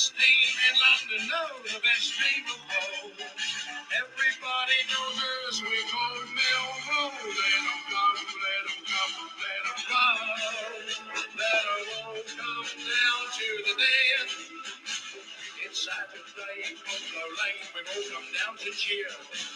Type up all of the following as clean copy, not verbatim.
best team in London, no, the best team of all. Everybody knows us, we call Millwall. Let them come, let them come, let them come. Let them all come down to the den. It's Saturday, Campbell Lane, we've all come down to cheer.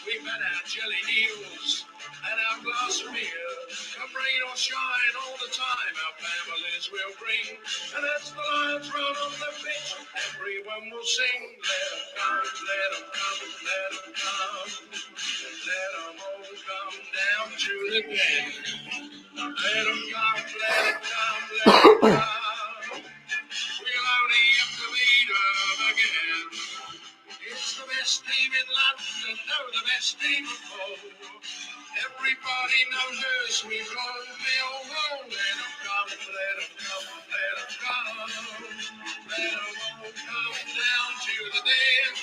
We've had our jelly deals and our glass of beer. Come rain or shine all the time, our families will bring. And as the Lions run on the pitch, everyone will sing. Let them come, let them come, let them come. Let them all come down to the den. Let them come, let them come, let them come. We'll only have to beat them again. It's the best team in London, no, the best team of all. Everybody knows us, we call Millwall. Let them come, let them come, let them come. Let them all come down to the den.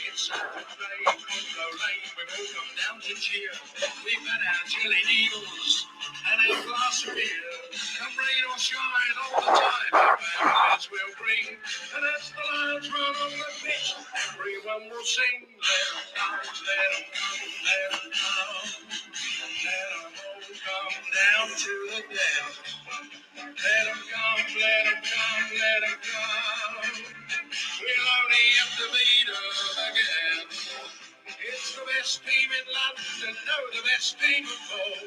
It's Saturday, Campbell Lane, we've all come down to cheer. We've had our jelly deals and our glass of beer. Come rain or shine all the time, our families will bring. And as the Lions run on the pitch, everyone will sing. Let them come, let them come, let them come. Let them all come down to the den. Let them come, let them come, let them come. We'll only have to beat them again. It's the best team in London, no, the best team of all.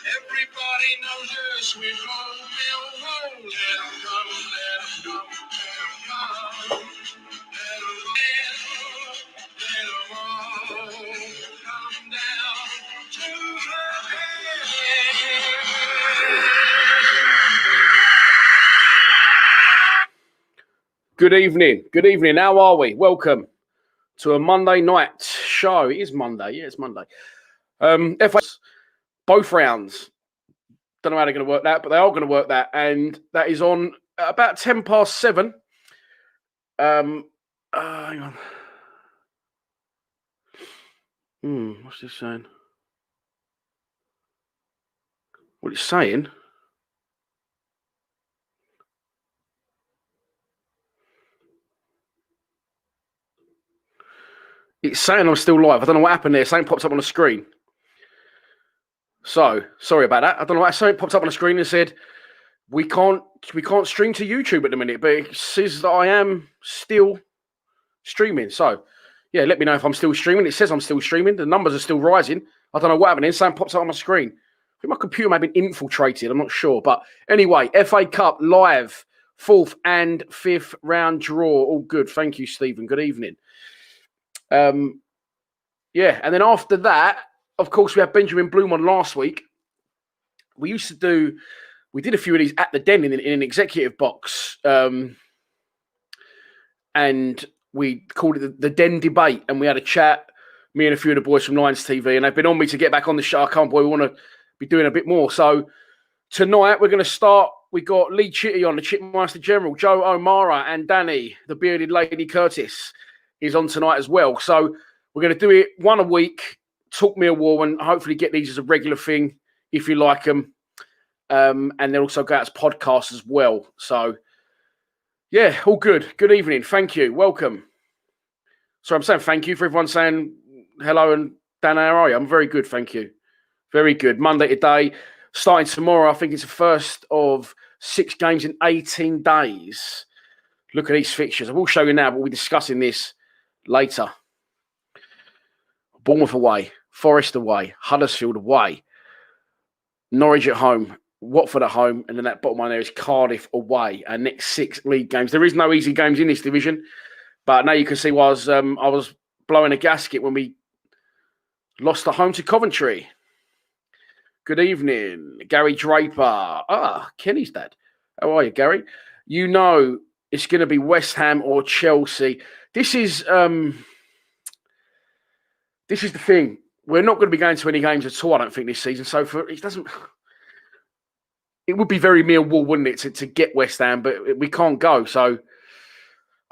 Everybody knows us, we call Millwall. Let them come, let them come, let them come. Let them all come down to the end. Good evening. How are we? Welcome to a Monday night show. It is Monday. Yeah, it's Monday. FA, both rounds. Don't know how they're going to work that, but they are going to work that. And that is on about 7:10. Hang on. What's this saying? What it's saying? It's saying I'm still live. I don't know what happened there. Something popped up on the screen. So, sorry about that. I don't know why. Something popped up on the screen and said, we can't stream to YouTube at the minute, but it says that I am still streaming. So, yeah, let me know if I'm still streaming. It says I'm still streaming. The numbers are still rising. I don't know what happened then. Something pops up on my screen. I think my computer may have been infiltrated. I'm not sure. But anyway, FA Cup live, 4th and 5th round draw. All good. Thank you, Stephen. Good evening. Yeah, and then after that, of course, we had Benjamin Bloom on last week. We did a few of these at the Den in an executive box, and we called it the Den Debate, and we had a chat, me and a few of the boys from Lions TV, and they've been on me to get back on the show. I can't believe we want to be doing a bit more. So tonight we're going to start. We got Lee Chitty on, the Chipmaster General, Joe O'Mara, and Danny, the bearded lady Curtis, is on tonight as well. So we're going to do it one a week, talk Millwall, and hopefully get these as a regular thing if you like them. And they'll also go out as podcasts as well. So, yeah, all good. Good evening. Thank you. Welcome. So I'm saying thank you for everyone saying hello and Dan, how are you? I'm very good, thank you. Very good. Monday today, starting tomorrow. I think it's the first of 6 games in 18 days. Look at these fixtures. I will show you now, but we'll be discussing this later. Bournemouth away, Forest away, Huddersfield away, Norwich at home, Watford at home, and then that bottom one there is Cardiff away. Our next 6 league games. There is no easy games in this division, but now you can see why I was blowing a gasket when we lost at home to Coventry. Good evening, Gary Draper. Kenny's dad. How are you, Gary? You know it's going to be West Ham or Chelsea. This is the thing. We're not going to be going to any games at all, I don't think, this season. So it would be very Millwall, wouldn't it, to get West Ham, but we can't go. So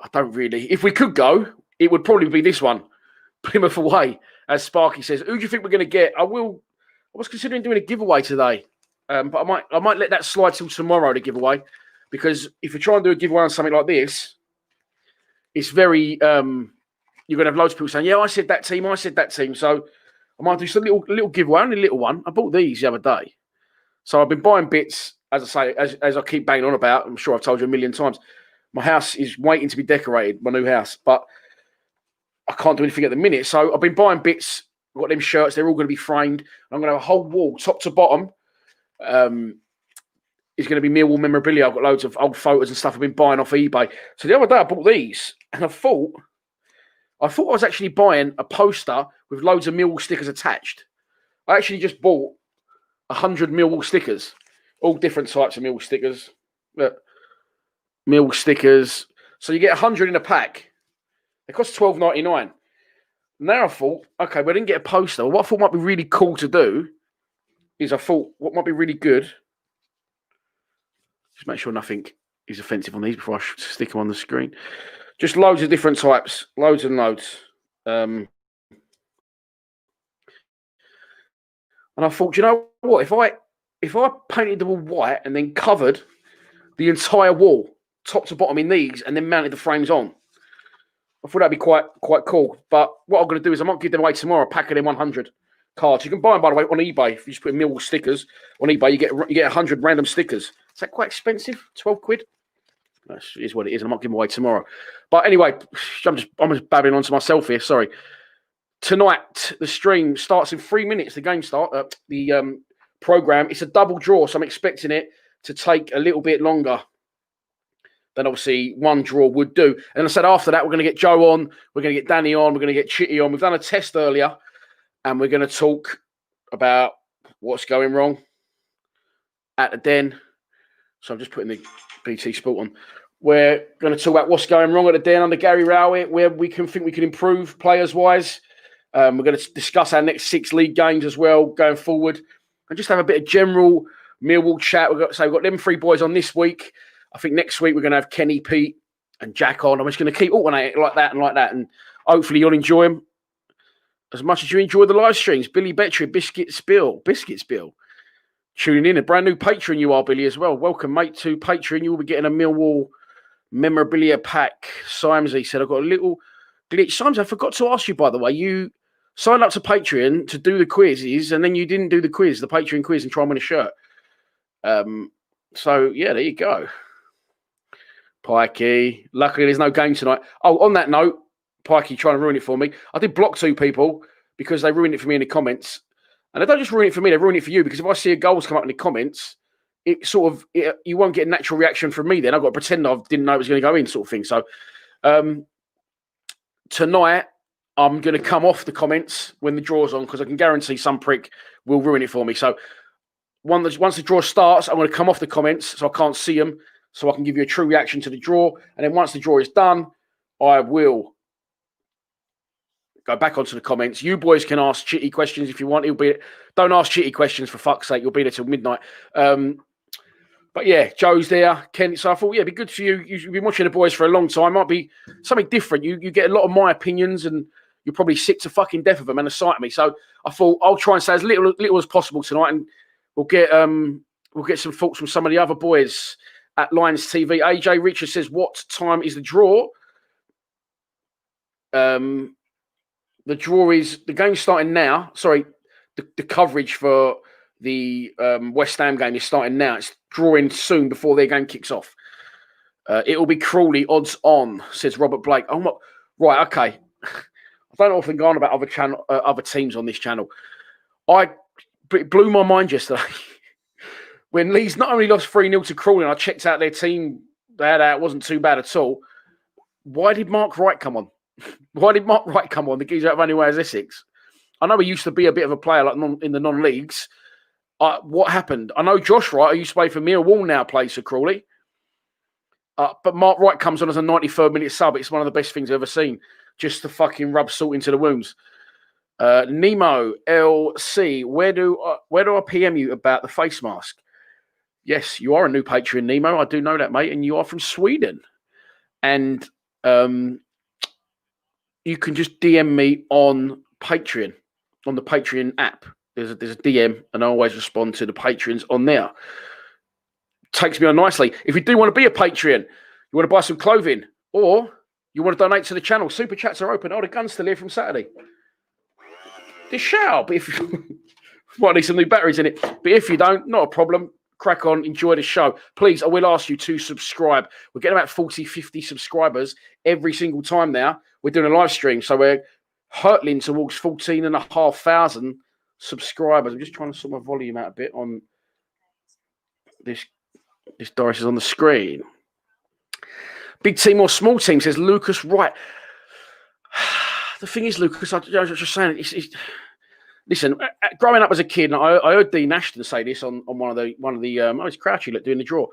I don't really. If we could go, it would probably be this one, Plymouth away, as Sparky says. Who do you think we're going to get? I was considering doing a giveaway today, but I might let that slide till tomorrow to give away, because if you try and do a giveaway on something like this, it's very you're gonna have loads of people saying, "Yeah, I said that team." So I might do just a little giveaway, only a little one. I bought these the other day, so I've been buying bits. As I say, as I keep banging on about, I'm sure I've told you a million times. My house is waiting to be decorated, my new house, but I can't do anything at the minute. So I've been buying bits. I've got them shirts. They're all going to be framed. I'm going to have a whole wall, top to bottom. It's going to be Millwall memorabilia. I've got loads of old photos and stuff I've been buying off eBay. So the other day I bought these, and I thought I was actually buying a poster with loads of Millwall stickers attached. I actually just bought 100 Millwall stickers, all different types of Millwall stickers. Look, Millwall stickers. So you get 100 in a pack. It costs $12.99. Now I thought, okay, well, I didn't get a poster. What I thought might be really cool to do is what might be really good. Just make sure nothing is offensive on these before I stick them on the screen. Just loads of different types, loads and loads. And I thought, you know what? If I painted the wall white and then covered the entire wall, top to bottom in these, and then mounted the frames on, I thought that'd be quite cool. But what I'm going to do is I might give them away tomorrow, a pack of them 100 cards. You can buy them, by the way, on eBay. If you just put Millwall stickers on eBay, you get 100 random stickers. Is that quite expensive? 12 quid? That is what it is. I might give them away tomorrow. But anyway, I'm just babbling on to myself here. Sorry. Tonight, the stream starts in 3 minutes. The game start. The program. It's a double draw, so I'm expecting it to take a little bit longer than obviously one draw would do. And I said after that, we're going to get Joe on, we're going to get Danny on, we're going to get Chitty on. We've done a test earlier, and we're going to talk about what's going wrong at the Den. So I'm just putting the BT Sport on. We're going to talk about what's going wrong at the Den under Gary Rowett, where we can improve players-wise. We're going to discuss our next 6 league games as well going forward, and just have a bit of general Millwall chat. We've got them 3 boys on this week. I think next week we're going to have Kenny, Pete, and Jack on. I'm just going to keep alternating like that, and hopefully you'll enjoy them as much as you enjoy the live streams. Billy Betcher, Biscuit Spill. Tuning in, a brand new Patreon you are, Billy, as well. Welcome, mate, to Patreon. You'll be getting a Millwall memorabilia pack. Simesy said, I've got a little glitch. Simes, I forgot to ask you, by the way, you signed up to Patreon to do the quizzes, and then you didn't do the Patreon quiz, and try and win a shirt. So, yeah, there you go. Pikey. Luckily, there's no game tonight. Oh, on that note, Pikey trying to ruin it for me. I did block 2 people because they ruined it for me in the comments. And they don't just ruin it for me, they ruin it for you, because if I see a goals come up in the comments, you won't get a natural reaction from me then. I've got to pretend I didn't know it was going to go in, sort of thing. So tonight, I'm going to come off the comments when the draw's on, because I can guarantee some prick will ruin it for me. So once the draw starts, I'm going to come off the comments so I can't see them, so I can give you a true reaction to the draw. And then once the draw is done, I will go back onto the comments. You boys can ask Chitty questions if you want. Don't ask Chitty questions, for fuck's sake. You'll be there till midnight. But yeah, Joe's there. Ken. So I thought, yeah, it'd be good for you. You've been watching the boys for a long time. Might be something different. You get a lot of my opinions, and you're probably sick to fucking death of them and a sight of me. So I thought I'll try and say as little as possible tonight, and we'll get some thoughts from some of the other boys at Lions TV. AJ Richard says, what time is the draw? The draw is, the game's starting now. Sorry, the coverage for the West Ham game is starting now. It's drawing soon before their game kicks off. It'll be Crawley odds on, says Robert Blake. Oh my, right, okay. I don't often go on about other teams on this channel. It blew my mind yesterday when Leeds not only lost 3-0 to Crawley, and I checked out their team. It wasn't too bad at all. Why did Mark Wright come on? The geezer out of Anywhere's Essex. I know he used to be a bit of a player like in the non-leagues. What happened? I know Josh Wright, who used to play for Millwall, now plays for Crawley. But Mark Wright comes on as a 93rd minute sub. It's one of the best things I've ever seen. Just to fucking rub salt into the wounds. Nemo LC, where do I PM you about the face mask? Yes, you are a new Patreon, Nemo. I do know that, mate, and you are from Sweden. And you can just DM me on Patreon, on the Patreon app. There's a DM, and I always respond to the Patreons on there. Takes me on nicely. If you do want to be a Patreon, you want to buy some clothing, or You want to donate to the channel? Super chats are open. Oh, the gun's still here from Saturday. They shall, but if you might need some new batteries in it. But if you don't, not a problem. Crack on, enjoy the show. Please, I will ask you to subscribe. We're getting about 40, 50 subscribers every single time now. We're doing a live stream, so we're hurtling towards 14,500 subscribers. I'm just trying to sort my volume out a bit on this. This Doris is on the screen. Big team or small team, says Lucas Wright. The thing is, Lucas, I was just saying, listen, growing up as a kid, and I heard Dean Ashton say this on one of the it's Crouchy doing the draw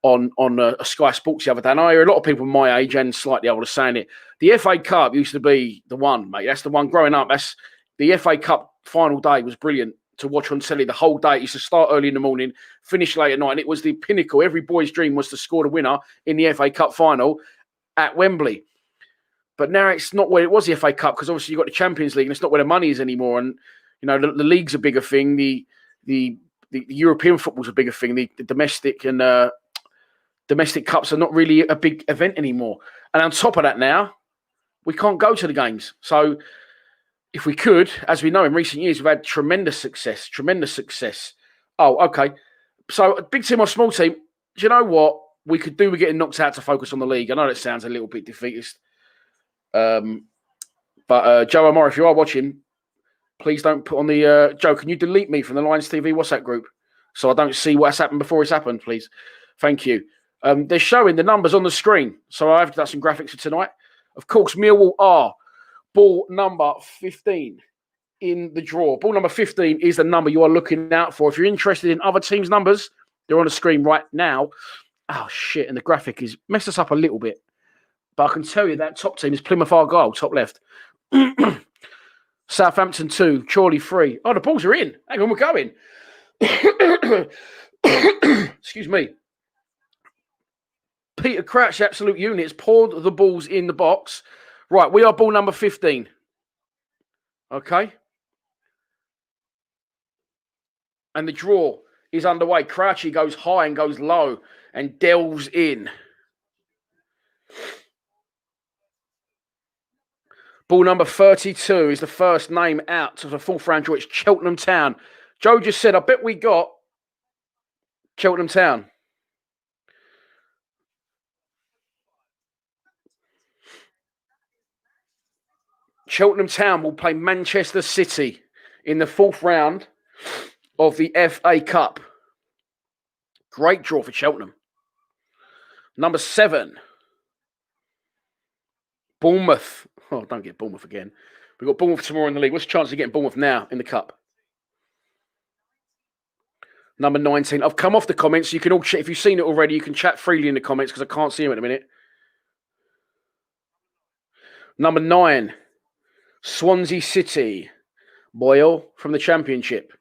on a Sky Sports the other day. And I hear a lot of people my age and slightly older saying it. The FA Cup used to be the one, mate. That's the one growing up. That's the FA Cup final day was brilliant to watch on telly the whole day. It used to start early in the morning, finish late at night, and it was the pinnacle. Every boy's dream was to score the winner in the FA Cup final at Wembley. But now it's not where it was, the FA Cup, because obviously you've got the Champions League and it's not where the money is anymore. And, you know, the league's a bigger thing. The European football's a bigger thing. The domestic and domestic cups are not really a big event anymore. And on top of that now, we can't go to the games. So if we could, as we know in recent years, we've had tremendous success. Oh, okay. So a big team or small team, do you know what we could do with getting knocked out to focus on the league? I know that sounds a little bit defeatist. But Joe Amor, if you are watching, please don't put on the Joe. Can you delete me from the Lions TV WhatsApp group so I don't see what's happened before it's happened, please? Thank you. They're showing the numbers on the screen, so I've done some graphics for tonight. Of course, Millwall are ball number 15 in the draw. Ball number 15 is the number you are looking out for. If you're interested in other teams' numbers, they're on the screen right now. Oh shit! And the graphic is messed us up a little bit. But I can tell you that top team is Plymouth Argyle, top left. Southampton 2, Chorley 3. Oh, the balls are in. Hang on, we're going. Excuse me. Peter Crouch, absolute units, poured the balls in the box. Right, we are ball number 15. Okay. And the draw is underway. Crouchy goes high and goes low and delves in. Ball number 32 is the first name out of the fourth round draw. It's Cheltenham Town. Joe just said, I bet we got Cheltenham Town. Cheltenham Town will play Manchester City in the fourth round of the FA Cup. Great draw for Cheltenham. Number 7. Bournemouth. Oh, don't get Bournemouth again. We've got Bournemouth tomorrow in the league. What's the chance of getting Bournemouth now in the Cup? Number 19. I've come off the comments. You can all chat. If you've seen it already, you can chat freely in the comments because I can't see them at a minute. Number 9. Swansea City. Boyle from the Championship.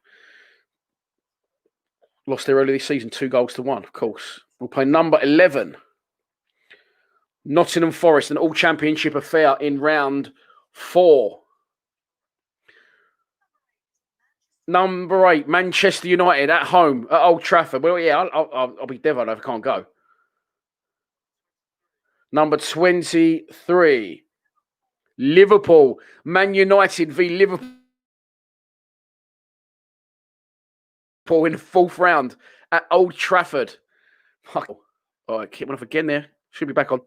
Lost there early this season, 2-1, of course. We'll play number 11. Nottingham Forest, an all-championship affair in round 4. Number 8, Manchester United at home at Old Trafford. Well, yeah, I'll be deviled if I can't go. Number 23, Liverpool. Man United v Liverpool in the fourth round at Old Trafford. Oh, I keep one off again there. Should be back on.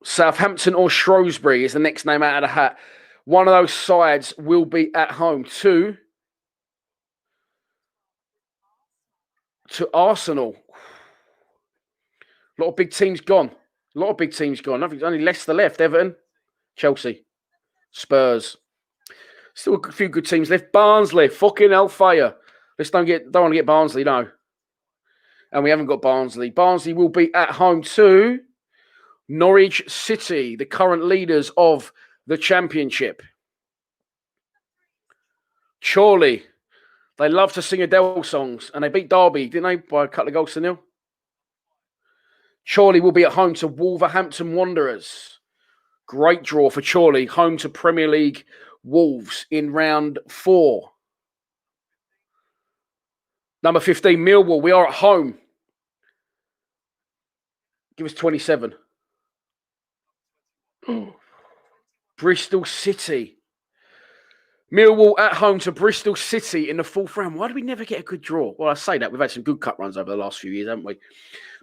Southampton or Shrewsbury is the next name out of the hat. One of those sides will be at home to Arsenal. A lot of big teams gone. I think only Leicester left. Everton, Chelsea, Spurs. Still a few good teams left. Barnsley, fucking hellfire. Let's don't want to get Barnsley, no. And we haven't got Barnsley. Barnsley will be at home to Norwich City, the current leaders of the Championship. Chorley, they love to sing Adele songs, and they beat Derby, didn't they, by a couple of goals to nil? Chorley will be at home to Wolverhampton Wanderers. Great draw for Chorley, home to Premier League Wolves in round 4. Number 15, Millwall. We are at home Give us 27. Bristol City. Millwall at home to Bristol City in the fourth round. Why do we never get a good draw? Well, I say that. We've had some good cup runs over the last few years, haven't we?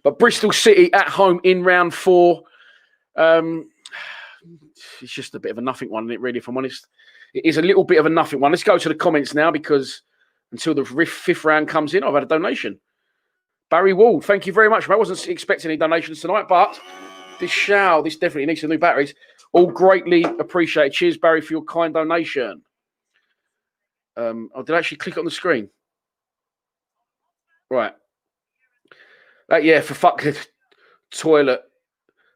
But Bristol City at home in round 4. It's just a bit of a nothing one, isn't it, really, if I'm honest? It is a little bit of a nothing one. Let's go to the comments now, because until the fifth round comes in, I've had a donation. Barry Ward, thank you very much. I wasn't expecting any donations tonight, but this definitely needs some new batteries. All greatly appreciated. Cheers, Barry, for your kind donation. I did actually click on the screen. Right. Yeah, for fuck toilet.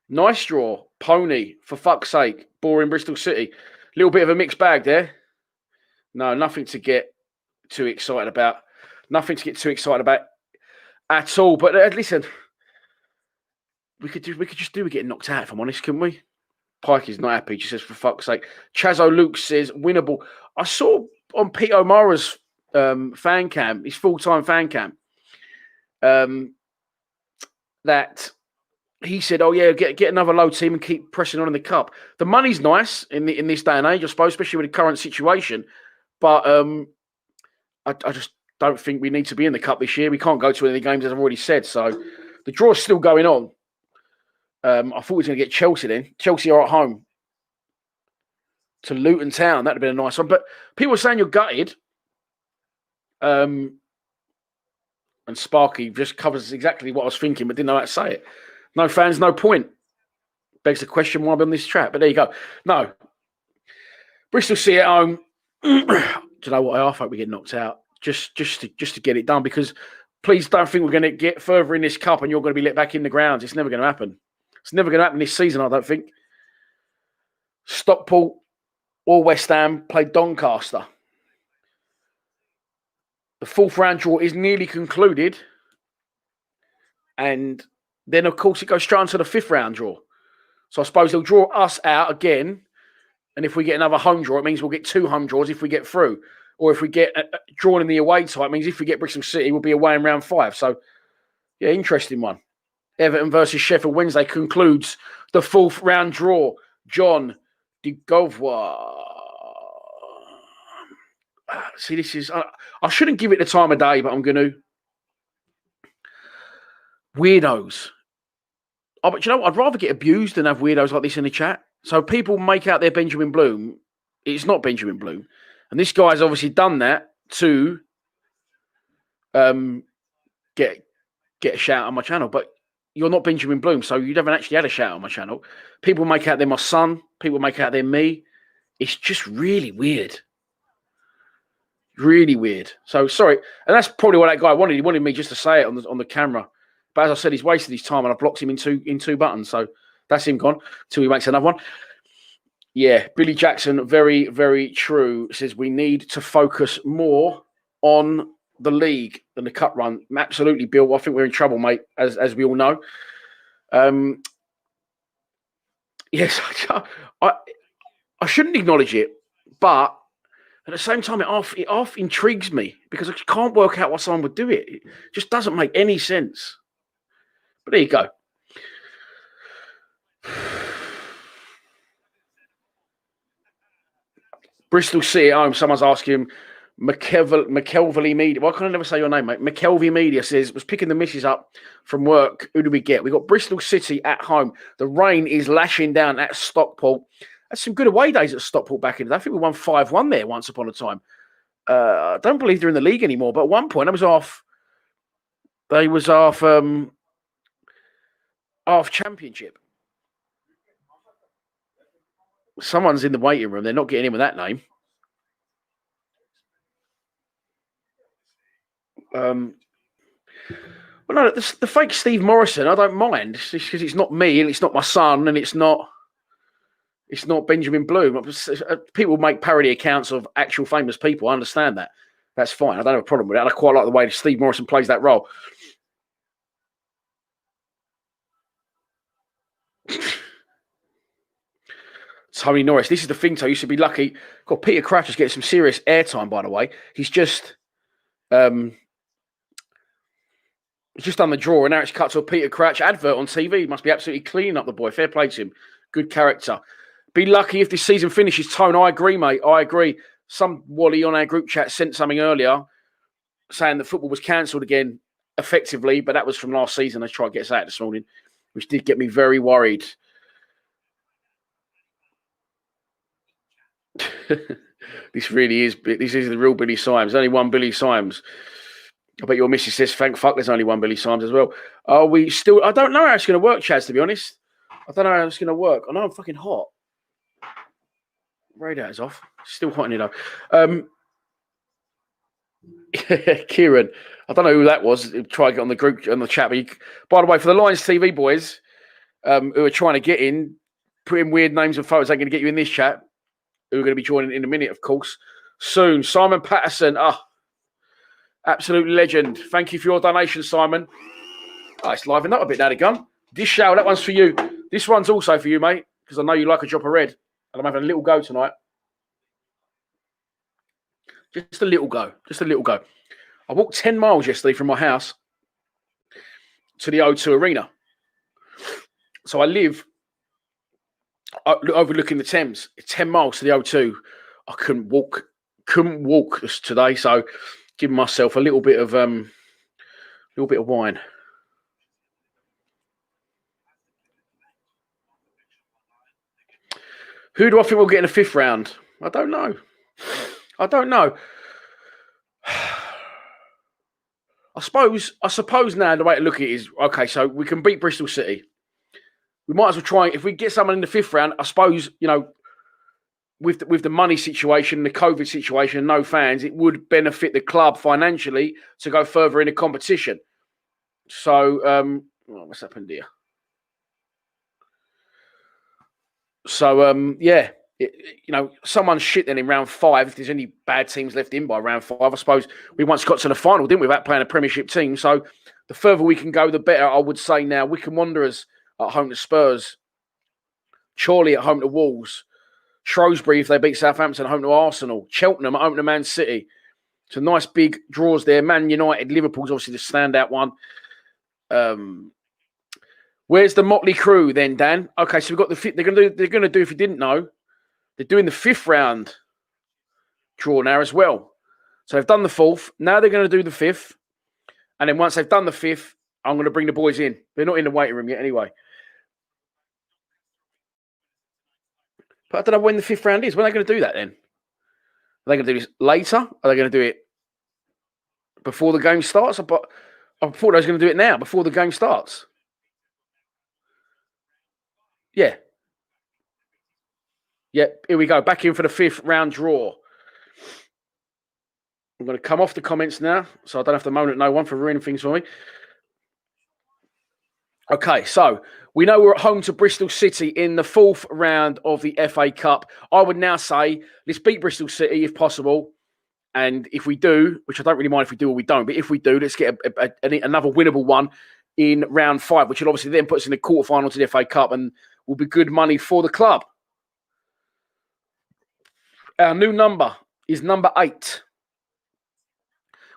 Nice draw. Pony, for fuck's sake. Boring Bristol City. Little bit of a mixed bag there. No, nothing to get too excited about. Nothing to get too excited about at all. But listen, we could just do with getting knocked out, if I'm honest, couldn't we? Pike is not happy. She says, for fuck's sake. Chazo Luke says, winnable. I saw on Pete O'Mara's fan cam, his full-time fan cam, that he said, oh, yeah, get another low team and keep pressing on in the cup. The money's nice in this day and age, I suppose, especially with the current situation. But I just don't think we need to be in the cup this year. We can't go to any games, as I've already said. So the draw's still going on. I thought we were going to get Chelsea then. Chelsea are at home to Luton Town. That'd have been a nice one. But people are saying you're gutted. And Sparky just covers exactly what I was thinking, but didn't know how to say it. No fans, no point. Begs the question why I'm on this track. But there you go. No. Bristol City at home. Do you know what? I hope we get knocked out. Just to get it done. Because please don't think we're going to get further in this cup and you're going to be let back in the grounds. It's never going to happen. It's never going to happen this season, I don't think. Stockport or West Ham played Doncaster. The fourth round draw is nearly concluded. And then, of course, it goes straight into the fifth round draw. So I suppose they'll draw us out again. And if we get another home draw, it means we'll get 2 home draws if we get through. Or if we get drawn in the away tie, it means if we get Bristol City, we'll be away in round 5. So, yeah, interesting one. Everton versus Sheffield Wednesday concludes the fourth round draw. John de Gauvois. See, this is... I shouldn't give it the time of day, but I'm going to. Weirdos. Oh, but you know what? I'd rather get abused than have weirdos like this in the chat. So people make out their Benjamin Bloom. It's not Benjamin Bloom. And this guy's obviously done that to get a shout on my channel. But you're not Benjamin Bloom, so you haven't actually had a shout on my channel. People make out they're my son. People make out they're me. It's just really weird. Really weird. So, sorry. And that's probably what that guy wanted. He wanted me just to say it on the camera. But as I said, he's wasted his time and I blocked him in two buttons. So that's him gone till he makes another one. Yeah, Billy Jackson, very, very true. Says we need to focus more on the league than the cup run. Absolutely, Bill. I think we're in trouble, mate, as we all know. Yes, I shouldn't acknowledge it, but at the same time, it off intrigues me because I just can't work out why someone would do it. It just doesn't make any sense. But there you go. Bristol City at home. Someone's asking McKelvey Media. Why can't I never say your name, mate? McKelvey Media says, was picking the missus up from work. Who do we get? We got Bristol City at home. The rain is lashing down at Stockport. That's some good away days at Stockport back in the day. I think we won 5-1 there once upon a time. I don't believe they're in the league anymore, but at one point, they was off championship. Someone's in the waiting room. They're not getting in with that name. Well, no, the fake Steve Morrison, I don't mind. Because it's not me, and it's not my son, and it's not Benjamin Bloom. People make parody accounts of actual famous people. I understand that. That's fine. I don't have a problem with that. I quite like the way Steve Morrison plays that role. Tony Norris. This is the thing, Tony. You should be lucky. God, Peter Crouch is getting some serious airtime, by the way. He's just He's just done the draw, and now it's cut to a Peter Crouch advert on TV. He must be absolutely cleaning up the boy. Fair play to him. Good character. Be lucky if this season finishes, Tone. I agree, mate. I agree. Some Wally on our group chat sent something earlier saying that football was cancelled again effectively, but that was from last season. They tried to get us out this morning, which did get me very worried. This is the real Billy Symes. Only one Billy Symes. I bet your missus says, thank fuck there's only one Billy Symes as well. Are we still... I don't know how it's going to work, Chaz, to be honest. I don't know how it's going to work. I know I'm fucking hot. Radiator's off. Still hot in here, though. Kieran. I don't know who that was. Try to get on the group, on the chat. By the way, for the Lions TV boys who are trying to get in, put in weird names and photos, they're going to get you in this chat. Who are going to be joining in a minute, of course. Soon. Simon Patterson. Absolute legend. Thank you for your donation, Simon. It's livened up a bit now, the gun. This show, that one's for you. This one's also for you, mate, because I know you like a drop of red. And I'm having a little go tonight. Just a little go. Just a little go. I walked 10 miles yesterday from my house to the O2 Arena. So I live overlooking the Thames. 10 miles to the O2. I couldn't walk today, so giving myself a little bit of wine. Who do I think will get in the fifth round? I don't know. I suppose now the way to look at it is, okay, so we can beat Bristol City. We might as well try, if we get someone in the fifth round, I suppose, with the money situation, the COVID situation, no fans, it would benefit the club financially to go further in the competition. So, what's happened here? So, yeah, someone's shit then in round 5. If there's any bad teams left in by round 5, I suppose we once got to the final, didn't we, without playing a Premiership team. So the further we can go, the better, I would say now. Wycombe Wanderers at home to Spurs. Chorley at home to Wolves. Shrewsbury, if they beat Southampton, at home to Arsenal. Cheltenham at home to Man City. So nice big draws there. Man United, Liverpool's obviously the standout one. Where's the motley crew then, Dan? Okay, so we've got they're going to do, if you didn't know, they're doing the fifth round draw now as well. So they've done the fourth. Now they're going to do the fifth. And then once they've done the fifth, I'm going to bring the boys in. They're not in the waiting room yet anyway. But I don't know when the fifth round is. When are they going to do that then? Are they going to do this later? Are they going to do it before the game starts? I thought they was going to do it now, before the game starts. Yeah. Yeah, here we go. Back in for the fifth round draw. I'm going to come off the comments now, so I don't have to moan at no one for ruining things for me. Okay, so we know we're at home to Bristol City in the fourth round of the FA Cup. I would now say, let's beat Bristol City if possible. And if we do, which I don't really mind if we do or we don't, but if we do, let's get another winnable one in round 5, which will obviously then put us in the quarterfinal to the FA Cup and will be good money for the club. Our new number is number 8.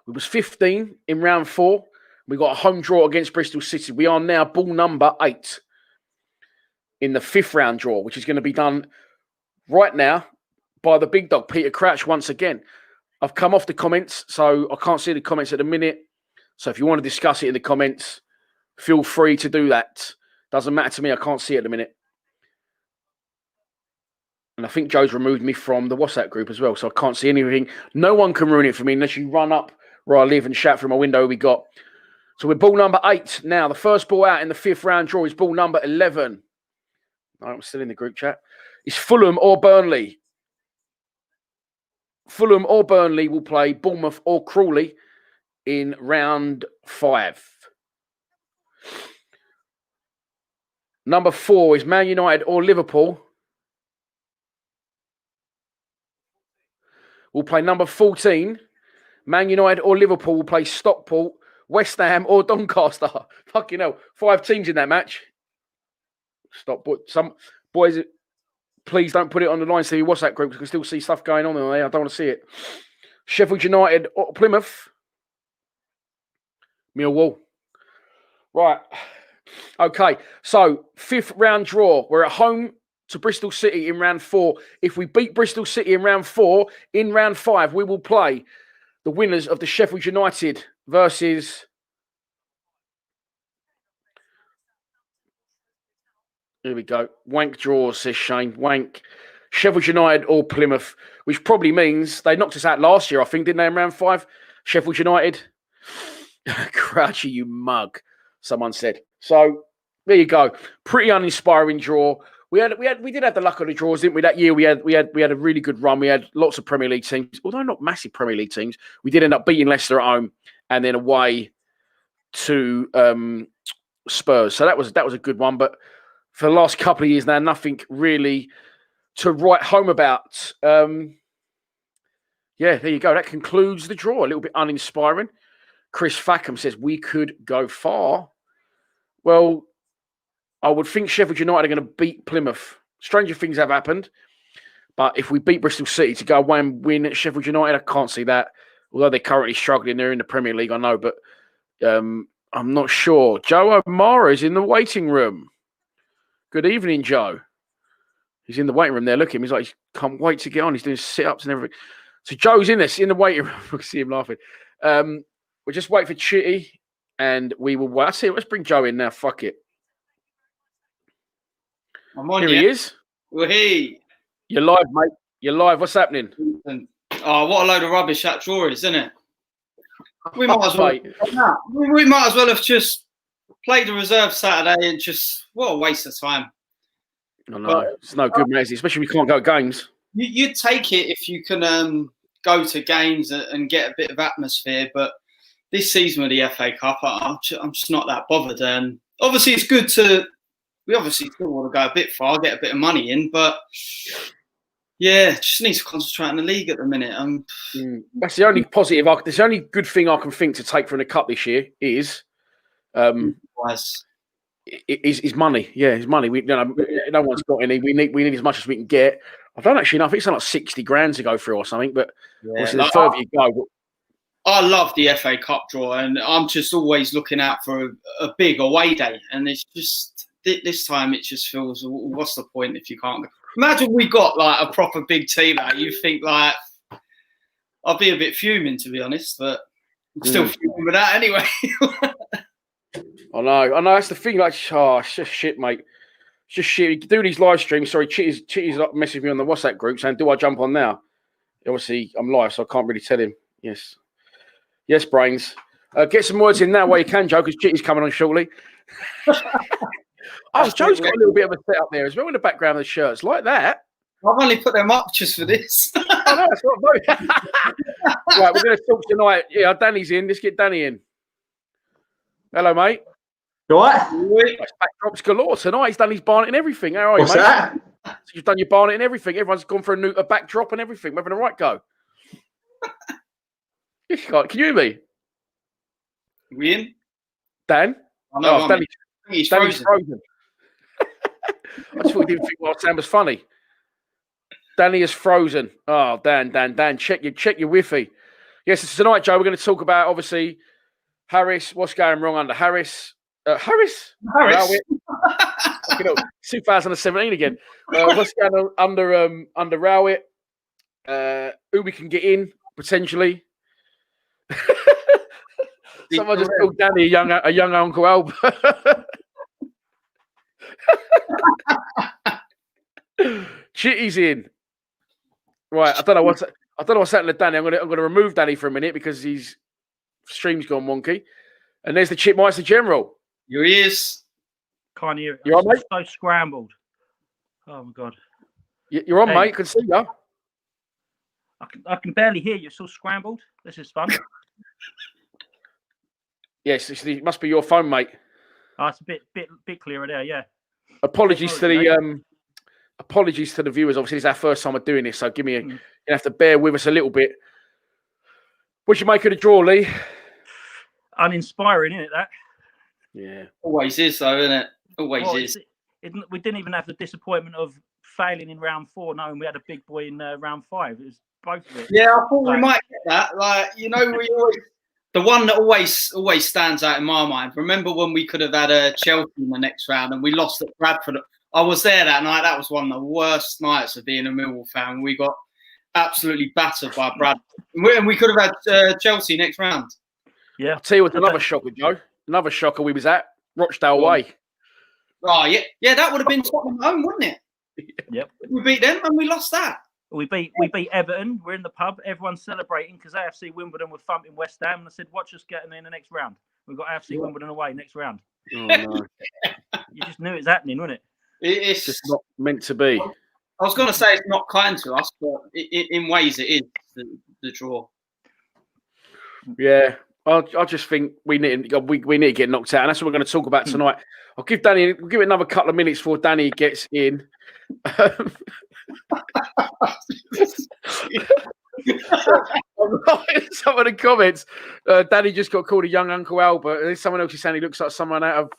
We was 15 in round 4. We got a home draw against Bristol City. We are now ball number 8 in the fifth round draw, which is going to be done right now by the big dog, Peter Crouch, once again. I've come off the comments, so I can't see the comments at the minute. So if you want to discuss it in the comments, feel free to do that. Doesn't matter to me. I can't see it at the minute. And I think Joe's removed me from the WhatsApp group as well, so I can't see anything. No one can ruin it for me unless you run up where I live and shout through my window who we got. So we're ball number 8 now. The first ball out in the fifth round draw is ball number 11. I'm still in the group chat. It's Fulham or Burnley. Fulham or Burnley will play Bournemouth or Crawley in round 5. Number 4 is Man United or Liverpool. We'll play number 14. Man United or Liverpool will play Stockport, West Ham or Doncaster. Fucking hell. 5 teams in that match. Stockport. Some boys, please don't put it on the Lions TV WhatsApp group because I can still see stuff going on there. I don't want to see it. Sheffield United or Plymouth. Millwall. Right. Okay. So 5th round draw. We're at home to Bristol City in round 4. If we beat Bristol City in round 4, in round 5, we will play the winners of the Sheffield United versus... Here we go. Wank draws, says Shane. Wank. Sheffield United or Plymouth, which probably means they knocked us out last year, I think, didn't they, in round 5? Sheffield United. Crouchy, you mug, someone said. So there you go. Pretty uninspiring draw. We did have the luck of the draws, didn't we? That year we had a really good run. We had lots of Premier League teams, although not massive Premier League teams. We did end up beating Leicester at home and then away to Spurs. So that was a good one. But for the last couple of years now, nothing really to write home about. Yeah, there you go. That concludes the draw. A little bit uninspiring. Chris Fackham says we could go far. Well, I would think Sheffield United are going to beat Plymouth. Stranger things have happened. But if we beat Bristol City to go away and win at Sheffield United, I can't see that. Although they're currently struggling, they're in the Premier League, I know. But I'm not sure. Joe O'Mara is in the waiting room. Good evening, Joe. He's in the waiting room there. Look at him. He's like, he can't wait to get on. He's doing sit-ups and everything. So Joe's in this, in the waiting room. We can see him laughing. We'll just wait for Chitty and we will wait. I see. Let's bring Joe in now. Fuck it. I'm on. Here he is. Well, hey. You're live, mate. You're live. What's happening? Oh, what a load of rubbish that draw is, isn't it? We might as well have just played the reserve Saturday and just, what a waste of time. I know. It's no good, mate, especially if we can't go to games. You'd take it if you can go to games and get a bit of atmosphere, but this season with the FA Cup, I'm just not that bothered. Obviously, it's good we obviously still want to go a bit far, get a bit of money in, but yeah, just need to concentrate on the league at the minute. That's the only positive. The only good thing I can think to take from the cup this year is money. Yeah, it's money. No one's got any. We need as much as we can get. I don't actually know. I think it's like 60 grand to go through or something. But obviously, the further you go. I love the FA Cup draw, and I'm just always looking out for a big away day. And it's just this time, it just feels, what's the point if you can't go? Imagine we got like a proper big team now. You think like I'll be a bit fuming, to be honest, but I'm still fuming with that anyway. I know. That's the thing. Like, it's just shit, mate. It's just shit. You do these live streams. Sorry, Chitty's messaging me on the WhatsApp group saying, "Do I jump on now?" Obviously, I'm live, so I can't really tell him. Yes, Brains. Get some words in now while you can, Joe, because Chitty's coming on shortly. Joe's got a little bit of a setup there as well in the background of the shirts, like that. I've only put them up just for this. I know, that's not right, we're going to talk tonight. Yeah, Danny's in. Let's get Danny in. Hello, mate. You all right? Backdrops galore tonight. He's done his barnet and everything. How are you, What's mate? that? So you've done your barnet and everything. Everyone's gone for a backdrop and everything. We're having a right go. Can you hear me? We in? Dan? I know. Danny's frozen. I just thought he didn't think what Sam was funny. Danny is frozen. Oh, Dan, check your Wi-Fi. Yes, it's tonight, Joe. We're going to talk about obviously Harris. What's going wrong under Harris? Harris. 2017 again. What's going on under Rowett? Who we can get in potentially? Someone just called Danny a young Uncle Albert. Chitty's in. Right, I don't know what's happening to Danny. I'm gonna remove Danny for a minute because his stream's gone wonky. And there's the Chipmeister General. Here he is. Can't hear it. You're on, mate? So scrambled. Oh my god. You're on, mate. I can see you. I can barely hear you. It's all scrambled. This is fun. Yes, it must be your phone, mate. Oh, it's a bit clearer there. Yeah. Apologies to the viewers. Obviously, it's our first time of doing this, so you have to bear with us a little bit. What you make of the draw, Lee? Uninspiring, isn't it? That. Yeah. Always is, though, isn't it? Always is. We didn't even have the disappointment of failing in round 4, knowing we had a big boy in round 5. It was both of it. Yeah, I thought we might get that. Like, the the one that always stands out in my mind. Remember when we could have had a Chelsea in the next round and we lost at Bradford? I was there that night. That was one of the worst nights of being a Millwall fan. We got absolutely battered by Bradford. And we could have had Chelsea next round. Yeah. I'll tell you what, another shocker, Joe. Another shocker we was at Rochdale Way. Oh, yeah, that would have been Tottenham home, wouldn't it? Yep. We beat them and we lost that. We beat Everton. We're in the pub. Everyone's celebrating because AFC Wimbledon were thumping West Ham. And I said, watch us getting in the next round. We've got AFC Wimbledon away next round. Oh, no. You just knew it was happening, wasn't it? It's just not meant to be. I was going to say it's not kind to us, but in ways it is the draw. Yeah. I just think we need to get knocked out, and that's what we're going to talk about tonight. We'll give it another couple of minutes before Danny gets in. Some of the comments, Danny just got called a young Uncle Albert. There's someone else is saying he looks like someone out of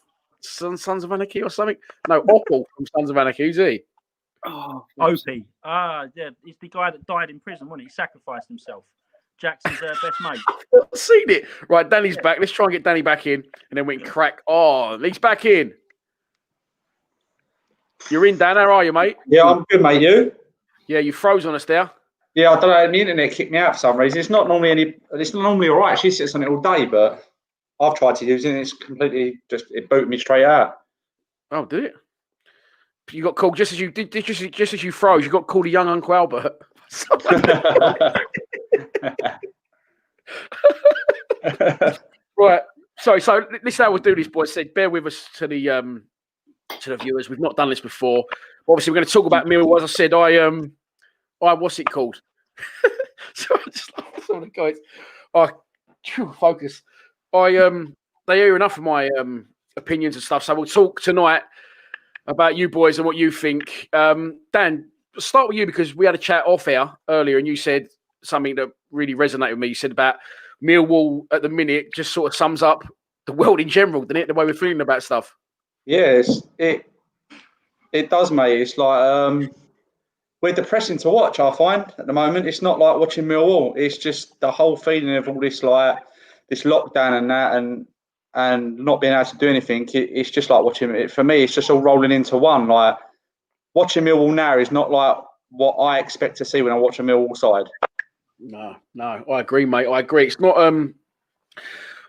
Sons of Anarchy or something. No, Opal from Sons of Anarchy. Who's he? Oh, Opie. Yeah, he's the guy that died in prison, wasn't he? He sacrificed himself. Jackson's best mate. I've seen it. Right, Danny's back. Let's try and get Danny back in. And then we can crack on. He's back in. You're in, Dan. How are you, mate? Yeah, I'm good, mate. You? Yeah, you froze on us there. Yeah, I don't know. The internet kicked me out for some reason. It's not normally all right. She sits on it all day, but I've tried to use it and it's completely it booted me straight out. Oh, did it? You got called just as you froze. You got called a young Uncle Albert. Right. Sorry. So this is how we'll do this, boys. Said, bear with us to the viewers. We've not done this before. Obviously, we're going to talk about Millwall. As I said, I what's it called? So I just love some of the guys. Focus. They hear enough of my opinions and stuff. So we'll talk tonight about you boys and what you think. Dan, start with you because we had a chat off air earlier, and you said something that really resonated with me. You said about Millwall at the minute just sort of sums up the world in general, doesn't it? The way we're feeling about stuff. Yes, it does, mate. It's like we're depressing to watch. I find at the moment it's not like watching Millwall. It's just the whole feeling of all this this lockdown and that, and not being able to do anything. It's just like watching it. For me, it's just all rolling into one. Like watching Millwall now is not like what I expect to see when I watch a Millwall side. No, I agree, mate. I agree. It's not.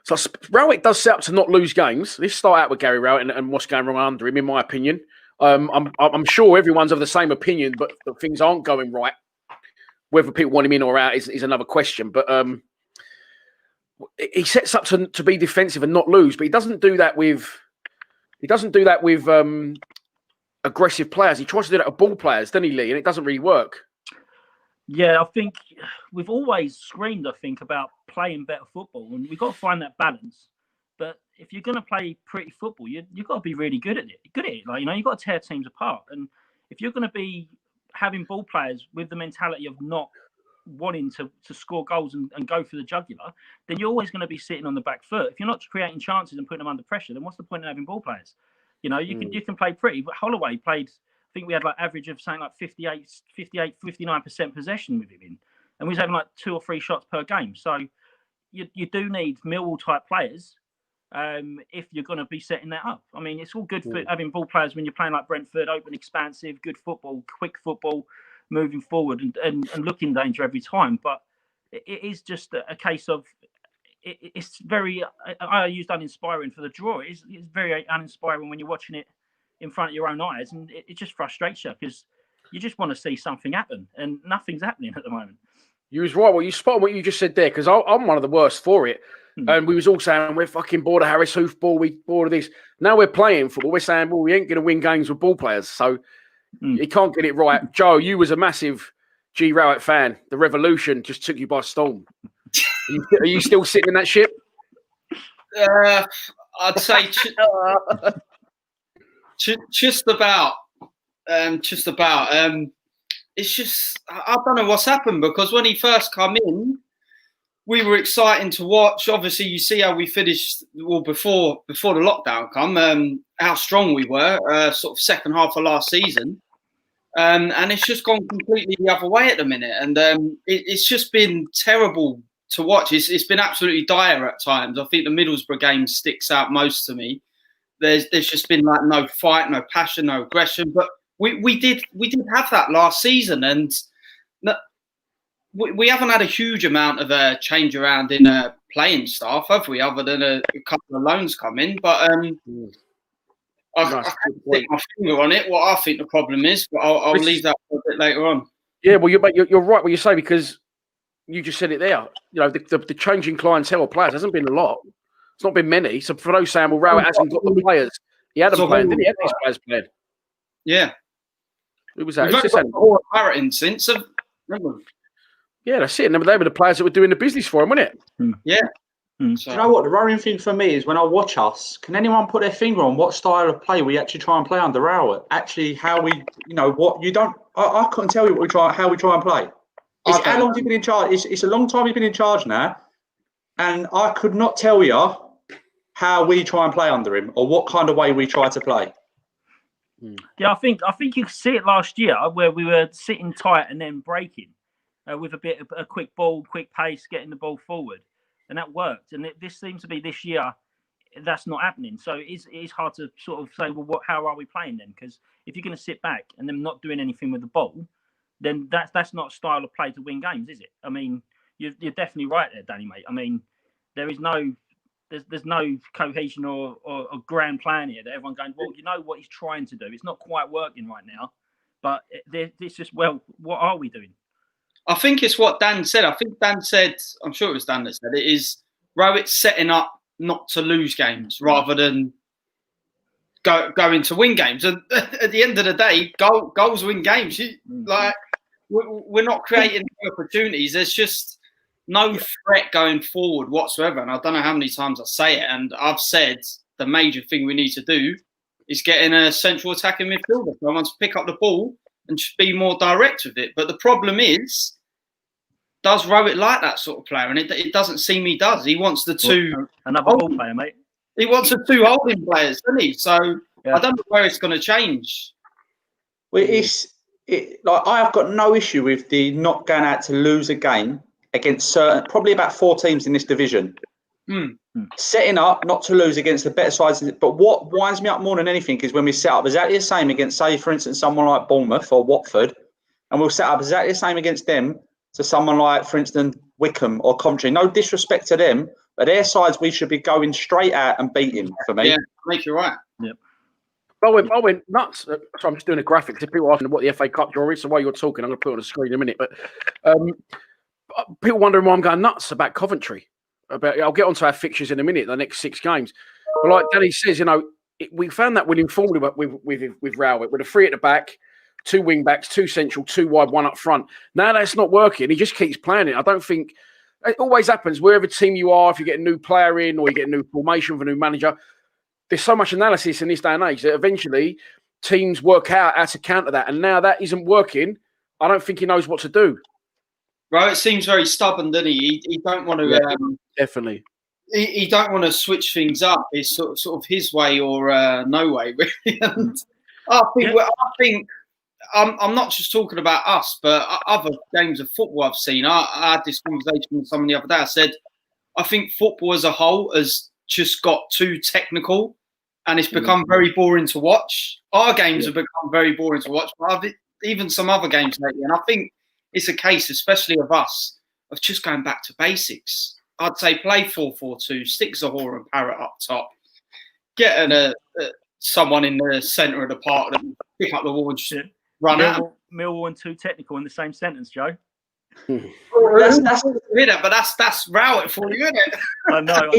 So Rowett does set up to not lose games. Let's start out with Gary Rowett and what's going wrong under him, in my opinion. I'm sure everyone's of the same opinion, but things aren't going right. Whether people want him in or out is another question. But he sets up to be defensive and not lose, but he doesn't do that with aggressive players. He tries to do that with ball players, doesn't he, Lee? And it doesn't really work. Yeah, I think we've always screamed, about playing better football, and we've got to find that balance. But if you're going to play pretty football, you've got to be really good at it. You've got to tear teams apart. And if you're going to be having ball players with the mentality of not wanting to score goals and go for the jugular, then you're always going to be sitting on the back foot. If you're not creating chances and putting them under pressure, then what's the point of having ball players? You can play pretty, but Holloway played, I think we had average of something like 59% possession with him in. And we was having 2 or 3 shots per game. So you do need Millwall type players if you're going to be setting that up. I mean, it's all good for having ball players when you're playing like Brentford, open, expansive, good football, quick football, moving forward and looking danger every time. But it is just a case of it's very. I used uninspiring for the draw. It's very uninspiring when you're watching it in front of your own eyes, and it just frustrates you because you just want to see something happen, and nothing's happening at the moment. You was right. Well, you spot what you just said there because I'm one of the worst for it. And we was all saying we're fucking bored of Harris Hoofball, we bored of this. Now we're playing football. We're saying, well, we ain't going to win games with ball players, so you can't get it right. Joe, you was a massive G Rowett fan. The revolution just took you by storm. Are you still sitting in that ship? I'd say just about. It's just I don't know what's happened because when he first come in, we were exciting to watch. Obviously, you see how we finished before the lockdown come. How strong we were, sort of second half of last season, and it's just gone completely the other way at the minute. And it's just been terrible to watch. It's been absolutely dire at times. I think the Middlesbrough game sticks out most to me. There's just been like no fight, no passion, no aggression. But we did have that last season, and we haven't had a huge amount of change around in playing staff, have we? Other than a couple of loans coming, but I can't stick my finger on it. What I think the problem is, but I'll leave that for a bit later on. Yeah, well, you're right what you say, because you just said it there. You know, the changing clientele of players hasn't been a lot. It's not been many. So for those saying, well, Rowett hasn't got the players, he had them playing, didn't he? He had these players playing. Yeah. Who was that? We've It's got just Hall Barrett since. Remember? Yeah, that's it. And they were the players that were doing the business for him, wasn't it? Yeah. So, do you know what? The worrying thing for me is when I watch us, can anyone put their finger on what style of play we actually try and play under Rowett? Actually, how we, what you don't, I couldn't tell you how we try and play. How long has he been in charge? It's a long time he's been in charge now. And I could not tell you how we try and play under him or what kind of way we try to play. Yeah, I think you could see it last year where we were sitting tight and then breaking with a bit of a quick ball, quick pace, getting the ball forward. And that worked. And this seems to be this year, that's not happening. So it is hard to sort of say, well, how are we playing then? Because if you're going to sit back and then not doing anything with the ball, then that's not a style of play to win games, is it? I mean, you're definitely right there, Danny, mate. I mean, there's no cohesion or grand plan here that everyone going, well, you know what he's trying to do. It's not quite working right now. But it's just, well, what are we doing? I think it's what Dan said. I think Dan said, I'm sure it was Dan that said it, is Rowett setting up not to lose games rather than going to win games. And at the end of the day, goals win games. Like, we're not creating opportunities. There's just no threat going forward whatsoever. And I don't know how many times I say it. And I've said the major thing we need to do is getting a central attacking midfielder. Someone to pick up the ball and just be more direct with it. But the problem is, does Rowett like that sort of player? And it doesn't seem he does. He wants the two... Another ball player, mate. He wants the two holding players, doesn't he? So I don't know where it's going to change. Well, I have got no issue with the not going out to lose a game against probably about 4 teams in this division. Setting up not to lose against the better sides. But what winds me up more than anything is when we set up exactly the same against, say, for instance, someone like Bournemouth or Watford, and we'll set up exactly the same against them to someone like, for instance, Wickham or Coventry. No disrespect to them, but their sides we should be going straight out and beating, for me. Yeah, make you right. Yep. I went nuts. So I'm just doing a graphic to people asking what the FA Cup draw is. So while you're talking, I'm going to put it on the screen in a minute. But people wondering why I'm going nuts about Coventry. I'll get onto our fixtures in a minute, the next 6 games. But like Danny says, we found that winning formula with Rowett, with a 3 at the back, 2 wing backs, 2 central, 2 wide, 1 up front. Now that's not working. He just keeps playing it. I don't think it always happens wherever team you are. If you get a new player in or you get a new formation with a new manager, there's so much analysis in this day and age that eventually teams work out how to counter that. And now that isn't working. I don't think he knows what to do. Rowett seems very stubborn, doesn't he? He don't want to. Definitely. He don't want to switch things up. It's sort of his way or no way, really. And I think. I'm not just talking about us, but other games of football I've seen. I had this conversation with someone the other day. I said, I think football as a whole has just got too technical and it's become very boring to watch. Our games have become very boring to watch, but even some other games lately. And I think it's a case, especially of us, of just going back to basics. I'd say play 4-4-2, stick Zahora and Parrott up top, get someone in the centre of the park that pick up the ball and just run out. Millwall and too technical in the same sentence, Joe. That's Rowett for you, isn't it? I know.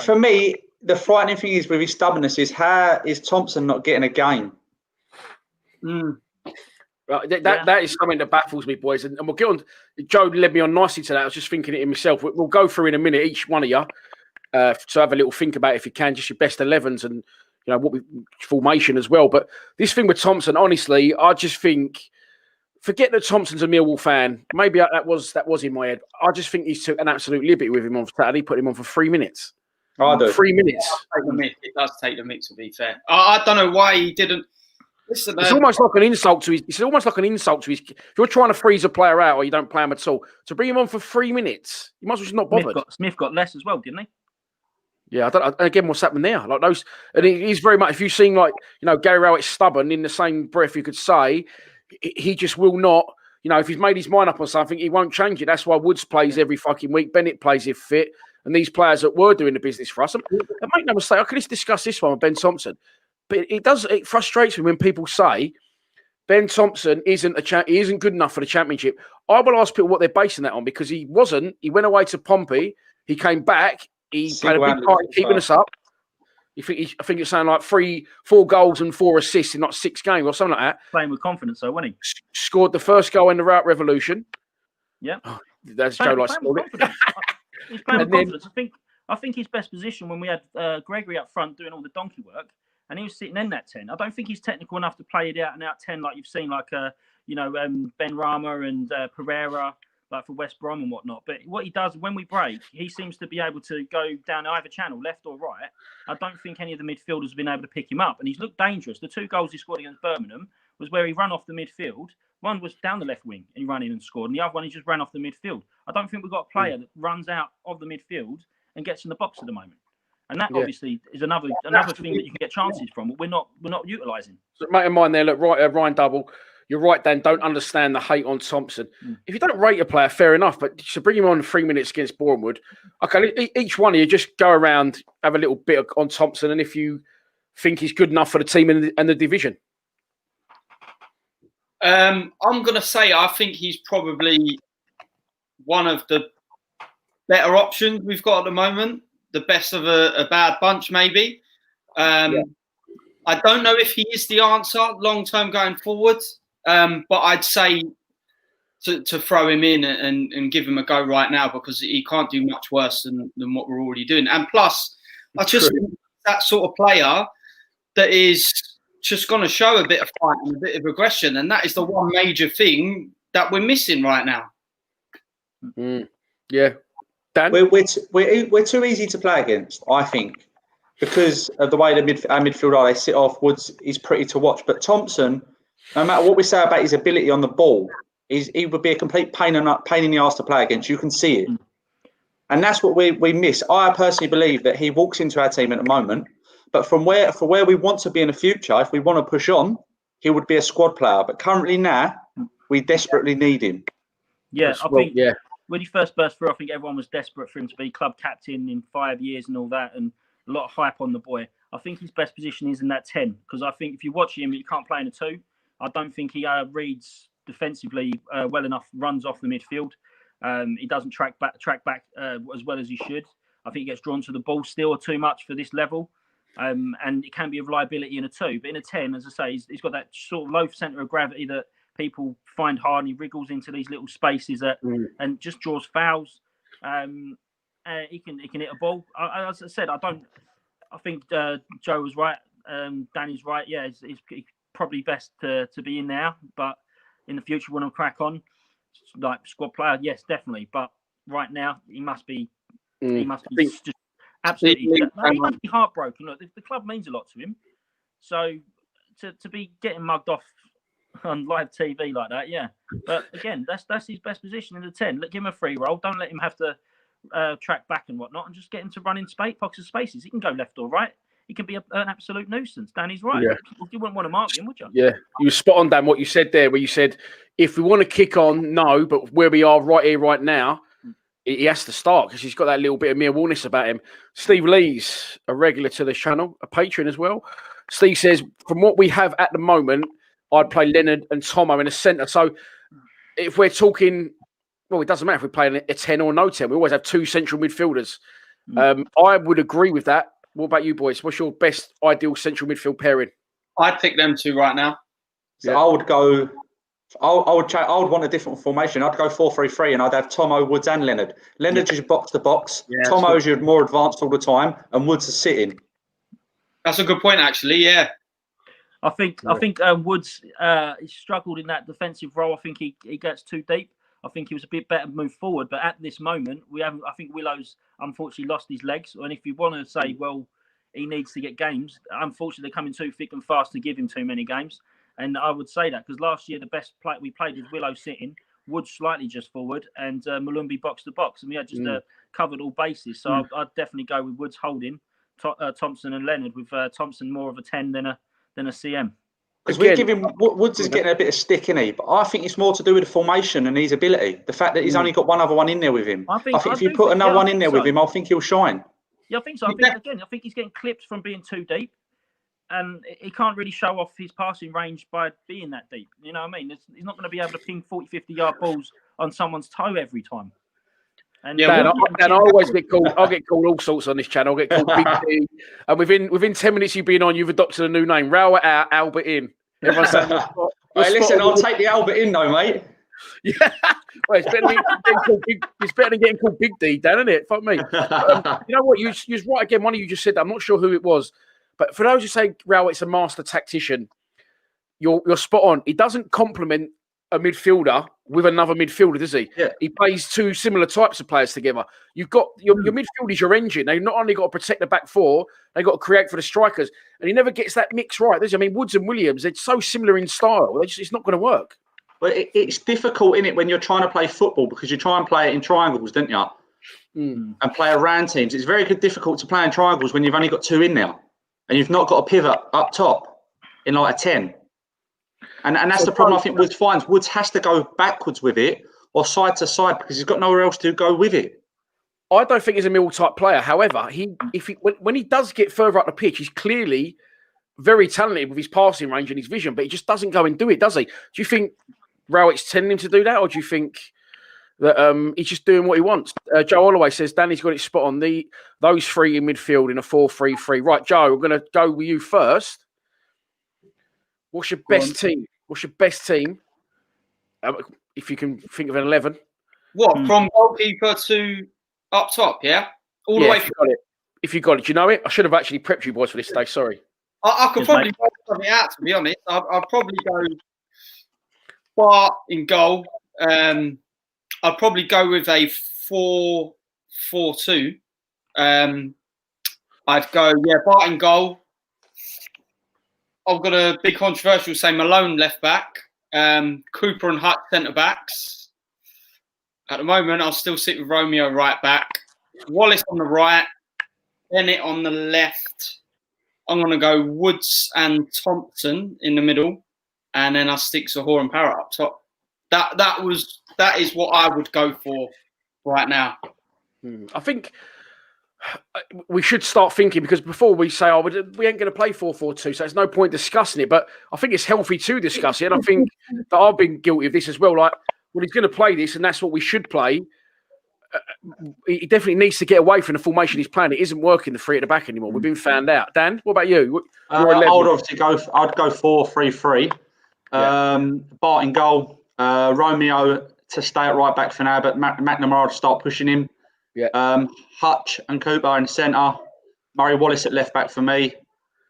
For me, the frightening thing is with his stubbornness is how is Thompson not getting a game? Right, that is something that baffles me, boys. And we'll get on. Joe led me on nicely to that. I was just thinking it in myself. We'll go through in a minute, each one of you, to have a little think about it if you can, just your best 11s and formation as well. But this thing with Thompson, honestly, I just think, forget that Thompson's a Millwall fan. Maybe that was in my head. I just think he's took an absolute liberty with him on Saturday, put him on for 3 minutes. I do. 3 minutes. It does take the mix, to be fair. I don't know why he didn't. Listen, It's almost like an insult to his. It's almost like an insult to his. If you're trying to freeze a player out or you don't play him at all, to bring him on for 3 minutes, you might as well just not bothered. Smith got less as well, didn't he? Yeah, I don't. Again, what's happening there? Like those, and he's very much. If you've seen Gary Rowett's stubborn. In the same breath, you could say he just will not. If he's made his mind up on something, he won't change it. That's why Woods plays every fucking week. Bennett plays if fit, and these players that were doing the business for us. And make no mistake, I can just discuss this one with Ben Thompson, but it frustrates me when people say Ben Thompson isn't he isn't good enough for the Championship. I will ask people what they're basing that on, because he wasn't. He went away to Pompey. He came back. He played a big part in keeping us up. I think it's saying like 4 goals and 4 assists in like 6 games or something like that. Playing with confidence, though, wasn't he? Scored the first goal in the Rout Revolution. Yeah, that's Joe likes scored it. He's playing with confidence. I think his best position when we had Gregory up front doing all the donkey work, and he was sitting in that 10. I don't think he's technical enough to play it out and out 10 like you've seen, like Ben Rama and Pereira, like for West Brom and whatnot. But what he does when we break, he seems to be able to go down either channel, left or right. I don't think any of the midfielders have been able to pick him up, and he's looked dangerous. The 2 goals he scored against Birmingham was where he ran off the midfield. One was down the left wing and he ran in and scored, and the other one he just ran off the midfield. I don't think we've got a player that runs out of the midfield and gets in the box at the moment. And that obviously is another thing that you can get chances from, but we're not utilising. So, mate of mine there, look, right, Ryan Double. You're right, Dan. Don't understand the hate on Thompson. If you don't rate a player, fair enough. But to bring him on 3 minutes against Bournemouth, okay, each one of you just go around, have a little bit on Thompson, and if you think he's good enough for the team and the division. I'm going to say I think he's probably one of the better options we've got at the moment. The best of a bad bunch, maybe. I don't know if he is the answer long term going forward. But I'd say to throw him in and give him a go right now, because he can't do much worse than what we're already doing. And plus, I just think that sort of player that is just going to show a bit of fight and a bit of aggression. And that is the one major thing that we're missing right now. Yeah. Dan? We're too easy to play against, I think, because of the way our midfield are. They sit off. Woods is pretty to watch. But Thompson, no matter what we say about his ability on the ball, he would be a complete pain in the arse to play against. You can see it. And that's what we miss. I personally believe that he walks into our team at the moment, but for where we want to be in the future, if we want to push on, he would be a squad player. But currently now, we desperately need him. Yeah, I think when he first burst through, I think everyone was desperate for him to be club captain in 5 years and all that, and a lot of hype on the boy. I think his best position is in that 10, because I think if you watch him, you can't play in a 2. I don't think he reads defensively well enough, runs off the midfield. He doesn't track back as well as he should. I think he gets drawn to the ball still too much for this level. And it can be a reliability in a 2. But in a 10, as I say, he's got that sort of low centre of gravity that people find hard, and he wriggles into these little spaces and just draws fouls. He can hit a ball. As I said, I think Joe was right. Danny's right. Yeah, he's probably best to be in there, but in the future when I crack on, like squad player, yes, definitely. But right now, he must be just absolutely. He must be heartbroken. Look, the club means a lot to him, so to be getting mugged off on live TV like that, yeah. But again, that's his best position in the 10. Give him a free roll. Don't let him have to track back and whatnot, and just get him to run in pockets of spaces. He can go left or right. He can be an absolute nuisance. Danny's right. Yeah. You wouldn't want to mark him, would you? Yeah, you were spot on, Dan, what you said there, where you said, if we want to kick on, no, but where we are right here, right now, he has to start, because he's got that little bit of mere awareness about him. Steve Lee's a regular to this channel, a patron as well. Steve says, from what we have at the moment, I'd play Leonard and Tomo in the centre. So if we're talking, well, it doesn't matter if we're playing a 10 or no 10. We always have 2 central midfielders. I would agree with that. What about you, boys? What's your best ideal central midfield pairing? I'd pick them 2 right now. So yeah. I would go. I would want a different formation. I'd go 4-3-3, and I'd have Tomo, Woods, and Leonard. Leonard is box to box. Tomo is more advanced all the time, and Woods is sitting. That's a good point, actually. Yeah. I think Woods he struggled in that defensive role. I think he gets too deep. I think he was a bit better move forward, but at this moment, we haven't. I think Willow's unfortunately lost his legs. And if you want to say, well, he needs to get games, unfortunately, they're coming too thick and fast to give him too many games. And I would say that because last year the best play we played was Willow sitting, Wood slightly just forward, and Malumbi box to box, and we had just covered all bases. So I'd definitely go with Woods holding, Thompson and Leonard, with Thompson more of a 10 than a CM. Because we're giving Woods is getting a bit of stick, in but I think it's more to do with the formation and his ability. The fact that he's only got one other one in there with him. I think if you put another one in there with him, I think he'll shine. Yeah, I think so. I think he's getting clipped from being too deep. And he can't really show off his passing range by being that deep. You know what I mean? He's not going to be able to ping 40, 50-yard balls on someone's toe every time. And Dan, I always get called. I'll get called all sorts on this channel. I'll get called Big D. And within 10 minutes you've been on, you've adopted a new name, Raul Albert In. Everyone's saying, hey, listen, I'll take the Albert In though, mate. Yeah, well, it's better than getting called Big D, Dan, isn't it? Fuck me. You know what? You was right again. One of you just said that. I'm not sure who it was. But for those who say, Raul, it's a master tactician, you're spot on. He doesn't complement a midfielder with another midfielder, does he? Yeah. He plays two similar types of players together. You've got your midfield is your engine. They've not only got to protect the back four, they've got to create for the strikers. And he never gets that mix right, does he? I mean, Woods and Williams, they're so similar in style. It's not going to work. Well, it's difficult, innit, when you're trying to play football because you try and play it in triangles, don't you? And play around teams. It's very difficult to play in triangles when you've only got two in there. And you've not got a pivot up top in like a 10. And that's the problem I think Woods finds. Woods has to go backwards with it or side to side because he's got nowhere else to go with it. I don't think he's a Mill type player. However, when he does get further up the pitch, he's clearly very talented with his passing range and his vision, but he just doesn't go and do it, does he? Do you think Rowett's telling him to do that, or do you think that he's just doing what he wants? Joe Holloway says Danny's got it spot on. Those three in midfield in a 4-3-3. Right, Joe, we're going to go with you first. What's your best team? What's your best team? If you can think of an 11. What, from goalkeeper to up top, yeah? All the way through. If you got it. Do you know it? I should have actually prepped you boys for this today. Sorry. I could probably work something out, to be honest. I'll probably go Bart in goal. I'd probably go with a 4-4-2. I'd go, Bart in goal. I've got a big controversial, say Malone left back, Cooper and Hutt centre backs. At the moment, I'll still sit with Romeo right back, Wallace on the right, Bennett on the left. I'm going to go Woods and Thompson in the middle, and then I'll stick Zohore and Parrott up top. That is what I would go for right now. I think we should start thinking, because before we say, we ain't going to play 4-4-2, so there's no point discussing it. But I think it's healthy to discuss it. And I think that I've been guilty of this as well. Like, well, he's going to play this, and that's what we should play. He definitely needs to get away from the formation he's playing. It isn't working, the three at the back anymore. We've been found out. Dan, what about you? I'd obviously go 4-3-3. Bart in goal. Romeo to stay at right back for now, but McNamara to start pushing him. Hutch and Cooper in centre. Murray Wallace at left back for me.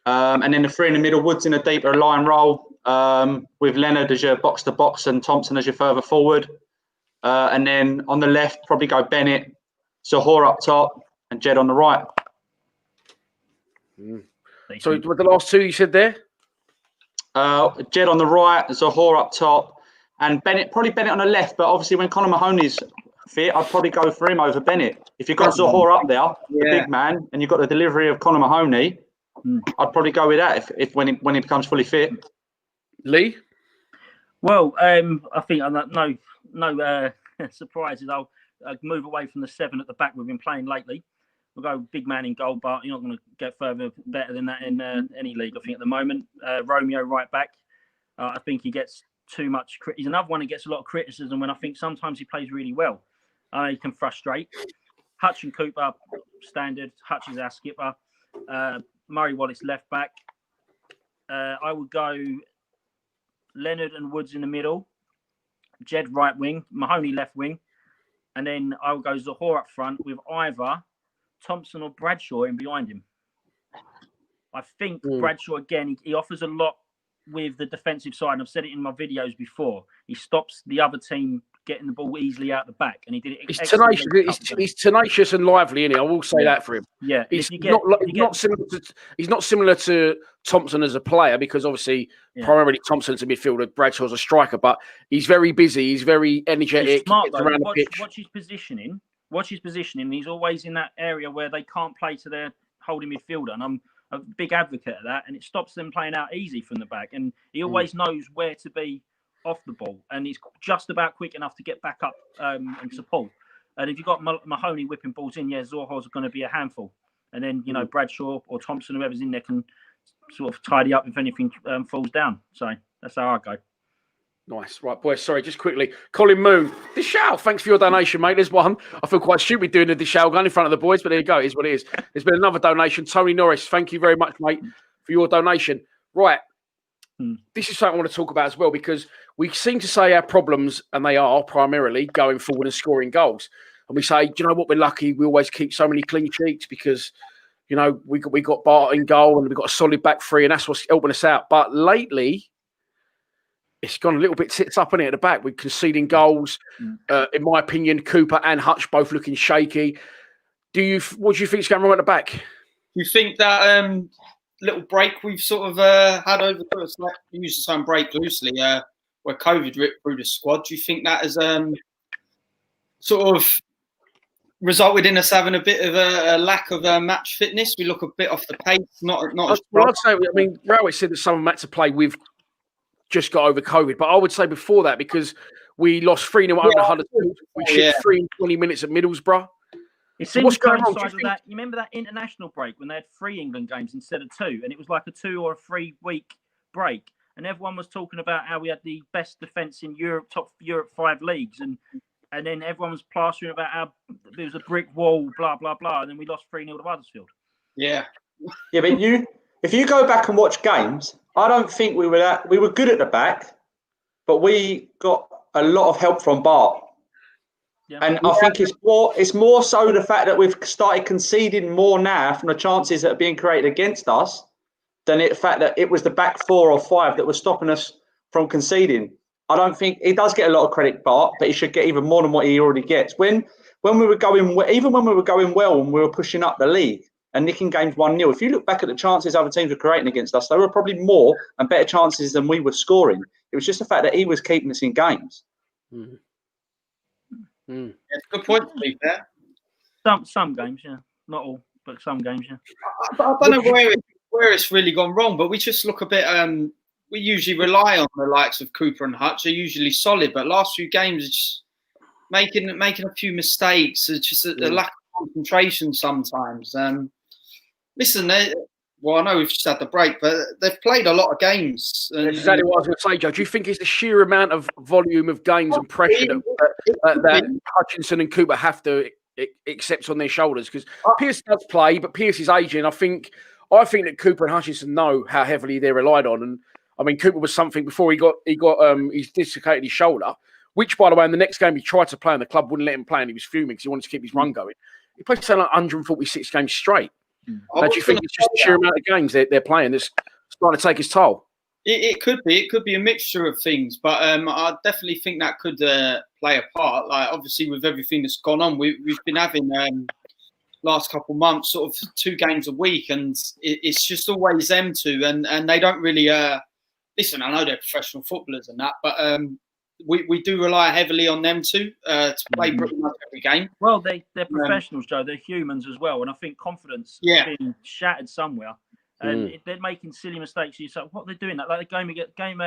And then the three in the middle, Woods in a deeper line role, with Leonard as your box to box and Thompson as your further forward. And then on the left, probably go Bennett, Zohore up top, and Jed on the right. So what the last two you said there? Jed on the right, Zohore up top, and Bennett on the left. But obviously, when Conor Mahoney's fit, I'd probably go for him over Bennett. If you've got Zohore up there, the big man, and you've got the delivery of Conor Mahoney, I'd probably go with that if when he becomes fully fit. Lee? Well, I think no surprises. I'll move away from the 7 at the back we've been playing lately. We'll go big man in goal, but you're not going to get better than that in any league, I think, at the moment. Romeo right back. I think he gets too much. He's another one who gets a lot of criticism when I think sometimes he plays really well. He can frustrate. Hutch and Cooper, standard. Hutch is our skipper. Murray Wallace left back. I would go Leonard and Woods in the middle. Jed right wing. Mahoney left wing. And then I would go Zohore up front with either Thompson or Bradshaw in behind him. I think Bradshaw, again, he offers a lot with the defensive side. And I've said it in my videos before. He stops the other team getting the ball easily out the back, and he did it. He's tenacious. He's tenacious and lively, isn't he? I will say that for him. Yeah, he's not similar to Thompson as a player, because obviously primarily Thompson's a midfielder, Bradshaw's a striker, but he's very busy. He's very energetic. He's smart, he around the pitch. Watch his positioning. Watch his positioning. He's always in that area where they can't play to their holding midfielder, and I'm a big advocate of that. And it stops them playing out easy from the back. And he always knows where to be off the ball, and he's just about quick enough to get back up and support. And if you've got Mahoney whipping balls in, Zorho's going to be a handful. And then, Bradshaw or Thompson, whoever's in there, can sort of tidy up if anything falls down. So that's how I go. Nice. Right, boys. Sorry, just quickly. Colin Moon, Dishal, thanks for your donation, mate. There's one. I feel quite stupid doing the Dishal gun in front of the boys, but there you go. It is what it is. There's been another donation. Tony Norris, thank you very much, mate, for your donation. Right. This is something I want to talk about as well, because we seem to say our problems, and they are primarily going forward and scoring goals. And we say, do you know what, we're lucky. We always keep so many clean sheets because, we got Bart in goal and we've got a solid back three, and that's what's helping us out. But lately, it's gone a little bit tits up in it at the back. We're conceding goals. In my opinion, Cooper and Hutch both looking shaky. What do you think is going wrong at the back? You think that little break we've sort of had over us, like we use the term break loosely, where COVID ripped through the squad, do you think that has sort of resulted in us having a bit of a lack of match fitness? We look a bit off the pace, not as well, I'd say, Rowett said that someone had to play with just got over COVID, but I would say before that, because we lost 3-0 out of Huddersfield, we shipped 3 in 20 minutes at Middlesbrough. It seems to coincide with that. You remember that international break when they had 3 England games instead of 2, and it was like a 2 or a 3 week break, and everyone was talking about how we had the best defence in Europe, top Europe 5 leagues, and then everyone was plastering about how there was a brick wall, blah blah blah, and then we lost 3-0 to Huddersfield. Yeah, but if you go back and watch games, I don't think we were good at the back, but we got a lot of help from Bart. Yeah. And I think it's more so the fact that we've started conceding more now from the chances that are being created against us than the fact that it was the back 4 or 5 that was stopping us from conceding. I don't think he does get a lot of credit, Bart, but he should get even more than what he already gets. When we were going, even when we were going well and we were pushing up the league and nicking games 1-0, if you look back at the chances other teams were creating against us, there were probably more and better chances than we were scoring. It was just the fact that he was keeping us in games. Yeah, good point to be fair. Some games, yeah, not all, but some games, yeah. I don't know where it's really gone wrong, but we just look a bit. We usually rely on the likes of Cooper and Hutch. They're usually solid, but last few games, it's just making a few mistakes. It's just a lack of concentration sometimes. Listen, I know we've just had the break, but they've played a lot of games. That's exactly what I was going to say, Joe. Do you think it's the sheer amount of volume of games and pressure that Hutchinson and Cooper have to accept on their shoulders? Because Pearce does play, but Pearce is aging. I think that Cooper and Hutchinson know how heavily they're relied on. And I mean, Cooper was something before he got he's dislocated his shoulder, which, by the way, in the next game he tried to play and the club wouldn't let him play, and he was fuming because he wanted to keep his run going. He played something like 146 games straight. Do you think it's just the sheer amount of games they're playing that's starting to take its toll? It could be. It could be a mixture of things, but I definitely think that could play a part. Like, obviously, with everything that's gone on, we've been having last couple of months sort of 2 games a week, and it's just always them two, and they don't really listen. I know they're professional footballers and that, but we do rely heavily on them two to play pretty much every game. Well, they're professionals, Joe. They're humans as well, and I think confidence has been shattered somewhere. And they're making silly mistakes. You say, what are they doing? Like the game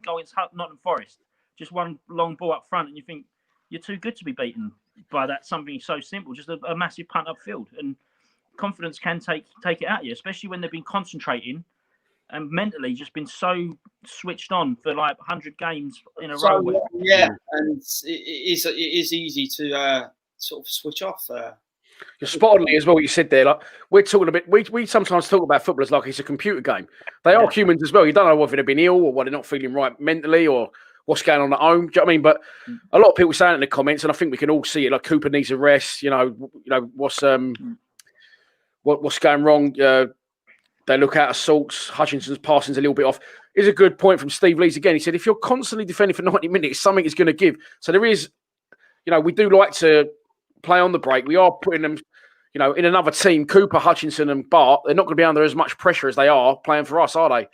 goal against Nottingham Forest, just one long ball up front, and you think you're too good to be beaten by that. Something so simple, just a massive punt upfield, and confidence can take it out of you, especially when they've been concentrating and mentally just been so switched on for like 100 games in a row. Yeah, and it is easy to sort of switch off. You're spot on as well what you said there. Like, we're talking a bit. We sometimes talk about footballers like it's a computer game. They are humans as well. You don't know whether they've been ill or whether they're not feeling right mentally or what's going on at home. Do you know what I mean? But a lot of people saying it in the comments, and I think we can all see it. Like, Cooper needs a rest. You know what's going wrong. They look out of sorts. Hutchinson's passing's a little bit off. Is a good point from Steve Lees again. He said, if you're constantly defending for 90 minutes, something is going to give. So there is we do like to play on the break. We are putting them, in another team. Cooper, Hutchinson, and Bart. They're not going to be under as much pressure as they are playing for us, are they?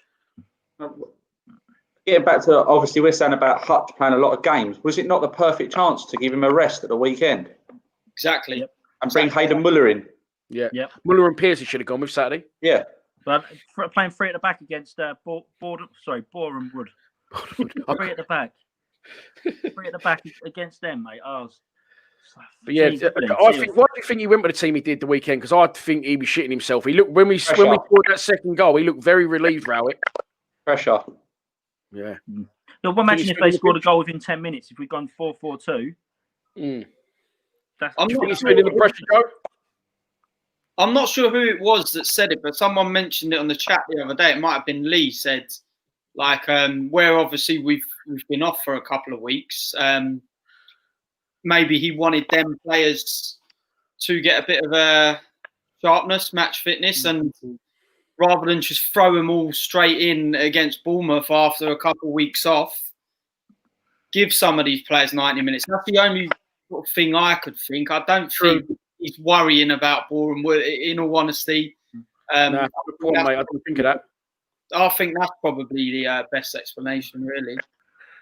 Getting back to, obviously, we're saying about Hutch playing a lot of games. Was it not the perfect chance to give him a rest at the weekend? Exactly. Yep. And bring Hayden Muller in? Yeah. Yep. Muller and Pearson should have gone with Saturday. Yeah. But playing three at the back against Boreham Wood. Three at the back. Three at the back against them, mate. But yeah, why do you think he went with the team he did the weekend? Because I think he was shitting himself. He looked when we scored that second goal, he looked very relieved, Rowett. Pressure. Yeah. Now, imagine if they scored a goal within 10 minutes. If we'd gone 4-4-2. I'm not feeling the pressure, Joe. I'm not sure who it was that said it, but someone mentioned it on the chat the other day. It might have been Lee said, where obviously we've been off for a couple of weeks. Maybe he wanted them players to get a bit of a sharpness, match fitness, and rather than just throw them all straight in against Bournemouth after a couple of weeks off, give some of these players 90 minutes. That's the only sort of thing I could think. I don't think he's worrying about Boreham Wood, in all honesty. Mate, I don't think of that. I think that's probably the best explanation, really.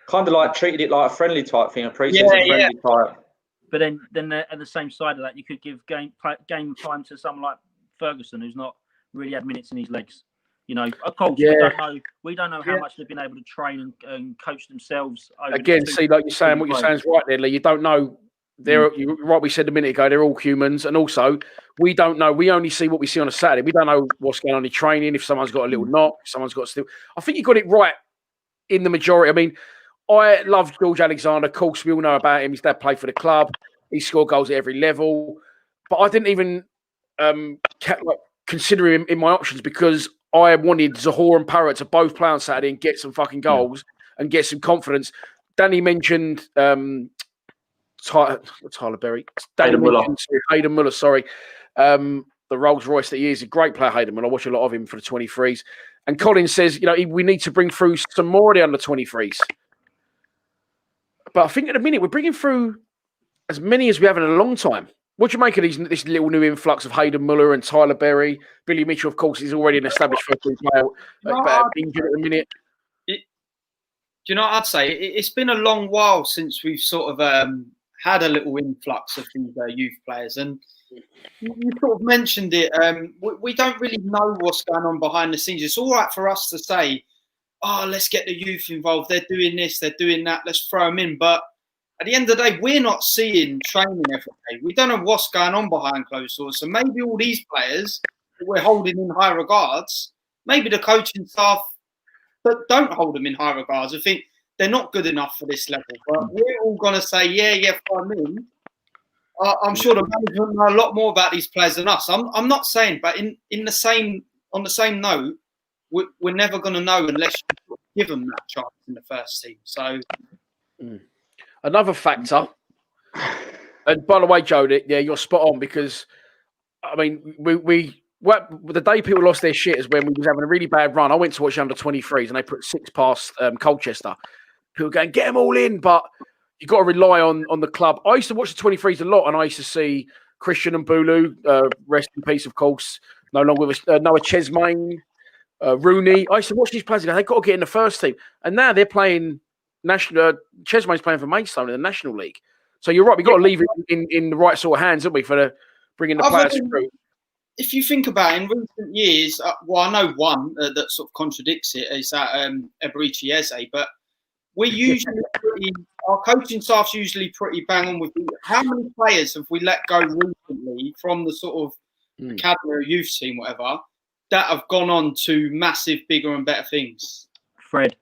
Kind of like treated it like a friendly type thing, a pre-season friendly type. But then at the same side of that, you could give game time to someone like Ferguson, who's not really had minutes in his legs. Of course, we don't know how much they've been able to train and coach themselves. Again, see, like you're saying, what you're saying is right there, Lee. You don't know. You're right. We said a minute ago, they're all humans, and also we don't know. We only see what we see on a Saturday. We don't know what's going on in training. If someone's got a little knock, if someone's got still. I think you got it right in the majority. I mean, I love George Alexander. Of course, we all know about him. His dad played for the club. He scored goals at every level. But I didn't even consider him in my options because I wanted Zahor and Parrott to both play on Saturday and get some fucking goals and get some confidence. Danny mentioned Tyler Berry. Hayden Muller, sorry. The Rolls Royce that he is, a great player, Hayden Muller. I watch a lot of him for the 23s. And Colin says, we need to bring through some more of the under 23s. But I think at the minute we're bringing through as many as we have in a long time. What do you make of this little new influx of Hayden Muller and Tyler Berry? Billy Mitchell, of course, is already an established football player, but injured at the minute. Do you know what I'd say? It's been a long while since we've sort of had a little influx of these youth players. And you sort of mentioned it. We don't really know what's going on behind the scenes. It's all right for us to say, let's get the youth involved. They're doing this, they're doing that. Let's throw them in. But at the end of the day, we're not seeing training every day. We don't know what's going on behind closed doors. So maybe all these players that we're holding in high regards, maybe the coaching staff that don't hold them in high regards. I think they're not good enough for this level. But we're all going to say, throw them in. I'm sure the management know a lot more about these players than us. I'm not saying, but on the same note, we're never going to know unless you give them that chance in the first team. So. Another factor, and by the way, Joe, you're spot on because, I mean, the day people lost their shit is when we was having a really bad run. I went to watch under 23s and they put 6 past Colchester. People going, get them all in, but you got to rely on the club. I used to watch the 23s a lot, and I used to see Christian and Bulu, rest in peace, of course, no longer with us, Noah Chesmain, Rooney. I used to watch these players and go, they've got to get in the first team, and now they're playing. Chesmain's playing for Maidstone in the National League. So you're right, we've got to leave it in the right sort of hands, haven't we, for bringing the players through. If you think about it, in recent years, I know one that sort of contradicts it is that Eberichi Eze, but we're usually our coaching staff's usually pretty bang on with how many players have we let go recently from the sort of academy or youth team, whatever, that have gone on to massive, bigger and better things? Fred.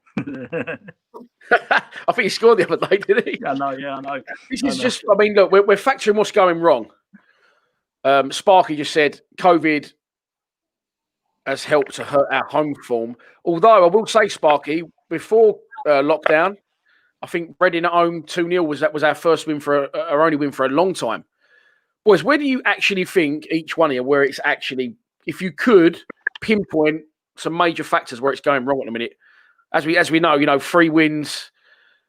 I think he scored the other day, didn't he? I know. This is just, I mean, look, we're factoring what's going wrong. Sparky just said COVID has helped to hurt our home form. Although I will say, Sparky, before lockdown, I think Reading at home 2-0 was our first win our only win for a long time. Boys, where do you actually think each one here, where it's actually, if you could pinpoint some major factors where it's going wrong at the minute? As we know, 3 wins,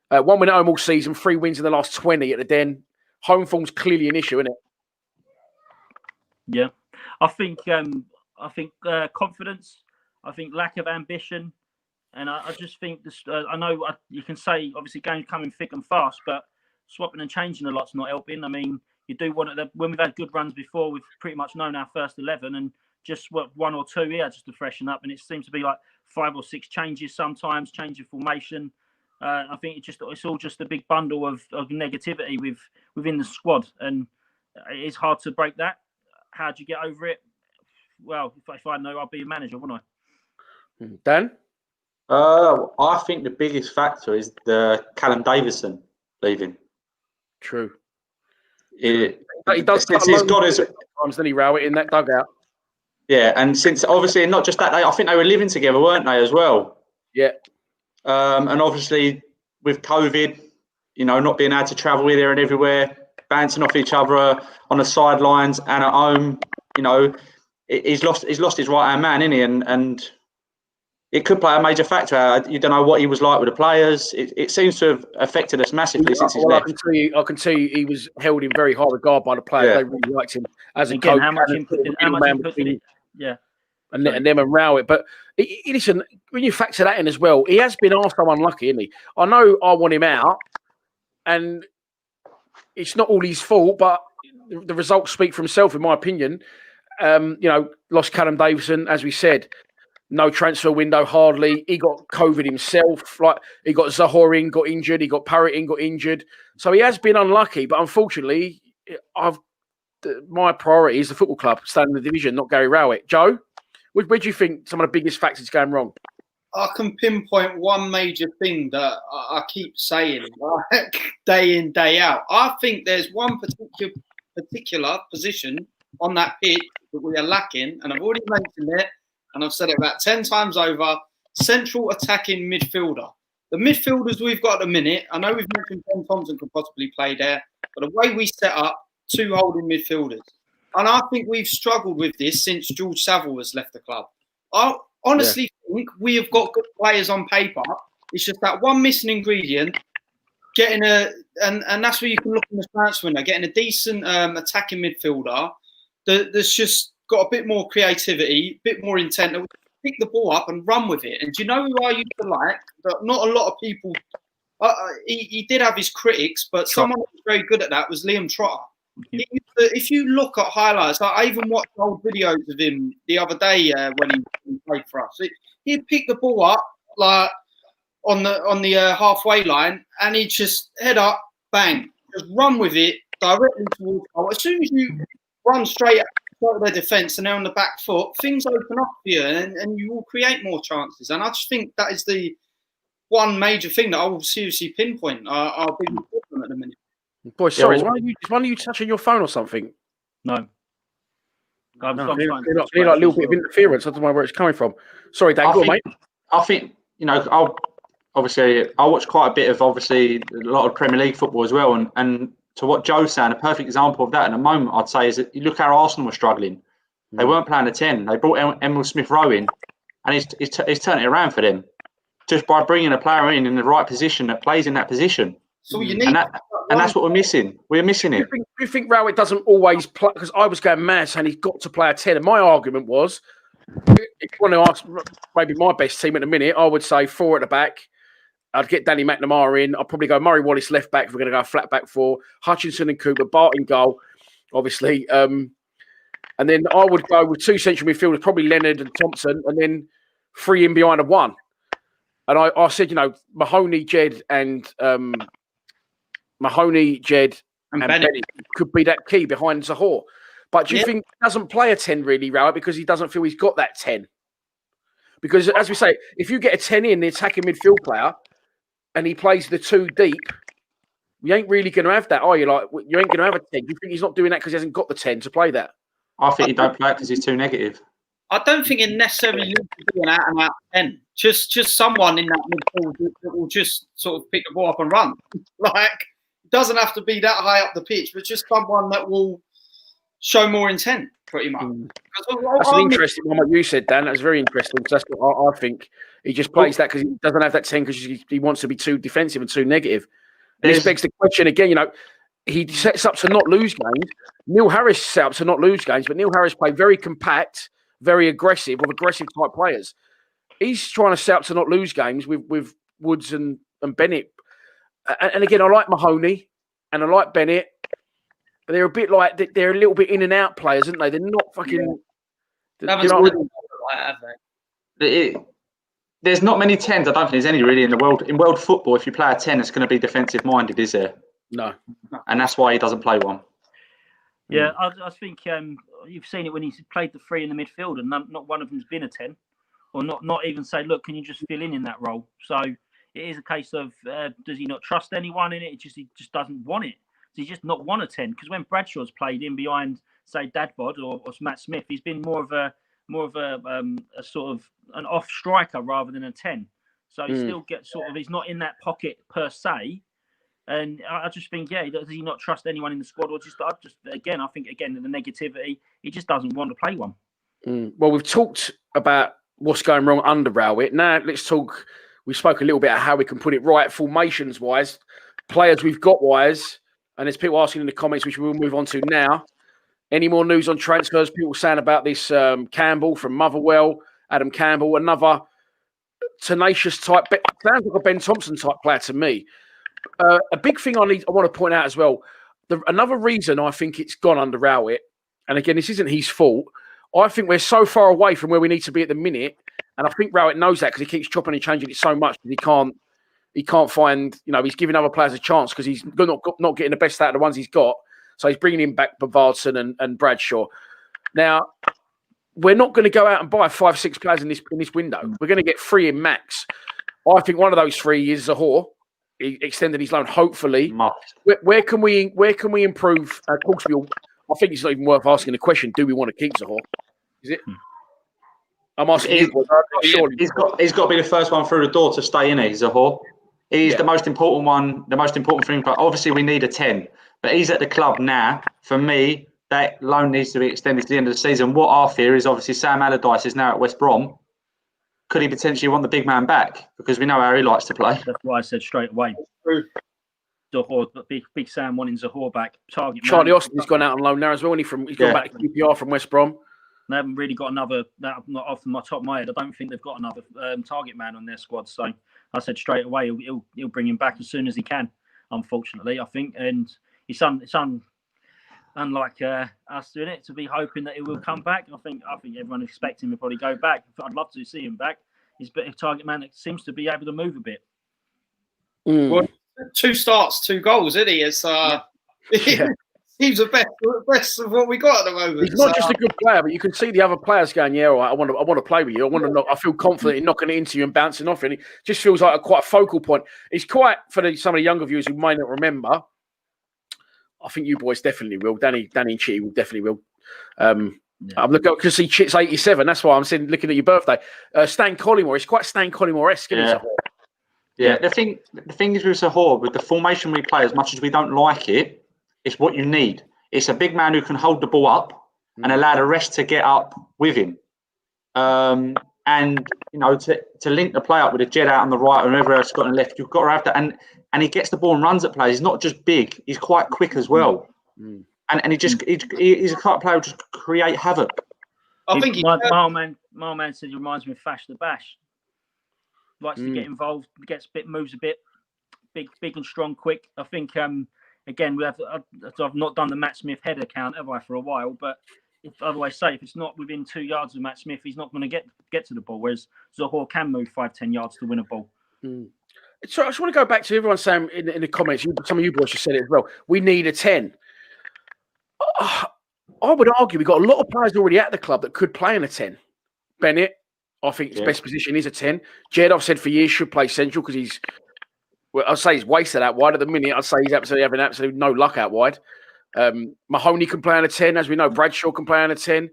1 win at home all season, 3 wins in the last 20 at the Den. home form's clearly an issue, isn't it? Yeah, I think confidence. I think lack of ambition, and I just think this. I know you can say obviously games coming thick and fast, but swapping and changing a lot's not helping. I mean, you do want it when we've had good runs before. We've pretty much known our first 11, and just one or two here just to freshen up. And it seems to be like 5 or 6 changes sometimes, change of formation. I think it's all just a big bundle of negativity within the squad, and it's hard to break that. How do you get over it? Well, if I know, I'll be a manager, wouldn't I? Dan? I think the biggest factor is the Callum Davison leaving. True. He does. Since he's got his times, then he row it in that dugout. Yeah, and since obviously not just that, I think they were living together, weren't they, as well? Yeah. And obviously with COVID, not being able to travel here and everywhere, bouncing off each other on the sidelines and at home, he's lost his right hand man, isn't he? And it could play a major factor. You don't know what he was like with the players. It seems to have affected us massively since he's left. I can tell you he was held in very high regard by the players. Yeah. They really liked him as a coach. How much input did it? Yeah. And them and row it. But listen, when you factor that in as well, he has been also unlucky, isn't he? I know I want him out, and it's not all his fault, but the results speak for himself, in my opinion. Lost Callum Davison, as we said. No transfer window, hardly. He got COVID himself. Like he got Zahor in, got injured. He got Parrott in, got injured. So he has been unlucky. But unfortunately, my priority is the football club, staying in the division, not Gary Rowett. Joe, where do you think some of the biggest factors going wrong? I can pinpoint one major thing that I keep saying like, day in, day out. I think there's one particular position on that pitch that we are lacking, and I've already mentioned it. And I've said it about 10 times over, central attacking midfielder. The midfielders we've got at the minute, I know we've mentioned Ben Thompson could possibly play there, but the way we set up 2 holding midfielders. And I think we've struggled with this since George Savile has left the club. I honestly think we have got good players on paper. It's just that one missing ingredient, and that's where you can look in the transfer window, getting a decent attacking midfielder that's just got a bit more creativity, a bit more intent, to pick the ball up and run with it. And do you know who I used to like? But not a lot of people. He did have his critics, but someone who was very good at that was Liam Trotter. If you look at highlights, I even watched old videos of him the other day when he played for us. He'd pick the ball up like on the halfway line, and he'd just head up, bang, just run with it directly towards goal. As soon as you run straight up their defence and they're on the back foot, things open up for you and you will create more chances. And I just think that is the one major thing that I will seriously pinpoint our big problem at the minute. Boy, sorry, is one of you touching your phone or something? No. I'm like a little bit of interference. I don't know where it's coming from. Sorry, Dan, go on, mate. I think, I watch quite a bit of, obviously, a lot of Premier League football as well. And to what Joe's saying, a perfect example of that in a moment, I'd say, is that you look how Arsenal were struggling. They weren't playing a 10. They brought Emil Smith-Rowe in, and he's turned it around for them just by bringing a player in the right position that plays in that position. So you need, and that's what we're missing. We're missing it. Do you think Rowett doesn't always play? Because I was going mad saying he's got to play a 10. And my argument was, if you want to ask maybe my best team at the minute, I would say 4 at the back. I'd get Danny McNamara in. I'd probably go Murray Wallace left back if we're going to go flat back 4. Hutchinson and Cooper, Bart in goal, obviously. And then I would go with 2 central midfielders, probably Leonard and Thompson, and then 3 in behind a 1. And I said, Mahoney, Jed, and Benny could be that key behind Zahor. But do you think he doesn't play a 10 really, Rowett, because he doesn't feel he's got that 10? Because, as we say, if you get a 10 in, the attacking midfield player, and he plays the 2 deep, you ain't really going to have that, are you? Like, you ain't going to have a 10. Do you think he's not doing that because he hasn't got the 10 to play that? I think he don't play it because he's too negative. I don't think it necessarily needs to be an out-and-out 10. Just someone in that midfield that will just sort of pick the ball up and run. Like, it doesn't have to be that high up the pitch, but just someone that will show more intent, pretty much. That's an interesting one, what you said, Dan. That's very interesting, because that's what I think. He just plays that because he doesn't have that 10 because he wants to be too defensive and too negative. And this begs the question again, he sets up to not lose games. Neil Harris set up to not lose games, but Neil Harris played very compact, very aggressive, with aggressive type players. He's trying to set up to not lose games with Woods and Bennett. And again, I like Mahoney and I like Bennett. But they're a bit like they're a little bit in and out players, aren't they? They're not fucking. Yeah. You know what I mean? Have they? There's not many 10s. I don't think there's any really in the world. In world football, if you play a 10, it's going to be defensive minded, is there? No. And that's why he doesn't play one. Yeah, I think you've seen it when he's played the 3 in the midfield, and not one of them's been a 10, or not even say, look, can you just fill in that role? So it is a case of does he not trust anyone in it? He just doesn't want it. Does he just not want a 10? Because when Bradshaw's played in behind, say, Dadbod or Matt Smith, he's been more of a sort of an off striker rather than a 10. So he still gets he's not in that pocket per se. And I just think, does he not trust anyone in the squad? Or I think the negativity, he just doesn't want to play one. Well, we've talked about what's going wrong under Rowett. Now let's talk. We spoke a little bit about how we can put it right, formations wise, players we've got wise, and there's people asking in the comments, which we will move on to now. Any more news on transfers? People saying about this Campbell from Motherwell, Adam Campbell, another tenacious type. Sounds like a Ben Thompson type player to me. A big thing I want to point out as well. Another reason I think it's gone under Rowett, and again, this isn't his fault. I think we're so far away from where we need to be at the minute, and I think Rowett knows that because he keeps chopping and changing it so much that he can't find. He's giving other players a chance because he's not getting the best out of the ones he's got. So he's bringing in back Bavardson and Bradshaw. Now, we're not going to go out and buy 5-6 players in this window. We're going to get 3 in max. I think one of those 3 is Zahor. He extended his loan, hopefully. Where can we improve? Of course, I think it's not even worth asking the question, do we want to keep Zahor? Is it? I'm asking you. Surely. He's got to be the first one through the door to stay in it, Zahor. He's the most important one, the most important thing. But obviously, we need a 10. But he's at the club now. For me, that loan needs to be extended to the end of the season. What our fear is, obviously, Sam Allardyce is now at West Brom. Could he potentially want the big man back? Because we know how he likes to play. That's why I said straight away. Zahor, big Sam wanting Zahor back. Target Charlie man. Austin's gone out on loan now as well. He's gone back to QPR from West Brom. They haven't really got another. Not off the top of my head, I don't think they've got another target man on their squad. So I said straight away he'll bring him back as soon as he can. Unfortunately, I think, and it's unlike us doing it to be hoping that he will come back. I think everyone expects him to probably go back. I'd love to see him back. He's a bit of a target man that seems to be able to move a bit. Well, 2 starts, 2 goals, isn't he? It's he's the best of what we got at the moment. He's not just a good player, but you can see the other players going, yeah, all right, I want to play with you. I feel confident in knocking it into you and bouncing off it. And it just feels like quite a focal point. It's quite, for some of the younger viewers who may not remember, I think you boys definitely will. Danny and Chitty will definitely will. I'm looking because see Chit's 87. That's why I'm looking at your birthday. Stan Collymore. It's quite Stan Collymore-esque, isn't it? Yeah. The thing is with Zahor, with the formation we play, as much as we don't like it, it's what you need. It's a big man who can hold the ball up and allow the rest to get up with him. And to link the play up with a jet out on the right or whoever else got on the left, you've got to have that. And he gets the ball and runs at players. He's not just big; he's quite quick as well. And he's a type of player who just create havoc. I think Marman said he reminds me of Fash the Bash. Likes to get involved, moves a bit, big and strong, quick. I think again I've not done the Matt Smith header count, have I, for a while, but if it's not within 2 yards of Matt Smith, he's not going to get to the ball. Whereas Zahor can move 5-10 yards to win a ball. So I just want to go back to everyone saying in the comments. Some of you boys just said it as well. We need a 10. I would argue we've got a lot of players already at the club that could play in a 10. Bennett, I think his best position is a 10. Jed, I've said for years, should play central because I'd say he's wasted out wide at the minute. I'd say he's absolutely having absolutely no luck out wide. Mahoney can play on a 10, as we know. Bradshaw can play on a 10.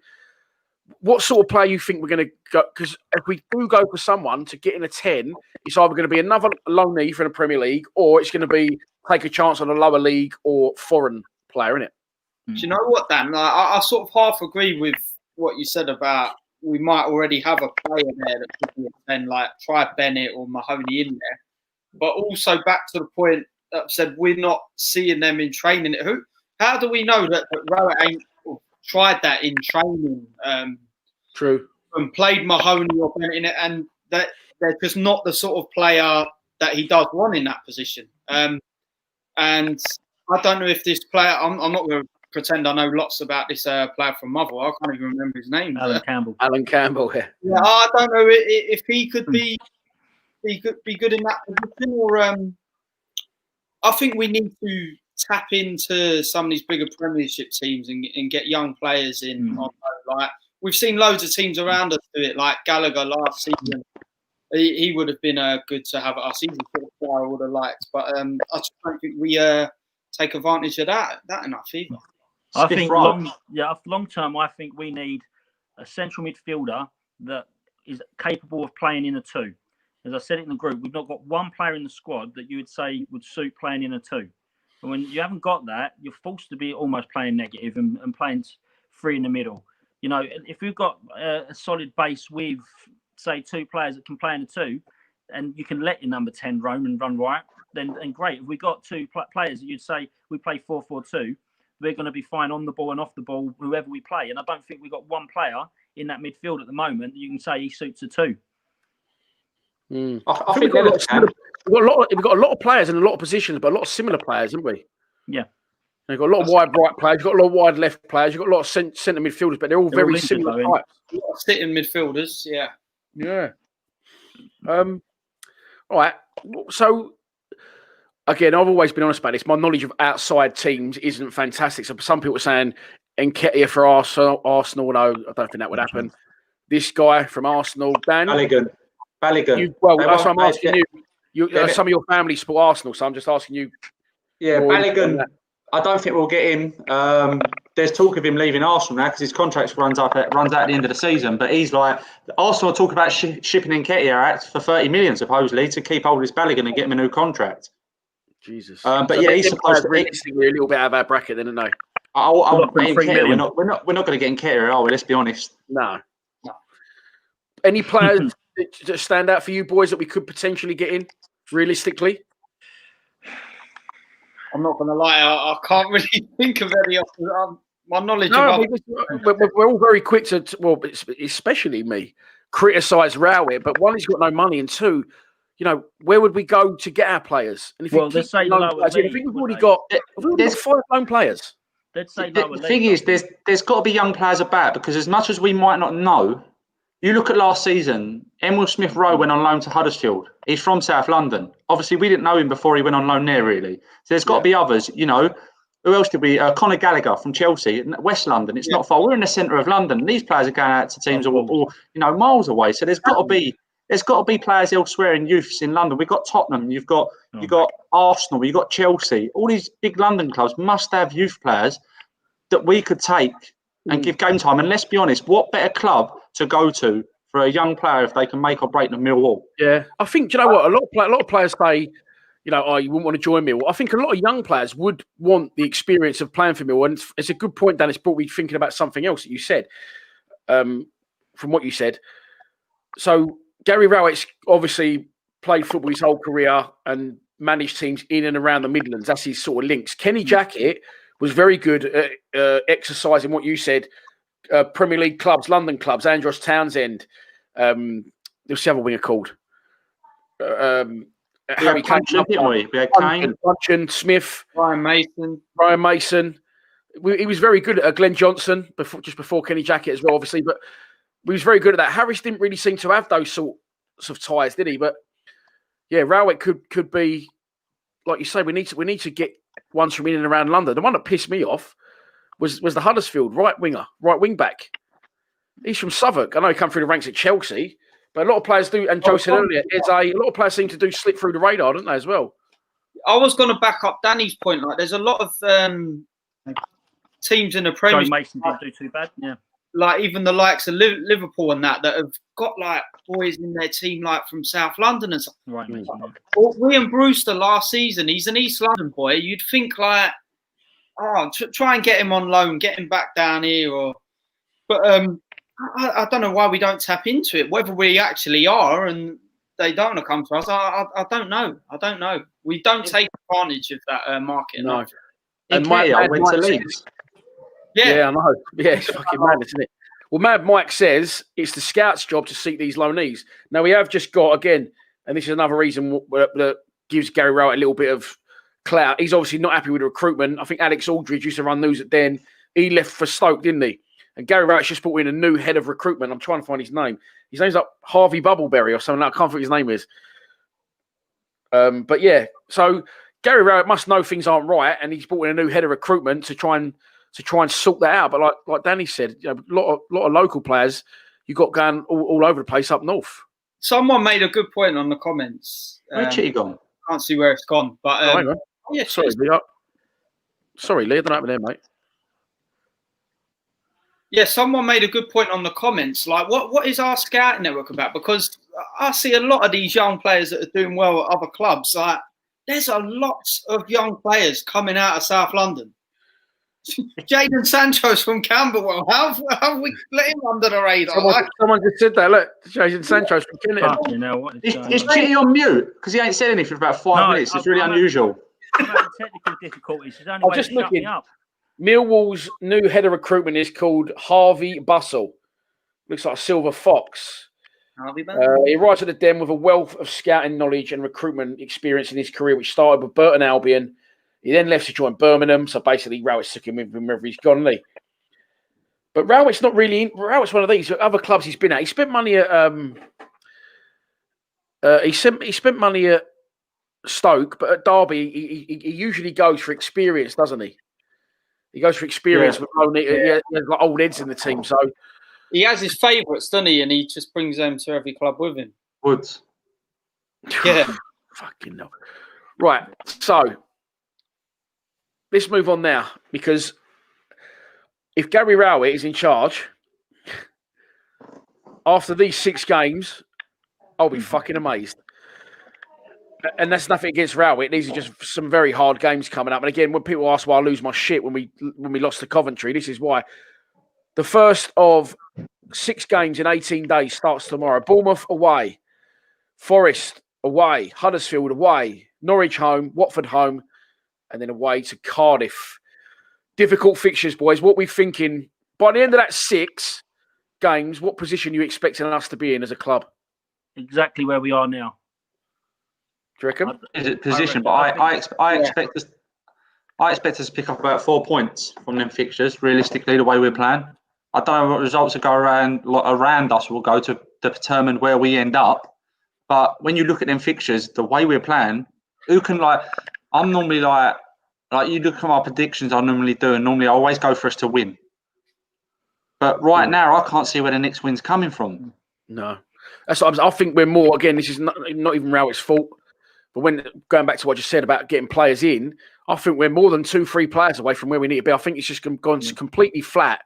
What sort of player you think we're going to go? Because if we do go for someone to get in a 10, it's either going to be another loanee for the Premier League, or it's going to be take a chance on a lower league or foreign player, isn't it? Do you know what, Dan? I sort of half agree with what you said about we might already have a player there that could be a 10, like try Bennett or Mahoney in there. But also back to the point said we're not seeing them in training. How do we know that Rowett ain't tried that in training? True. And played Mahoney or Bennett in it, and that they're just not the sort of player that he does want in that position. And I don't know if this player. I'm not going to pretend I know lots about this player from Motherwell. I can't even remember his name. Alan Campbell. Alan Campbell. Yeah, I don't know if he could be good in that position, or I think we need to tap into some of these bigger Premiership teams and get young players in. Like we've seen loads of teams around us do it, like Gallagher last season. He would have been good to have at our season for the player I would have liked, but I just don't think we take advantage of that enough either. I think long term, I think we need a central midfielder that is capable of playing in a two. As I said it in the group, we've not got one player in the squad that you would say would suit playing in a two. And when you haven't got that, you're forced to be almost playing negative and playing three in the middle. You know, if we've got a solid base with, say, two players that can play in a two, and you can let your number 10 roam and run right, then great. If we've got two players that you'd say we play 4-4-2, we're going to be fine on the ball and off the ball, whoever we play. And I don't think we've got one player in that midfield at the moment that you can say he suits a two. I think we've got a lot of players in a lot of positions, but a lot of similar players, haven't we? Yeah. You've got a lot of wide right players, you've got a lot of wide left players, you've got a lot of centre midfielders, but they're all very similar types. A lot of sitting midfielders, yeah. Yeah. All right. So, again, I've always been honest about this. My knowledge of outside teams isn't fantastic. So, some people are saying Nketiah for Arsenal. No, I don't think that would happen. This guy from Arsenal, Dan. Balogun. That's what I'm asking you. Some of your family support Arsenal, so I'm just asking you. Yeah, Balogun. I don't think we'll get him. There's talk of him leaving Arsenal now because his contract runs out at the end of the season. But he's like, Arsenal talk about shipping Nketiah out for 30 million supposedly to keep hold of his Balogun and get him a new contract. Jesus. But so yeah, he's supposed to be a little bit out of our bracket, then, aren't they? We're not going to get Nketiah, are we? Let's be honest. No. Any players that stand out for you boys that we could potentially get in realistically? I'm not going to lie, I can't really think of any. My knowledge we're all very quick to, especially me, criticise Rowett, but one, he's got no money, and two, you know, where would we go to get our players? And if they say I think we've already got 5 loan players. The thing is, there's got to be young players about, because as much as we might not know, you look at last season, Emil Smith-Rowe went on loan to Huddersfield. He's from South London. Obviously, we didn't know him before he went on loan there, really. So there's got to be others, you know. Who else did we? Conor Gallagher from Chelsea, West London. It's not far. We're in the centre of London. These players are going out to teams all miles away. So there's got to be players elsewhere in youths in London. We've got Tottenham. You've got Arsenal. You've got Chelsea. All these big London clubs must have youth players that we could take and give game time. And let's be honest, what better club to go to for a young player if they can make or break than Millwall? Yeah, I think, do you know what? A lot of players say, you know, you wouldn't want to join Millwall. I think a lot of young players would want the experience of playing for Millwall. And it's a good point, Dan. It's brought me thinking about something else that you said, from what you said. So Gary Rowett's obviously played football his whole career and managed teams in and around the Midlands. That's his sort of links. Kenny Jackett was very good at exercising what you said, Premier League clubs, London clubs, Andros Townsend. What's the other winger called? Harry Kane. We had Kane. Puncheon, Smith. Brian Mason. He was very good at Glenn Johnson, just before Kenny Jackett as well, obviously. But he was very good at that. Harris didn't really seem to have those sorts of ties, did he? But yeah, Rowett could be, like you say, we need to get ones from in and around London. The one that pissed me off was the Huddersfield right wing back. He's from Southwark. I know he come through the ranks at Chelsea, but a lot of players do. And Joe said earlier, a lot of players seem to slip through the radar, don't they, as well? I was going to back up Danny's point. Like, there's a lot of teams in the Premier. Joe Mason didn't do too bad. Yeah. Like even the likes of Liverpool and that have got like boys in their team like from South London and stuff. Right. William Brewster last season, he's an East London boy. You'd think like, try and get him on loan, get him back down here, but I don't know why we don't tap into it. Whether we actually are, and they don't want to come to us. I don't know. I don't know. We don't take advantage of that market enough. And Mike went to Leeds. Yeah, I know. Yeah, it's fucking madness, isn't it? Well, Mad Mike says it's the scout's job to seek these loanees. Now, we have just got, again, and this is another reason that gives Gary Rowett a little bit of clout. He's obviously not happy with the recruitment. I think Alex Aldridge used to run news at Den. He left for Stoke, didn't he? And Gary Rowett's just brought in a new head of recruitment. I'm trying to find his name. His name's like Harvey Bubbleberry or something. I can't think what his name is. But yeah, so Gary Rowett must know things aren't right, and he's brought in a new head of recruitment to try and sort that out. But like Danny said, a lot of local players you got going all over the place up north. Someone made a good point on the comments. Where's Chitty gone? Can't see where it's gone, but yeah, sorry, Lee. Sorry, Lee. I don't know what happened there, mate. Yeah, someone made a good point on the comments. Like, what is our scouting network about? Because I see a lot of these young players that are doing well at other clubs. Like, there's a lot of young players coming out of South London. Jadon Sancho's from Campbell. How have we let him under the radar? Someone just said that. Look, Jadon Sancho's from Kennington. Is Chitty on mute? Because he ain't said anything for about 5 minutes. It's really unusual. Technical difficulties. There's only way to shut me up. Millwall's new head of recruitment is called Harvey Bustle. Looks like a silver fox. He arrives at the Den with a wealth of scouting knowledge and recruitment experience in his career, which started with Burton Albion. He then left to join Birmingham. So basically, Rowett's took him with him wherever he's gone, Lee. But Rowett's not really. Rowett's one of these other clubs he's been at. He spent money at. He spent money at Stoke, but at Derby, he usually goes for experience, doesn't he? He goes for experience with he has like old heads in the team. So he has his favourites, doesn't he? And he just brings them to every club with him. Woods. Yeah. Fucking no. Right. So let's move on now, because if Gary Rowett is in charge after these 6 games, I'll be fucking amazed. And that's nothing against Rowett. These are just some very hard games coming up. And again, when people ask why I lose my shit when we lost to Coventry, this is why. The first of 6 games in 18 days starts tomorrow. Bournemouth away, Forest away, Huddersfield away, Norwich home, Watford home, and then away to Cardiff. Difficult fixtures, boys. What we thinking by the end of that 6 games? What position are you expecting us to be in as a club? Exactly where we are now. Do you reckon? Is it position? But I expect us to pick up about 4 points from them fixtures. Realistically, the way we're playing, I don't know what results that go around us will go to determine where we end up. But when you look at them fixtures, the way we're playing, who can I'm normally like you look at my predictions. I normally do, and normally I always go for us to win. But right now, I can't see where the next win's coming from. No, that's what I think we're more. Again, this is not even Rowett's fault. But when going back to what you said about getting players in, I think we're more than 2-3 players away from where we need to be. I think it's just gone completely flat.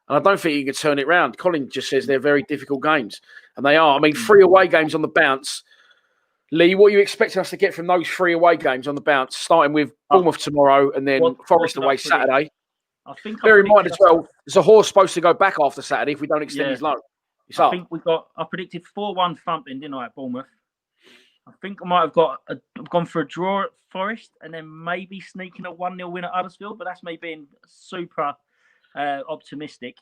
And I don't think you can turn it around. Colin just says they're very difficult games. And they are. I mean, 3 away games on the bounce. Lee, what are you expecting us to get from those 3 away games on the bounce, starting with Bournemouth tomorrow and then Forest away Saturday? Bear in mind as well, there's a horse supposed to go back after Saturday if we don't extend his loan. I predicted 4-1 thumping, didn't I, at Bournemouth? I think I might have gone for a draw at Forest and then maybe sneaking a 1-0 win at Huddersfield, but that's me being super optimistic.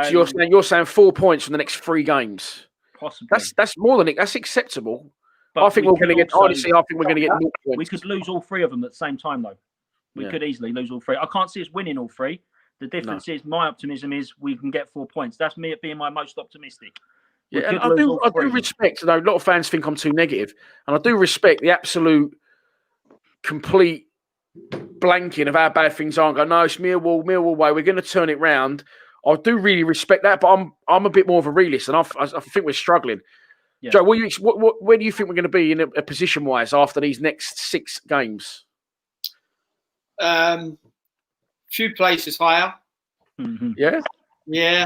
So you're saying 4 points from the next 3 games? Possibly. That's more than it. That's acceptable. But I think we're going to get. Honestly, I think we're going to get. We could lose all 3 of them at the same time, though. We could easily lose all 3. I can't see us winning all 3. The difference is my optimism is we can get 4 points. That's me being my most optimistic. Yeah, and I do respect. A lot of fans think I'm too negative, and I do respect the absolute, complete blanking of how bad things are. And go, no, it's Millwall way. We're going to turn it round. I do really respect that, but I'm a bit more of a realist, and I think we're struggling. Yeah. Joe, where do you think we're going to be in a position wise after these next 6 games? Few places higher. Mm-hmm. Yeah. Yeah.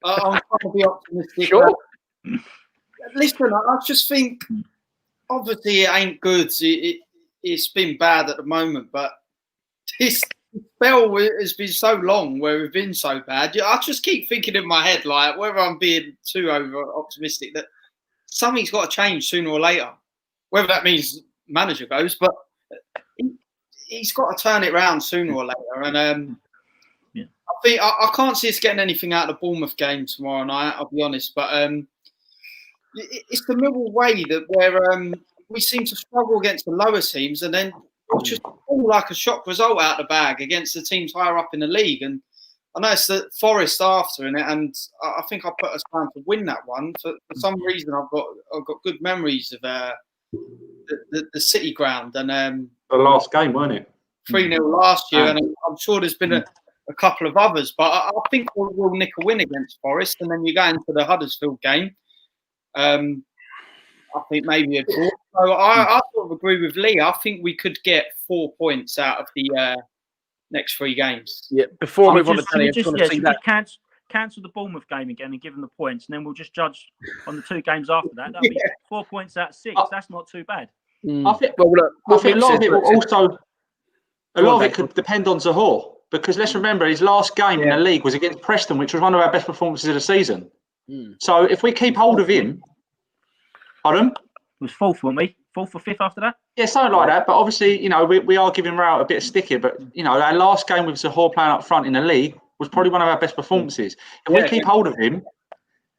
I'm trying to be optimistic. Sure. Listen, I just think obviously it ain't good. It's been bad at the moment, but this spell has been so long where we've been so bad. I just keep thinking in my head, like, whether I'm being too over optimistic, that something's got to change sooner or later. Whether that means manager goes, but he's got to turn it around sooner or later. And I think I can't see us getting anything out of the Bournemouth game tomorrow night, I'll be honest. But it's the Millwall way where we seem to struggle against the lower teams, and then we'll just pull like a shock result out of the bag against the teams higher up in the league. And I know it's the Forest after in it, and I think I put us down to win that one. For some reason, I've got good memories of the City ground and the last game, weren't it? 3-0 last year, and I'm sure there's been a couple of others, but I think we'll nick a win against Forest, and then you go into the Huddersfield game. I think maybe a draw. So I sort of agree with Lee. I think we could get 4 points out of the next 3 games. Yeah. Before we move on to Danny, I just want to see that. Cancel the Bournemouth game again and give them the points, and then we'll just judge on the 2 games after that. That'll be 4 points out of 6. That's not too bad. I think a lot of it will also. A lot of it could depend on Zahor, because let's remember his last game in the league was against Preston, which was one of our best performances of the season. So if we keep hold of him, pardon? It was 4th, weren't we? 4th or 5th after that? Yeah, something like that. But obviously, we are giving Rao a bit of stick here. But, our last game with Zahor playing up front in the league was probably one of our best performances. If we keep hold of him,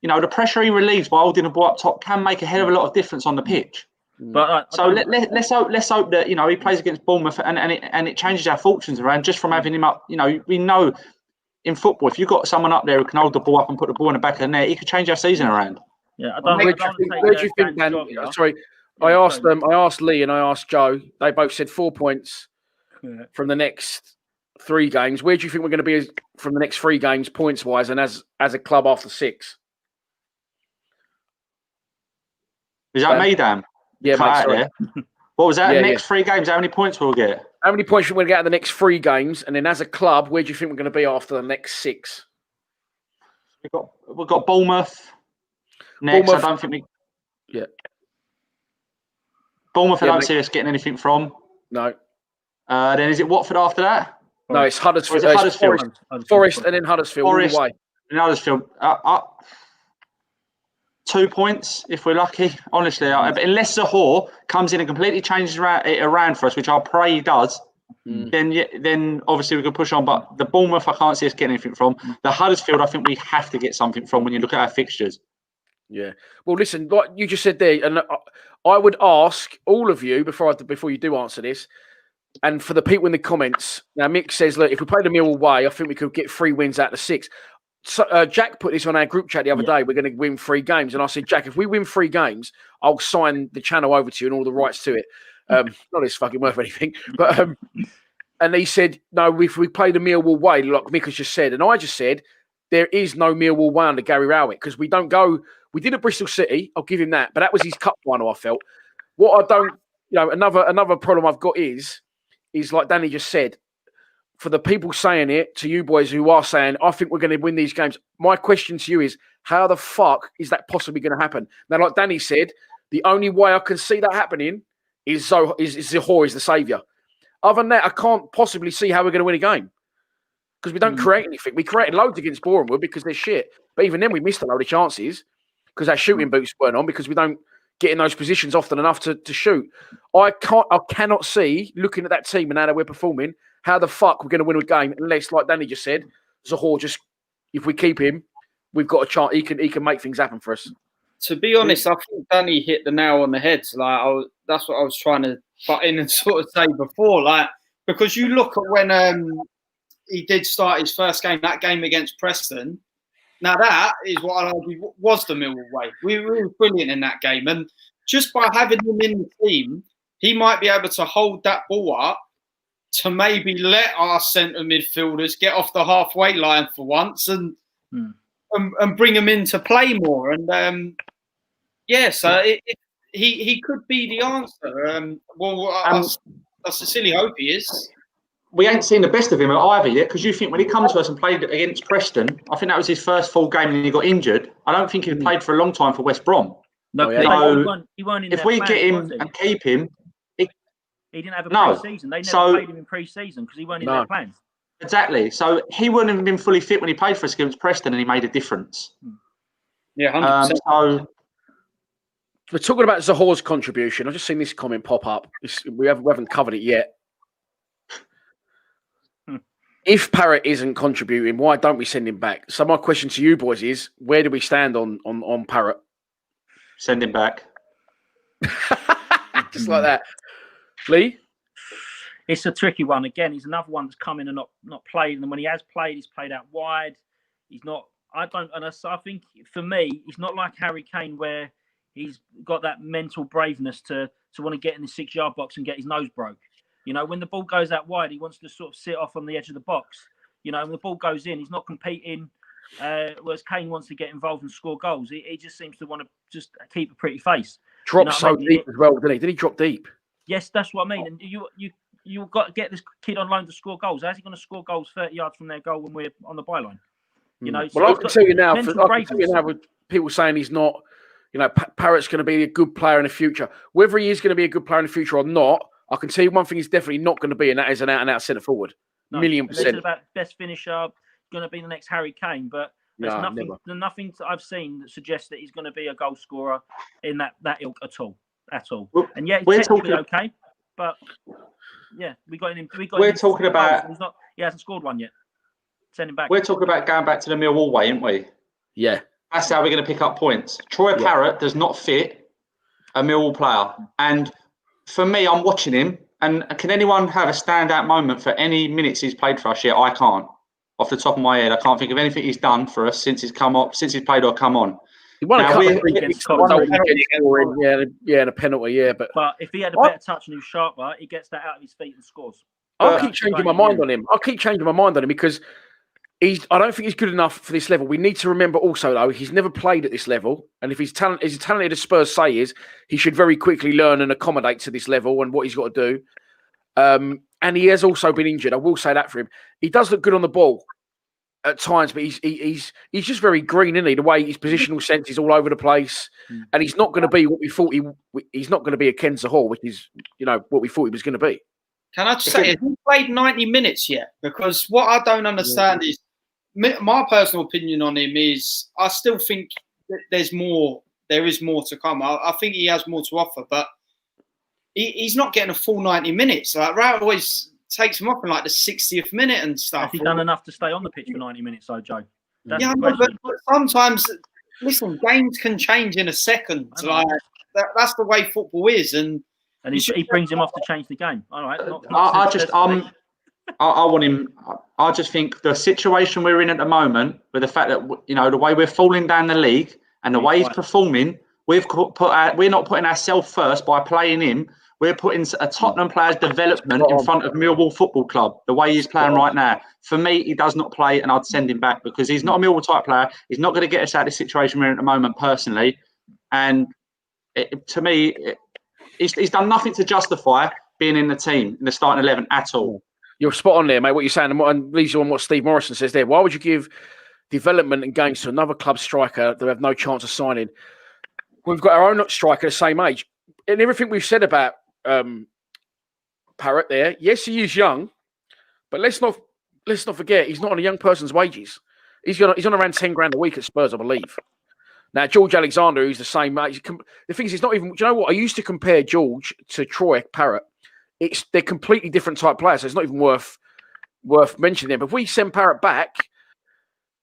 the pressure he relieves by holding the ball up top can make a hell of a lot of difference on the pitch. But let's hope that he plays against Bournemouth and it changes our fortunes around just from having him up. We know in football, if you've got someone up there who can hold the ball up and put the ball in the back of the net, he could change our season around. Yeah, where do you think, Dan? Sorry, I asked Lee and I asked Joe. They both said 4 points from the next 3 games. Where do you think we're going to be from the next 3 games, points wise, and as a club after 6? Is that me, Dan? Yeah, mate, sorry. What was that? Next 3 games, how many points will we get? How many points are we going to get out of the next 3 games? And then as a club, where do you think we're going to be after the next 6? We've got Bournemouth next. Bournemouth, I don't think we... Yeah. Bournemouth, I don't see us getting anything from. No. Then is it Watford after that? No, it's Huddersfield. Forest and then Huddersfield. Forest all the way. And Huddersfield. 2 points if we're lucky. Honestly, unless Zahor comes in and completely changes it around for us, which I pray he does, then obviously we can push on. But the Bournemouth, I can't see us getting anything from. The Huddersfield, I think we have to get something from when you look at our fixtures. Yeah. Well, listen, like you just said there, and I would ask all of you before you do answer this, and for the people in the comments. Now, Mick says, look, if we play the Millwall way, I think we could get 3 wins out of 6. So, Jack put this on our group chat the other day. We're going to win 3 games. And I said, Jack, if we win 3 games, I'll sign the channel over to you and all the rights to it. Not it's fucking worth anything. But and he said, no, if we play the Millwall way, like Mick has just said, and I just said, there is no Millwall way under Gary Rowett, because we don't go. We did at Bristol City. I'll give him that. But that was his cup final, I felt. What I don't, another problem I've got is like Danny just said, for the people saying it, to you boys who are saying, I think we're going to win these games, my question to you is, how the fuck is that possibly going to happen? Now, like Danny said, the only way I can see that happening is Zahor is the saviour. Other than that, I can't possibly see how we're going to win a game, because we don't create anything. We created loads against Bournemouth because they're shit. But even then, we missed a load of chances because our shooting boots weren't on, because we don't get in those positions often enough to shoot. I cannot see, looking at that team and how we're performing, how the fuck we're going to win a game unless, like Danny just said, Zahor if we keep him, we've got a chance. He can make things happen for us. To be honest, I think Danny hit the nail on the head. That's what I was trying to butt in and sort of say before. Because you look at when he did start his first game, that game against Preston. Now that is what I argue was the Millwall way. We were brilliant in that game, and just by having him in the team, he might be able to hold that ball up to maybe let our centre midfielders get off the halfway line for once and bring them into play more. And he could be the answer. I sincerely hope he is. We ain't seen the best of him either yet, because you think when he comes to us and played against Preston, I think that was his first full game and he got injured. I don't think he played for a long time for West Brom. No, he weren't in if we get him and keep him, he didn't have a pre-season. They never played him in pre-season because he weren't in their plans. Exactly. So he wouldn't have been fully fit when he played for us against Preston, and he made a difference. Yeah, 100%. We're talking about Zahore's contribution. I've just seen this comment pop up. We haven't covered it yet. If Parrott isn't contributing, why don't we send him back? So my question to you boys is, where do we stand on Parrott? Send him back. Just like that. Lee? It's a tricky one. Again, he's another one that's come in and not played. And when he has played, he's played out wide. He's not. I think for me, he's not like Harry Kane, where he's got that mental braveness to want to get in the 6-yard box and get his nose broke. You know, when the ball goes out wide, he wants to sort of sit off on the edge of the box. You know, when the ball goes in, he's not competing. Whereas Kane wants to get involved and score goals. He just seems to want to just keep a pretty face. Dropped so deep as well, didn't he? Did he drop deep? Yes, that's what I mean. And you've got to get this kid on loan to score goals. How's he going to score goals 30 yards from their goal when we're on the byline? You know. Well, I can tell you now. With people saying he's not. You know, Parrott's going to be a good player in the future. Whether he is going to be a good player in the future or not, I can tell you one thing he's definitely not going to be, and that is an out-and-out centre forward. No, 1,000,000%. About best finisher, going to be the next Harry Kane, but there's nothing I've seen that suggests that he's going to be a goal scorer in that ilk at all. Well, and yeah, he's technically okay, but yeah, we're talking about. He hasn't scored one yet. Send him back. We're talking about going back to the Millwall way, aren't we? Yeah. That's how we're going to pick up points. Troy Parrott does not fit a Millwall player. And for me, I'm watching him. And can anyone have a standout moment for any minutes he's played for us yet? I can't. Off the top of my head, I can't think of anything he's done for us since he's played or come on. He won a couple of against Scotland. And a penalty, But if he had a better touch and he was sharper, he gets that out of his feet and scores. I'll keep changing my mind on him. Because I don't think he's good enough for this level. We need to remember also, though, he's never played at this level. And if he's as talented as Spurs say he should very quickly learn and accommodate to this level and what he's got to do. And he has also been injured. I will say that for him. He does look good on the ball at times, but he's just very green, isn't he? The way his positional sense is all over the place. And he's not going to be what we thought he's not going to be a Ken Zahor, which is, what we thought he was going to be. Can I just say, has he played 90 minutes yet? Because what I don't understand is, my personal opinion on him is I still think that there is more to come. I think he has more to offer, but he's not getting a full 90 minutes. Like, Rout always takes him up in like the 60th minute and stuff. Has he done enough to stay on the pitch for 90 minutes, though, Joe? But sometimes, listen, games can change in a second. Like, that's the way football is. And he brings him off to change the game. All right. I want him. I just think the situation we're in at the moment, with the fact that the way we're falling down the league and the way he's performing, we're not putting ourselves first by playing him. We're putting a Tottenham player's development in front of Millwall Football Club. The way he's playing right now, for me, he does not play, and I'd send him back because he's not a Millwall type player. He's not going to get us out of the situation we're in at the moment, personally. And to me, he's done nothing to justify being in the team in the starting 11 at all. You're spot on there, mate. What you're saying, and leads on what Steve Morrison says there. Why would you give development and games to another club striker that have no chance of signing? We've got our own striker the same age, and everything we've said about Parrott there. Yes, he is young, but let's not forget he's not on a young person's wages. He's on around 10 grand a week at Spurs, I believe. Now George Alexander, who's the same age. The thing is, it's not even. Do you know what? I used to compare George to Troy Parrott. They're completely different type players, so it's not even worth mentioning them. But if we send Parrott back,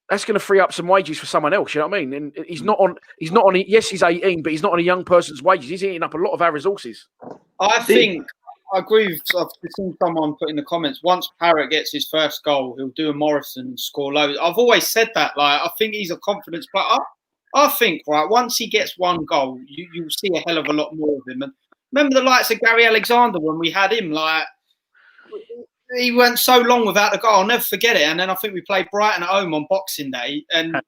that's going to free up some wages for someone else. You know what I mean? And he's not on. Yes, he's 18, but he's not on a young person's wages. He's eating up a lot of our resources. I agree with. I've seen someone put in the comments. Once Parrott gets his first goal, he'll do a Morrison and score loads. I've always said that. Like, I think he's a confidence player. I think once he gets one goal, you'll see a hell of a lot more of him. And remember the likes of Gary Alexander when we had him, like he went so long without the goal. I'll never forget it. And then I think we played Brighton at home on Boxing Day and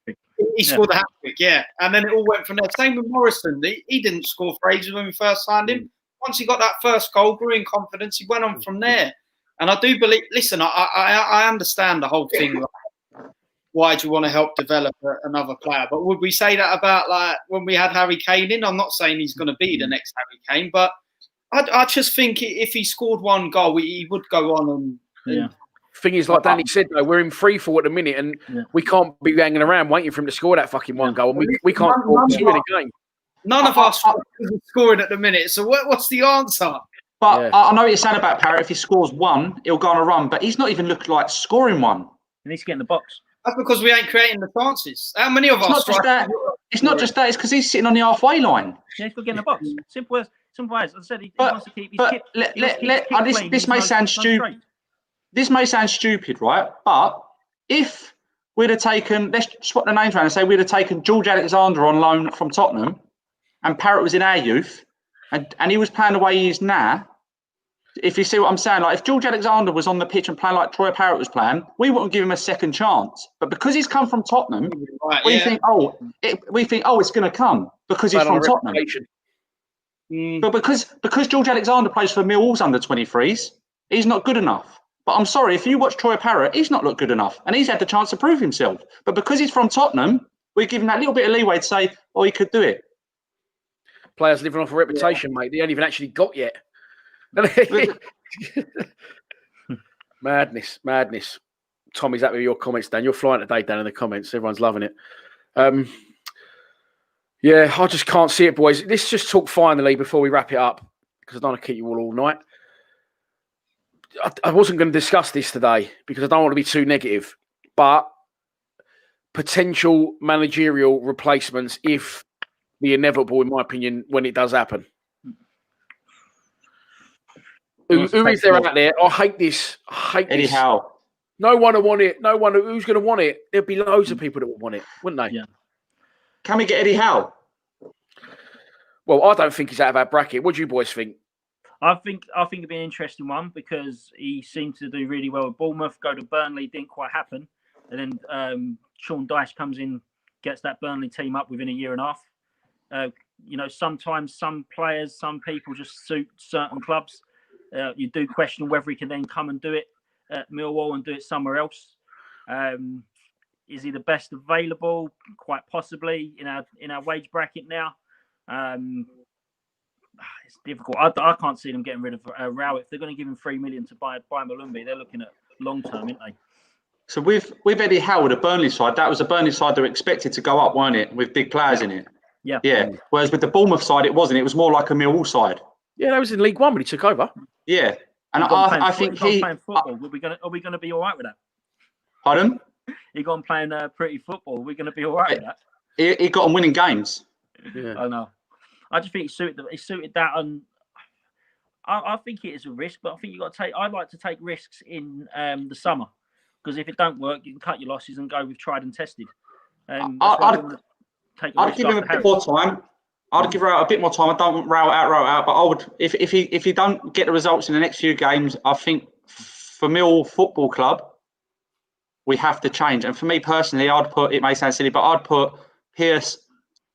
he scored the hat-trick, And then it all went from there. Same with Morrison. He didn't score for ages when we first signed him. Once he got that first goal, grew in confidence, he went on from there. And I do believe, listen, I understand the whole thing. Like, why do you want to help develop another player? But would we say that about like when we had Harry Kane in? I'm not saying he's going to be the next Harry Kane, but I just think if he scored one goal, he would go on and Thing is, like Danny said, though, we're in free fall at the minute, and we can't be hanging around waiting for him to score that fucking one goal. And we can't score two in a game. None of us are scoring at the minute. So what's the answer? But Yeah. I know what you're saying about Parrott. If he scores one, he'll go on a run. But he's not even looked like scoring one. He needs to get in the box. That's because we ain't creating the chances. How many of us? It's not just that. It's because he's sitting on the halfway line. Yeah, he's got to get in the box. Simple as. As I said, he wants to keep his kip. This may sound stupid. This may sound stupid, right? But if we'd have taken, let's swap the names around and say we'd have taken George Alexander on loan from Tottenham, and Parrott was in our youth, and he was playing the way he is now. If you see what I'm saying, like if George Alexander was on the pitch and playing like Troy Parrott was playing, we wouldn't give him a second chance. But because he's come from Tottenham, we think, it's going to come because he's from Tottenham. But because George Alexander plays for Millwall's under 23s, he's not good enough. But I'm sorry, if you watch Troy Parrott, he's not looked good enough, and he's had the chance to prove himself. But because he's from Tottenham, we give him that little bit of leeway to say, "Oh, he could do it." Players living off a reputation, mate. They haven't even actually got yet. Madness. Tommy's happy with your comments, Dan. You're flying today, Dan, in the comments. Everyone's loving it. Yeah, I just can't see it, boys. Let's just talk finally before we wrap it up, because I don't want to keep you all night. I wasn't going to discuss this today because I don't want to be too negative, but potential managerial replacements if the inevitable, in my opinion, when it does happen. Who is there out there? I hate this. Eddie Howe. No one will want it. No one. Who's going to want it? There'll be loads of people that will want it, wouldn't they? Yeah. Can we get Eddie Howe? Well, I don't think he's out of our bracket. What do you boys think? I think it'd be an interesting one because he seemed to do really well at Bournemouth. Go to Burnley, didn't quite happen, and then Sean Dyche comes in, gets that Burnley team up within a year and a half. Sometimes some players, some people just suit certain clubs. You do question whether he can then come and do it at Millwall and do it somewhere else. Is he the best available? Quite possibly in our wage bracket now. It's difficult. I can't see them getting rid of Rao. If they're going to give him $3 million to buy Malumbi, they're looking at long term, aren't they? So with Eddie Howe, the Burnley side, that was a Burnley side that were expected to go up, weren't it? With big players in it. Yeah. Whereas with the Bournemouth side, it wasn't. It was more like a Millwall side. Yeah, that was in League One when he took over. Yeah, and I think he playing football. Are we going to be all right with that? Pardon? He got him playing pretty football. Are we going to be all right with that? He got him winning games. Yeah. I know. I just think he suited that, and I think it is a risk. But I think you got to take. I like to take risks in the summer because if it don't work, you can cut your losses and go with tried and tested. I'd give him a bit more time. I'd give Rao a bit more time. I don't want Rao out. But I would, if he don't get the results in the next few games, I think for Millwall Football Club, we have to change. And for me personally, it may sound silly, but I'd put Pearce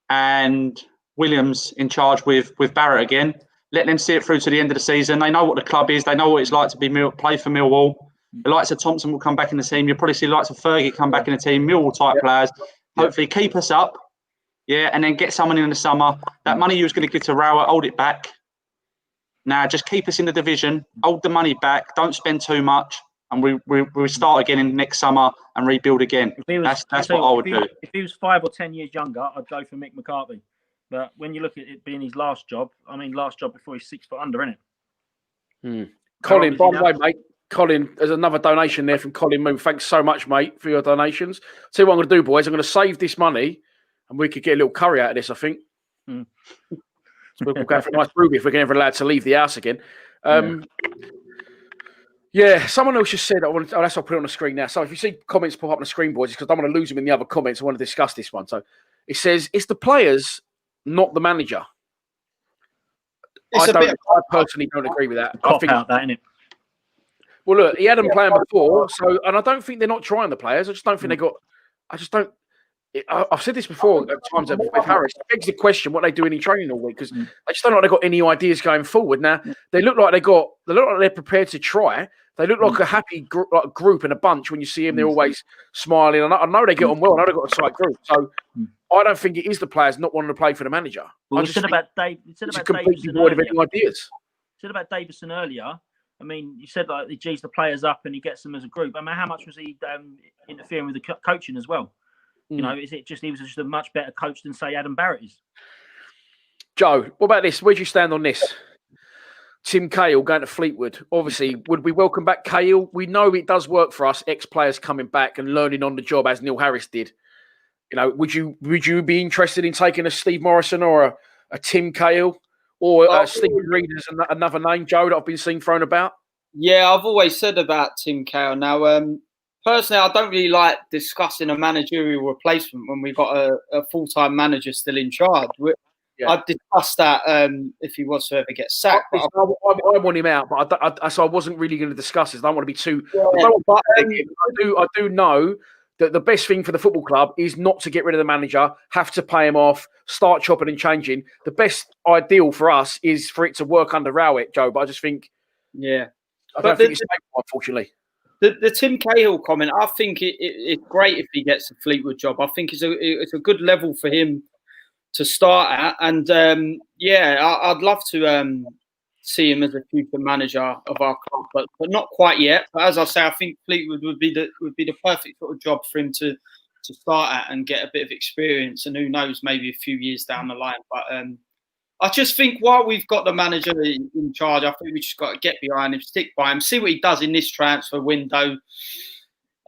and Williams in charge with Barrett again. Let them see it through to the end of the season. They know what the club is. They know what it's like to play for Millwall. The likes of Thompson will come back in the team. You'll probably see the likes of Fergie come back in the team. Millwall type players. Hopefully keep us up. Yeah, and then get someone in the summer. That money you was going to give to Rowett, hold it back. Now, just keep us in the division. Hold the money back. Don't spend too much. And we start again in next summer and rebuild again. That's what I would do. If he was 5 or 10 years younger, I'd go for Mick McCarthy. But when you look at it being his last job before he's 6 foot under, innit? Colin, by the way, mate. Colin, there's another donation there from Colin Moon. Thanks so much, mate, for your donations. Tell you what I'm going to do, boys. I'm going to save this money. And we could get a little curry out of this, I think. So we'll go for a nice ruby if we're ever allowed to leave the house again. Someone else just said, that's why I'll put it on the screen now. So if you see comments pop up on the screen, boys, it's because I don't want to lose them in the other comments. I want to discuss this one. So it says, it's the players, not the manager. I personally don't agree with that. I think out that, innit? Well, look, he had them playing before, and I don't think they're not trying the players. I just don't think they got. I've said this before at times with Harris. It begs the question what they do in training all week because they just don't look like they've got any ideas going forward. Now they look like they're prepared to try. They look like a happy group and a bunch. When you see them, they're always smiling. I know they get on well. I know they've got a tight group. So I don't think it is the players not wanting to play for the manager. Well, you said about completely void of any ideas. You said about Davison earlier. I mean, you said like he G's the players up and he gets them as a group. I mean, how much was he interfering with the coaching as well? You know, is it just he was just a much better coach than say Adam Barrett is? Joe, what about this? Where do you stand on this? Tim Cahill going to Fleetwood. Obviously, would we welcome back Cahill? We know it does work for us, ex-players coming back and learning on the job as Neil Harris did. You know, would you be interested in taking a Steve Morrison or a Tim Cahill or Steve Reed as another name, Joe, that I've been seeing thrown about? Yeah, I've always said about Tim Cahill. Now, personally, I don't really like discussing a managerial replacement when we've got a full-time manager still in charge. I'd discuss that if he was to ever get sacked. I want him out, but so I wasn't really going to discuss this. I don't want to be too. Yeah, I do know that the best thing for the football club is not to get rid of the manager, have to pay him off, start chopping and changing. The best ideal for us is for it to work under Rowett, Joe. But I just think, I don't think it's stable, unfortunately. The Tim Cahill comment, I think it's great if he gets a Fleetwood job. I think it's a good level for him to start at, and I'd love to see him as a future manager of our club, but not quite yet. But as I say, I think Fleetwood would be the perfect sort of job for him to start at and get a bit of experience, and who knows, maybe a few years down the line. But I just think while we've got the manager in charge, I think we just got to get behind him, stick by him, see what he does in this transfer window,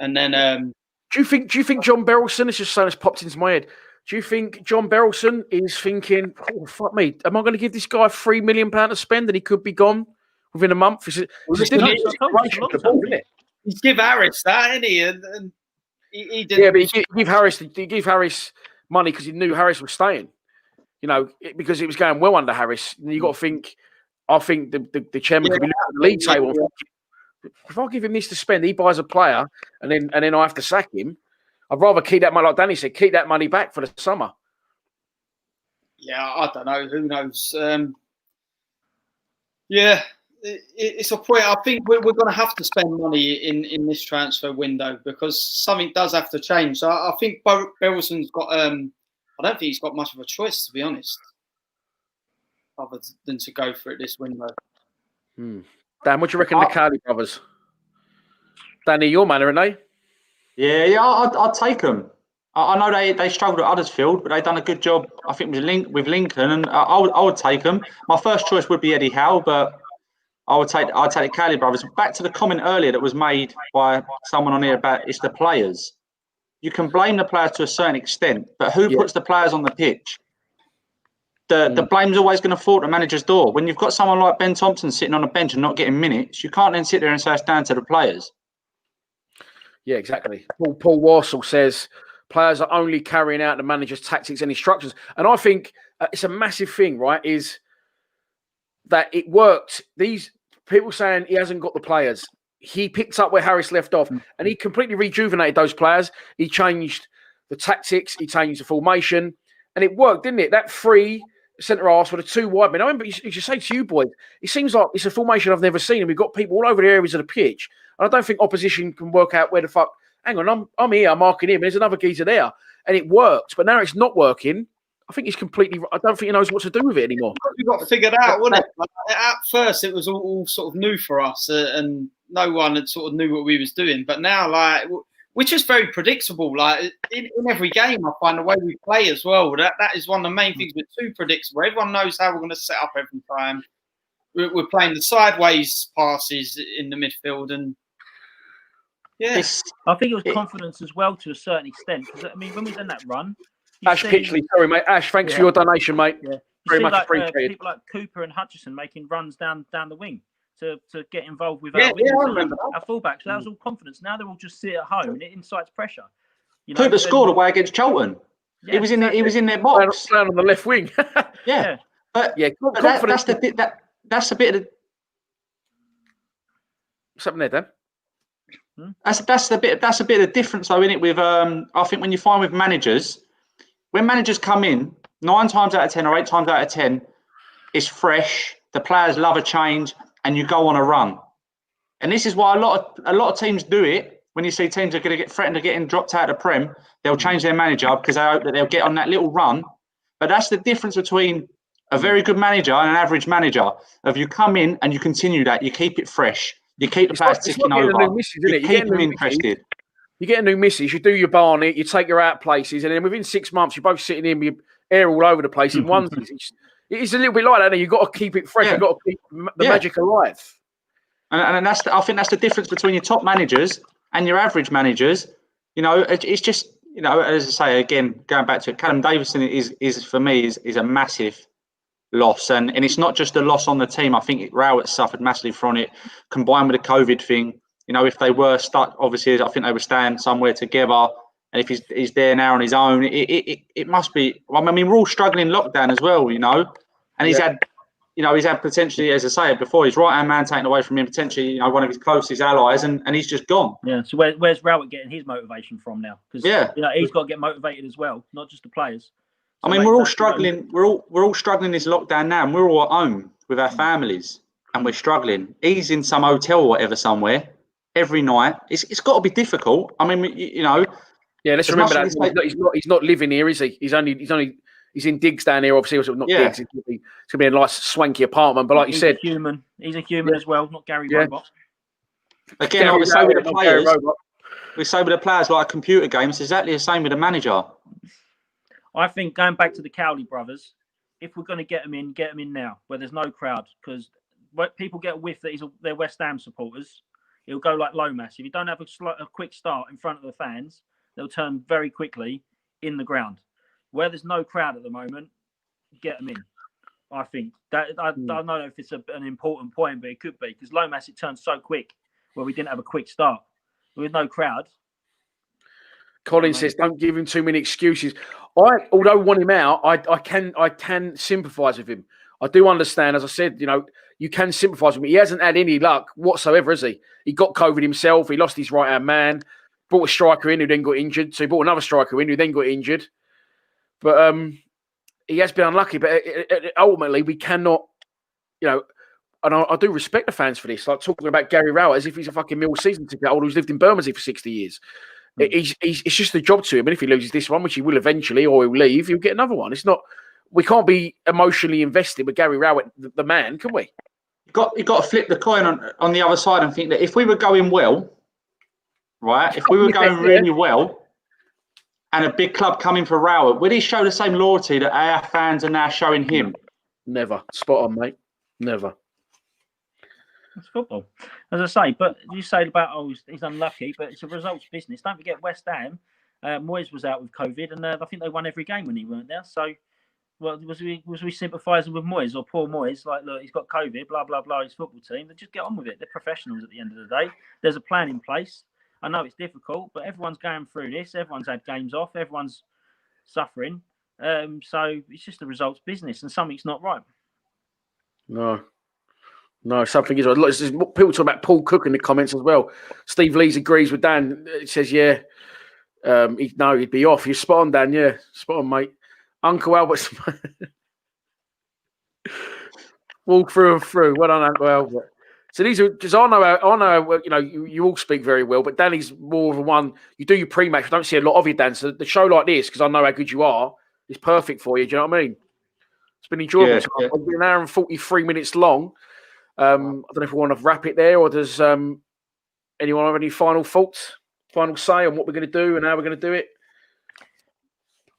and then. Do you think John Berylson? It's just something that's popped into my head. Do you think John Berylson is thinking, oh, fuck me, am I going to give this guy £3 million to spend and he could be gone within a month? He'd give Harris that, isn't he? And he didn't. Yeah, but he gave Harris money because he knew Harris was staying. You know, because it was going well under Harris. And you got to think, I think the chairman could be looking at the league table. If I give him this to spend, he buys a player and then I have to sack him. I'd rather keep that money, like Danny said, keep that money back for the summer. Yeah, I don't know. Who knows? It's a point. I think we're going to have to spend money in this transfer window because something does have to change. So I think Berylson's got. I don't think he's got much of a choice, to be honest, other than to go for it this window. Dan, what do you reckon of the Cowley brothers? Danny, your man, aren't they? Yeah, I'd take them. I know they struggled at Huddersfield, but they've done a good job, I think, with Lincoln, and I would take them. My first choice would be Eddie Howe, but I'd take the Cowley brothers. Back to the comment earlier that was made by someone on here about it's the players. You can blame the players to a certain extent, but who puts the players on the pitch? The blame's always going to fall at the manager's door. When you've got someone like Ben Thompson sitting on a bench and not getting minutes, you can't then sit there and say it's down to the players. Yeah, exactly. Paul Warsall says players are only carrying out the manager's tactics and instructions. And I think it's a massive thing, right, is that it worked. These people saying he hasn't got the players. He picked up where Harris left off and he completely rejuvenated those players. He changed the tactics. He changed the formation. And it worked, didn't it? That three centre-halves with the two wide men. I remember you should say to you, boys, it seems like it's a formation I've never seen. And we've got people all over the areas of the pitch. And I don't think opposition can work out where the fuck. Hang on, I'm here, I'm marking him. And there's another geezer there, and it works. But now it's not working. I think he's completely. I don't think he knows what to do with it anymore. We got to figure it out, wasn't it? At first, it was all sort of new for us, and no one had sort of knew what we was doing. But now, like, we're just very predictable. Like in every game, I find the way we play as well. That is one of the main things. We're too predictable. Everyone knows how we're going to set up every time. We're playing the sideways passes in the midfield and. Yeah, I think it was confidence as well to a certain extent. Because I mean, when we done that run, Ash Pitchley, sorry mate, Ash, thanks for your donation, mate. Yeah. Very much appreciated. People like Cooper and Hutchison making runs down the wing to get involved with our fullbacks. So that was all confidence. Now they're all just sit at home and it incites pressure. You know, Cooper scored away against Charlton. Yeah, he was in their box. Playing on the left wing. Yeah, but that's the bit that's a bit of the. Something there, Dan. That's a bit of the difference though, isn't it? With I think when you find with managers, when managers come in, 9 times out of 10 or 8 times out of 10, it's fresh. The players love a change, and you go on a run. And this is why a lot of teams do it. When you see teams are going to get threatened of getting dropped out of the Prem, they'll change their manager because they hope that they'll get on that little run. But that's the difference between a very good manager and an average manager. Of you come in and you continue that, you keep it fresh. You keep the players ticking over. You keep them interested. You get a new missus, you do your Barney, you take your out places, and then within 6 months, you're both sitting in with your hair all over the place in onesies. It is a little bit like that. You've got to keep it fresh. Yeah. You've got to keep the magic alive. And I think that's the difference between your top managers and your average managers. You know, it's just, you know, as I say, again, going back to it, Callum Davison is for me is a massive loss, and it's not just a loss on the team. I think Rowett suffered massively from it, combined with the COVID thing. You know, if they were stuck, obviously, I think they were staying somewhere together. And if he's there now on his own, it must be. I mean, we're all struggling in lockdown as well, you know. And he's had potentially, as I say before, his right hand man taken away from him, potentially, you know, one of his closest allies, and he's just gone. Yeah. So where's Rowett getting his motivation from now? Because you know, he's got to get motivated as well, not just the players. So I mean, we're all struggling. We're all struggling this lockdown now, and we're all at home with our families, and we're struggling. He's in some hotel or whatever somewhere every night. It's got to be difficult. I mean, you know. Yeah, let's remember that he's not living here, is he? He's in digs down here, obviously. Not digs. It's going to be a nice swanky apartment. But like you said, he's a human as well, not Gary Robot. Again, we say with the players, like computer games. It's exactly the same with the manager. I think going back to the Cowley brothers, if we're going to get them in now, where there's no crowd, because people get a whiff that they're West Ham supporters. It'll go like Lomas. If you don't have a quick start in front of the fans, they'll turn very quickly in the ground. Where there's no crowd at the moment, get them in. I think that I don't know if it's an important point, but it could be, because Lomas, it turned so quick where we didn't have a quick start with no crowd. Colin says, "Don't give him too many excuses." Although I want him out, I can sympathise with him. I do understand, as I said, you know, you can sympathise with him. He hasn't had any luck whatsoever, has he? He got COVID himself. He lost his right hand man. Brought a striker in who then got injured. So he brought another striker in who then got injured. But he has been unlucky. But ultimately, we cannot, you know, and I do respect the fans for this. Like talking about Gary Rowett as if he's a fucking Mill season ticket holder who's lived in Bermondsey for 60 years. It's just a job to him. And if he loses this one, which he will eventually, or he'll leave, he'll get another one. It's not, we can't be emotionally invested with Gary Rowett, the man, can we? You got to flip the coin on the other side and think that if we were going well, right, if we were going really well, and a big club coming for Rowett, would he show the same loyalty that our fans are now showing him? Never. Spot on, mate. Never. It's football, as I say. But you say about he's unlucky, but it's a results business. Don't forget West Ham. Moyes was out with COVID, and I think they won every game when he weren't there. So, well, was we sympathising with Moyes or poor Moyes? Like, look, he's got COVID, blah blah blah. His football team. They just get on with it. They're professionals at the end of the day. There's a plan in place. I know it's difficult, but everyone's going through this. Everyone's had games off. Everyone's suffering. So it's just a results business, and something's not right. No, something is. People talk about Paul Cook in the comments as well. Steve Lees agrees with Dan. He says, yeah, he'd be off. You're spot on, Dan. Yeah, spot on, mate. Uncle Albert. Walk through and through. Well done, Uncle Albert. So these are just, I know, you know, you all speak very well, but Danny's more of a one, you do your pre-match. I don't see a lot of you, Dan. So the show like this, because I know how good you are, is perfect for you. Do you know what I mean? It's been enjoyable. Yeah. It's been an hour and 43 minutes long. I don't know if we want to wrap it there, or does anyone have any final thoughts, final say on what we're going to do and how we're going to do it?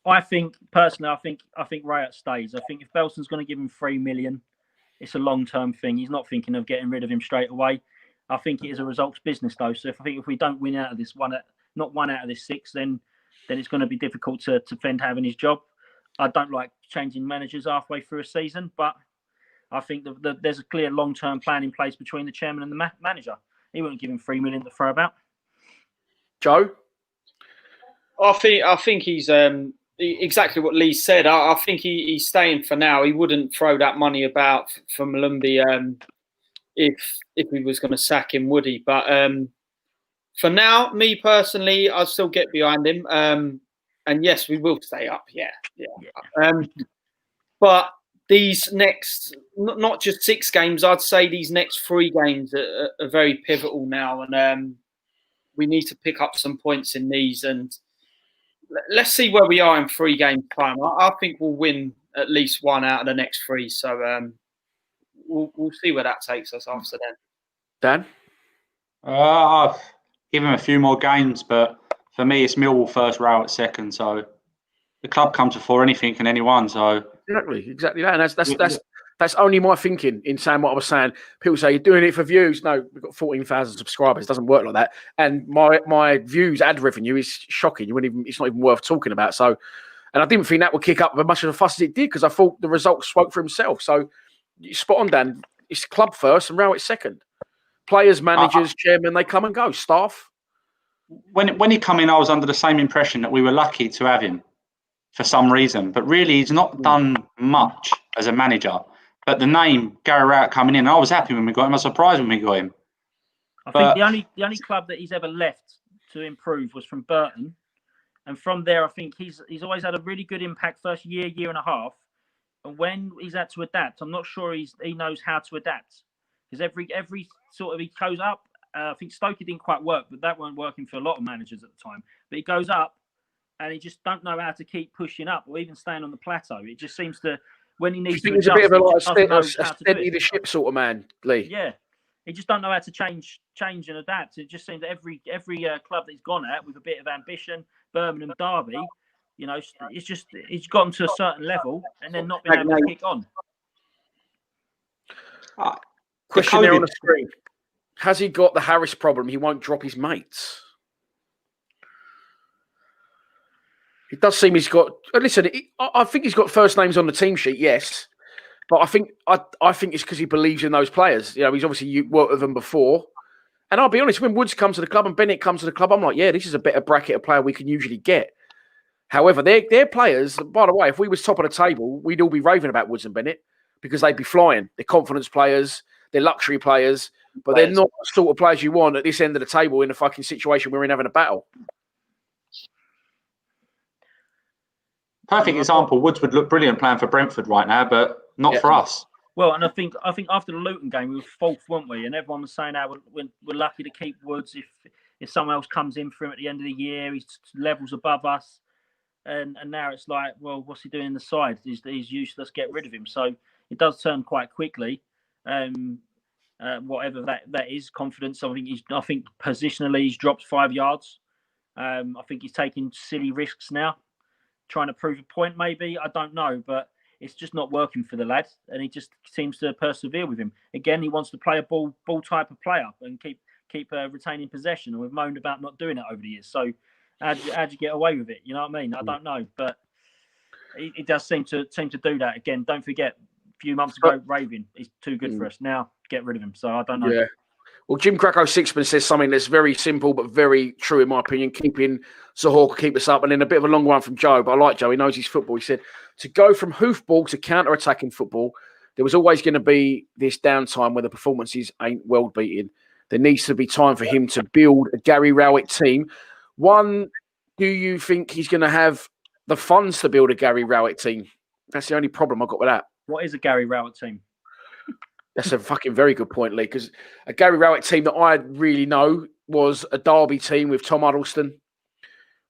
I think personally, I think Rowett stays. I think if Belson's going to give him $3 million, it's a long-term thing. He's not thinking of getting rid of him straight away. I think it is a results business, though. So if we don't win out of this not one out of this 6, then it's going to be difficult to fend having his job. I don't like changing managers halfway through a season, but I think there's a clear long-term plan in place between the chairman and the manager. He wouldn't give him $3 million to throw about. Joe? I think he's exactly what Lee said. I think he's staying for now. He wouldn't throw that money about for Malumbi if he was going to sack him, would he? But for now, me personally, I'll still get behind him. And yes, we will stay up. Yeah. But these next, not just 6 games, I'd say these next 3 games are very pivotal now. And we need to pick up some points in these. And let's see where we are in 3 games' time. I think we'll win at least 1 out of the next 3. So we'll see where that takes us after then. Dan? I've given him a few more games, but for me, it's Millwall first, Rowett second. So the club comes before anything and anyone. So Exactly that. And that's only my thinking in saying what I was saying. People say you're doing it for views. No, we've got 14,000 subscribers. It doesn't work like that. And my views ad revenue is shocking. It's not even worth talking about. So, and I didn't think that would kick up as much of a fuss as it did because I thought the results spoke for himself. So, spot on, Dan. It's club first and Rowett second. Players, managers, chairman, they come and go. Staff. When he come in, I was under the same impression that we were lucky to have him for some reason. But really, he's not done much as a manager. But the name Gary Rowett coming in, I was happy when we got him. I was surprised when we got him. I think the only club that he's ever left to improve was from Burton, and from there, I think he's always had a really good impact first year and a half. And when he's had to adapt, I'm not sure he knows how to adapt because every sort of he goes up. I think Stokey didn't quite work, but that weren't working for a lot of managers at the time. But he goes up, and he just don't know how to keep pushing up or even staying on the plateau. It just seems to. When he needs to adjust, he's a bit of a steady the ship sort of man, Lee. Yeah, he just don't know how to change and adapt. It just seems that every club that he's gone at with a bit of ambition, Birmingham, Derby, he's gotten to a certain level and then not been able to kick on. Question there on the screen: has he got the Harris problem? He won't drop his mates. It does seem he's got. Listen, I think he's got first names on the team sheet, yes, but I think it's because he believes in those players. He's obviously worked with them before, and I'll be honest. When Woods comes to the club and Bennett comes to the club, I'm like, yeah, this is a better bracket of player we can usually get. However, they're players. By the way, if we was top of the table, we'd all be raving about Woods and Bennett because they'd be flying. They're confidence players, they're luxury players, but they're not the sort of players you want at this end of the table in the fucking situation we're in having a battle. Perfect example. Woods would look brilliant playing for Brentford right now, but not for us. Well, and I think after the Luton game, we were fourth, weren't we? And everyone was saying how we're lucky to keep Woods. If someone else comes in for him at the end of the year, he's levels above us. And now it's like, well, what's he doing in the side? He's useless. Get rid of him. So it does turn quite quickly. Whatever that is, confidence. I think positionally he's dropped 5 yards. I think he's taking silly risks now, trying to prove a point. Maybe, I don't know, but it's just not working for the lad, and he just seems to persevere with him. Again, he wants to play a ball type of player and keep retaining possession. And we've moaned about not doing it over the years. So how'd you get away with it? You know what I mean? I don't know, but it does seem to do that again. Don't forget, a few months ago, raving, he's too good for us. Now, get rid of him. So I don't know. Yeah. Well, Jim Cracko Sixpence says something that's very simple but very true in my opinion. Keeping Sahor keep us up, and then a bit of a long one from Joe. But I like Joe; he knows his football. He said to go from hoofball to counter-attacking football, there was always going to be this downtime where the performances ain't world beating. There needs to be time for him to build a Gary Rowett team. One, do you think he's going to have the funds to build a Gary Rowett team? That's the only problem I've got with that. What is a Gary Rowett team? That's a fucking very good point, Lee, because a Gary Rowett team that I really know was a Derby team with Tom Huddleston,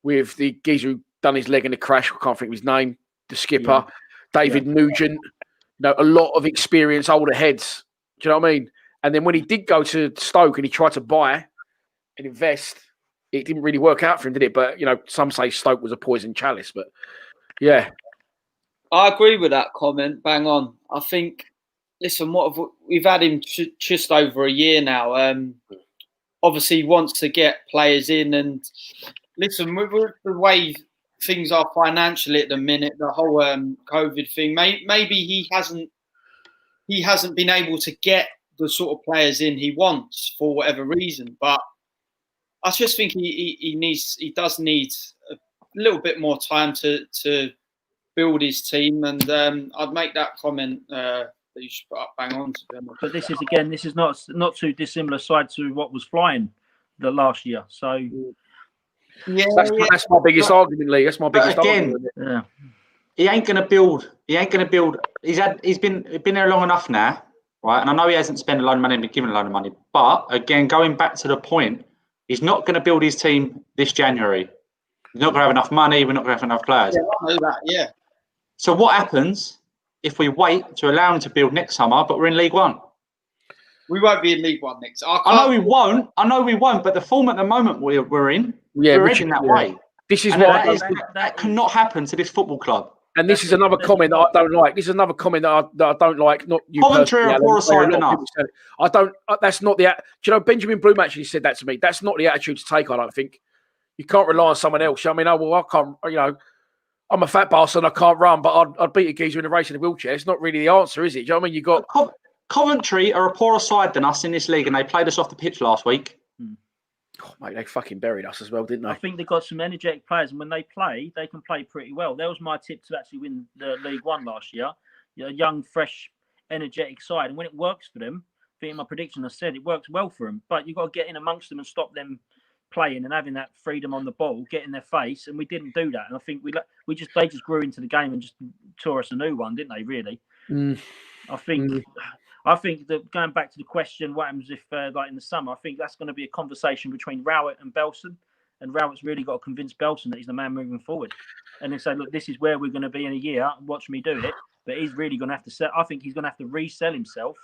with the geezer who done his leg in the crash. I can't think of his name. The skipper, David Nugent. A lot of experience, older heads. Do you know what I mean? And then when he did go to Stoke and he tried to buy and invest, it didn't really work out for him, did it? But, some say Stoke was a poison chalice. But, yeah. I agree with that comment. Bang on. I think... Listen, we've had him just over a year now. Obviously, he wants to get players in, and listen, with the way things are financially at the minute, the whole COVID thing, maybe he hasn't been able to get the sort of players in he wants for whatever reason. But I just think he does need a little bit more time to build his team, and I'd make that comment. You should put up bang on to them. But this is not too dissimilar side to what was flying the last year. So that's my biggest argument, Lee. That's my biggest argument. Yeah. He ain't gonna build. He's been there long enough now, right? And I know he hasn't spent a load of money and been given a load of money. But again, going back to the point, he's not going to build his team this January. He's not going to have enough money. We're not going to have enough players. Yeah, I know that. Yeah. So what happens if we wait to allow him to build next summer, but we're in League One? We won't be in League One next. I know we won't. But the form at the moment we're in, we're heading that way. This is why that cannot happen to this football club. And this is another comment that I don't like. This is another comment that I don't like. Not you Coventry personally, are a poorer side than us. I don't. That's not the. Do you know Benjamin Bloom actually said that to me? That's not the attitude to take. I don't think you can't rely on someone else. I mean, I can't. You know, I'm a fat bastard and I can't run, but I'd beat a geezer in a race in a wheelchair. It's not really the answer, is it? Do you know what I mean? You got Coventry are a poorer side than us in this league, and they played us off the pitch last week. Oh, mate, they fucking buried us as well, didn't they? I think they've got some energetic players, and when they play, they can play pretty well. That was my tip to actually win the League One last year. A young, fresh, energetic side, and when it works for them, I think in my prediction I said it works well for them. But you've got to get in amongst them and stop them playing and having that freedom on the ball, get in their face, and we didn't do that. And I think they just grew into the game and just tore us a new one, didn't they? Really, I think that going back to the question, what happens if, like in the summer, I think that's going to be a conversation between Rowett and Belson. And Rowett's really got to convince Belson that he's the man moving forward. And they say, look, this is where we're going to be in a year. Watch me do it. But he's really going to have to I think he's going to have to resell himself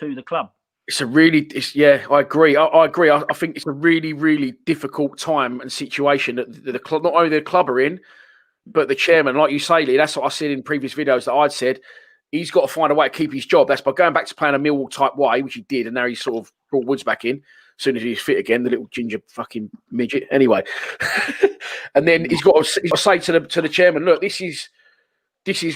to the club. I agree. I agree. I think it's a really, really difficult time and situation that the club, not only the club are in, but the chairman, like you say, Lee, that's what I said in previous videos that I'd said. He's got to find a way to keep his job. That's by going back to playing a Millwall type way, which he did, and now he's sort of brought Woods back in as soon as he's fit again, the little ginger fucking midget. Anyway, and then he's got to say to the chairman, look, this is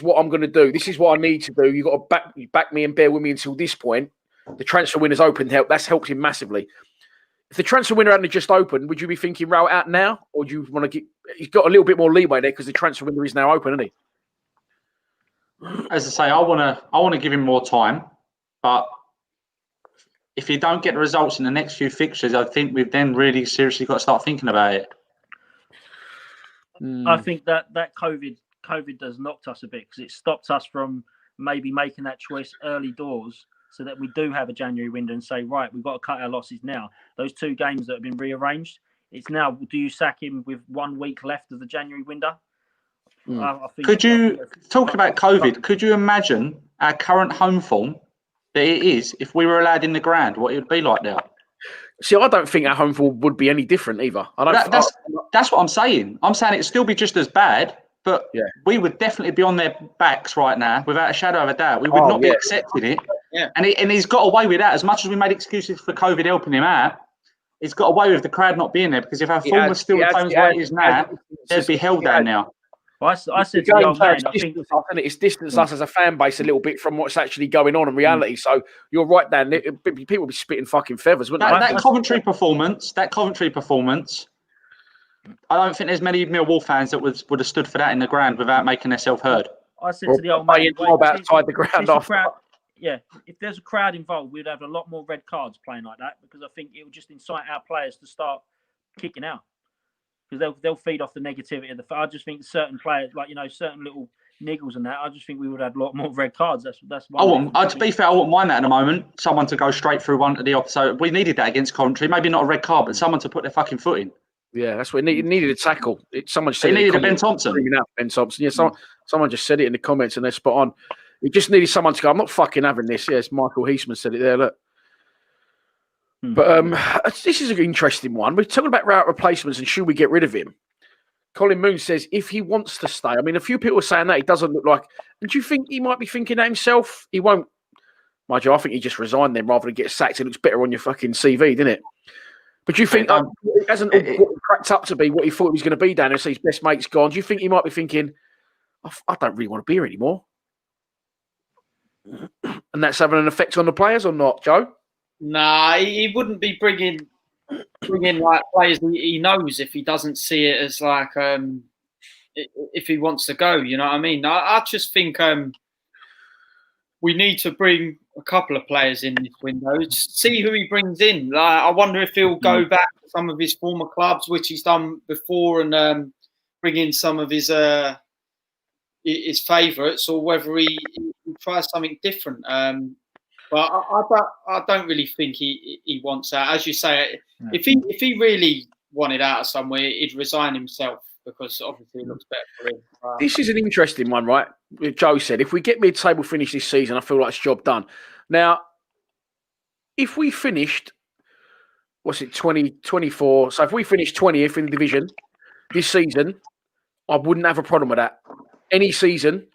what I'm going to do. This is what I need to do. You've got to back me and bear with me until this point. The transfer window's opened. That's helped him massively. If the transfer window hadn't just opened, would you be thinking Rowett out now, or do you want to get? He's got a little bit more leeway there because the transfer window is now open, isn't he? As I say, I want to give him more time, but if you don't get the results in the next few fixtures, I think we've then really seriously got to start thinking about it. I think that COVID has knocked us a bit because it stopped us from maybe making that choice early doors, so that we do have a January window and say, right, we've got to cut our losses now. Those 2 games that have been rearranged, it's now. Do you sack him with 1 week left of the January window? I think, could you, talking about COVID, could you imagine our current home form that it is if we were allowed in the ground, what it would be like now? See, I don't think our home form would be any different either. That's what I'm saying. I'm saying it'd still be just as bad, but we would definitely be on their backs right now, without a shadow of a doubt. We would not be accepting it. Yeah. And he's got away with that. As much as we made excuses for COVID helping him out, he's got away with the crowd not being there, because if our form was still the same as what it is now, they'd be held down now. I said to the old man, I think it's distanced us as a fan base a little bit from what's actually going on in reality. So you're right, Dan. People would be spitting fucking feathers, wouldn't they? That Coventry performance, I don't think there's many Millwall fans that would have stood for that in the ground without making themselves heard. I said to the old man, outside the ground off. If there's a crowd involved, we'd have a lot more red cards playing like that, because I think it would just incite our players to start kicking out. Because they'll feed off the negativity of the. I just think certain players, like certain little niggles and that, I just think we would have a lot more red cards. That's why. To be fair, I wouldn't mind that at the moment. Someone to go straight through one to the opposite. We needed that against Coventry. Maybe not a red card, but someone to put their fucking foot in. Yeah, that's what it needed. A tackle. Someone said it needed a Ben Thompson. Ben Thompson. Yeah, someone just said it in the comments, and they're spot on. It just needed someone to go, I'm not fucking having this. Yes, Michael Heisman said it there. Look. But this is an interesting one. We're talking about route replacements and should we get rid of him? Colin Moon says if he wants to stay. I mean, a few people are saying that. He doesn't look like. And do you think he might be thinking that himself? He won't. Mind you, I think he just resigned then rather than get sacked. It looks better on your fucking CV, didn't it? But do you think it hasn't cracked up to be what he thought he was going to be down there? So his best mate's gone. Do you think he might be thinking, I don't really want to be here anymore? And that's having an effect on the players or not, Joe? Nah, he wouldn't be bringing like players he knows if he doesn't see it as like if he wants to go. You know what I mean? I just think we need to bring a couple of players in this window. See who he brings in. Like, I wonder if he'll go back to some of his former clubs, which he's done before, and bring in some of his favourites, or whether he tries something different. But I don't really think he wants that. As you say, if he really wanted out of somewhere, he'd resign himself, because obviously it looks better for him. This is an interesting one, right? Joe said, if we get mid-table finish this season, I feel like it's job done. Now, if we finished, 2024? So if we finished 20th in the division this season, I wouldn't have a problem with that. any season,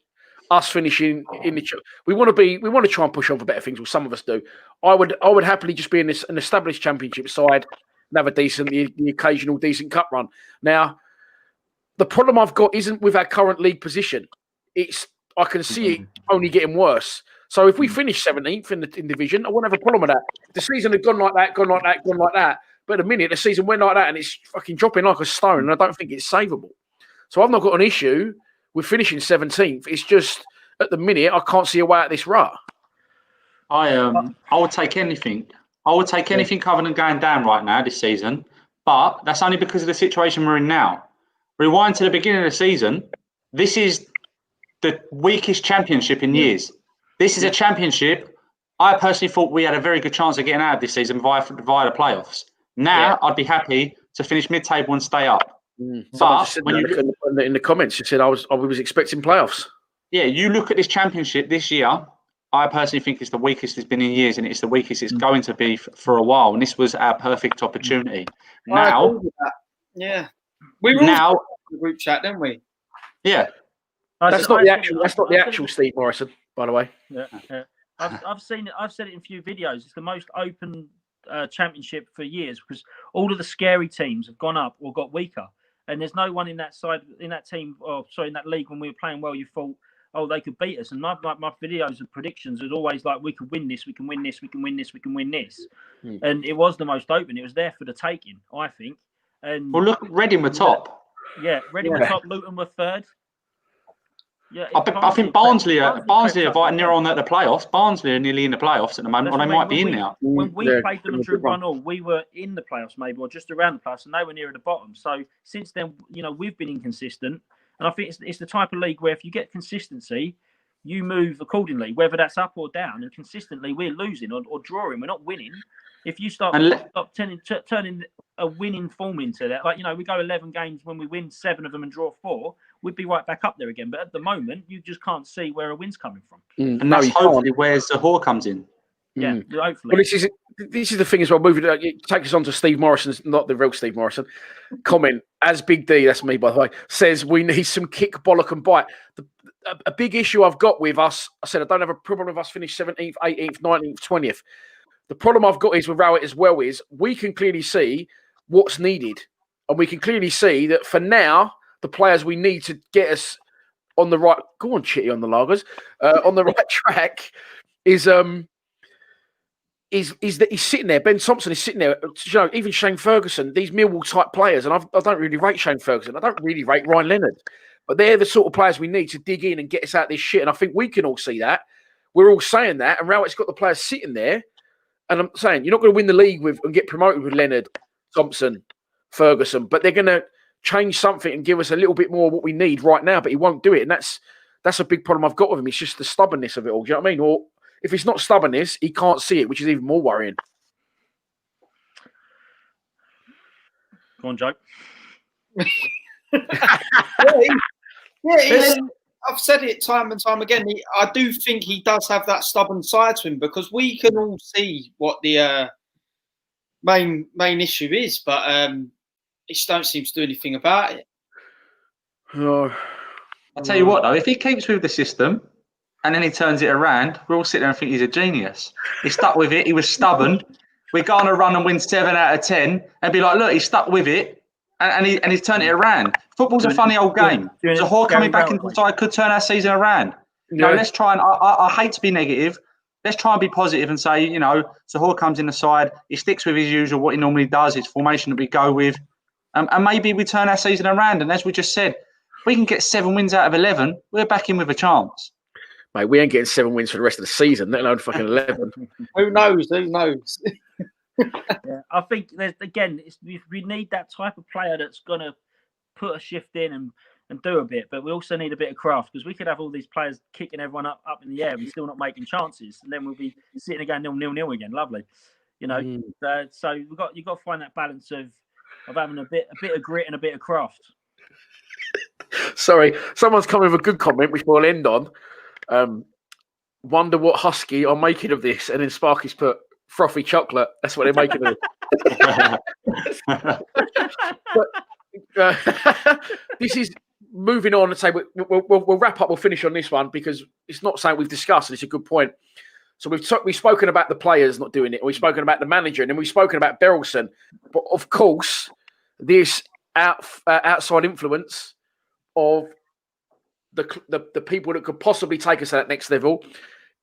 us finishing in the. We want to try and push on for better things. Well, some of us do. I would happily just be in an established championship side and have a the occasional decent cup run. Now, the problem I've got isn't with our current league position. I can see it only getting worse. So if we finish 17th in division, I won't have a problem with that. The season had gone like that. But at the minute, the season went like that, and it's fucking dropping like a stone, and I don't think it's savable. So I've not got an issue with finishing 17th. It's just, at the minute, I can't see a way out of this rut. I would take anything. I would take anything other than going down right now this season. But that's only because of the situation we're in now. Rewind to the beginning of the season. This is the weakest championship in years. This is a championship. I personally thought we had a very good chance of getting out of this season via the playoffs. Now, I'd be happy to finish mid-table and stay up. But when you in the comments, you said I was expecting playoffs. Yeah, you look at this championship this year. I personally think it's the weakest it's been in years, and it's the weakest it's going to be for a while. And this was our perfect opportunity. Now, we were now in the group chat, didn't we? Yeah, that's not the actual Steve Morrison, by the way. Yeah. I've seen it. I've said it in a few videos. It's the most open championship for years because all of the scary teams have gone up or got weaker, and there's no one in that team, in that league when we were playing well. You thought, they could beat us, and my videos and predictions was always like, we could win this, we can win this, we can win this, we can win this, and it was the most open. It was there for the taking, I think. And well, look, Reading were top. Yeah, Reading were top. Luton were third. Yeah, I think Barnsley are right near on at the playoffs. Barnsley are nearly in the playoffs at the moment, or they might be in now. When we played them and drew 1-1, we were in the playoffs maybe, or just around the playoffs, and they were near the bottom. So since then, we've been inconsistent, and I think it's the type of league where if you get consistency, you move accordingly, whether that's up or down, and consistently we're losing or drawing, we're not winning. If you start turning a winning form into that, we go 11 games when we win 7 of them and draw 4, we'd be right back up there again. But at the moment, you just can't see where a win's coming from. And that's hopefully where Zahor comes in. Yeah, hopefully. Well, this is the thing as well. Moving, it takes us on to Steve Morrison's, not the real Steve Morrison, comment. As Big D, that's me by the way, says we need some kick, bollock, and bite. A big issue I've got with us, I said I don't have a problem with us finish 17th, 18th, 19th, 20th. The problem I've got is with Rowett as well is we can clearly see what's needed, and we can clearly see that for now the players we need to get us on the right. Go on, Chitty on the Lagers, on the right track is that he's sitting there. Ben Thompson is sitting there. Even Shane Ferguson, these Millwall type players, and I don't really rate Shane Ferguson. I don't really rate Ryan Leonard, but they're the sort of players we need to dig in and get us out of this shit. And I think we can all see that. We're all saying that, and Rowett's got the players sitting there. And I'm saying you're not going to win the league and get promoted with Leonard, Thompson, Ferguson, but they're going to change something and give us a little bit more of what we need right now. But he won't do it, and that's a big problem I've got with him. It's just the stubbornness of it all. Do you know what I mean? Or if it's not stubbornness, he can't see it, which is even more worrying. Go on, Joe. I've said it time and time again. I do think he does have that stubborn side to him because we can all see what the main issue is, but he just don't seem to do anything about it. I'll tell you what, though, if he keeps with the system and then he turns it around, we'll all sit there and think he's a genius. He stuck with it. He was stubborn. We go on a run and win 7 out of 10 and be like, look, he stuck with it. And he's turned it around. Football's a funny old game. Zahor coming back into the side could turn our season around. Let's try and I hate to be negative. Let's try and be positive and say, Zahor comes in the side. He sticks with his usual, what he normally does, his formation that we go with. And maybe we turn our season around. And as we just said, we can get 7 wins out of 11. We're back in with a chance. Mate, we ain't getting 7 wins for the rest of the season, let alone fucking 11. Who knows? Yeah, I think we need that type of player that's going to put a shift in and do a bit, but we also need a bit of craft because we could have all these players kicking everyone up in the air and still not making chances, and then we'll be sitting again 0-0 again. Lovely, so you've got to find that balance of having a bit of grit and a bit of craft. Sorry, someone's come with a good comment which we'll end on. Wonder what Husky are making of this, and then Sparky's put frothy chocolate. That's what they're making of it. But this is moving on and say we'll wrap up. We'll finish on this one because it's not something we've discussed, and it's a good point. So we've spoken about the players not doing it. We've spoken about the manager, and then we've spoken about Berylson. But of course, this outside influence of the people that could possibly take us to that next level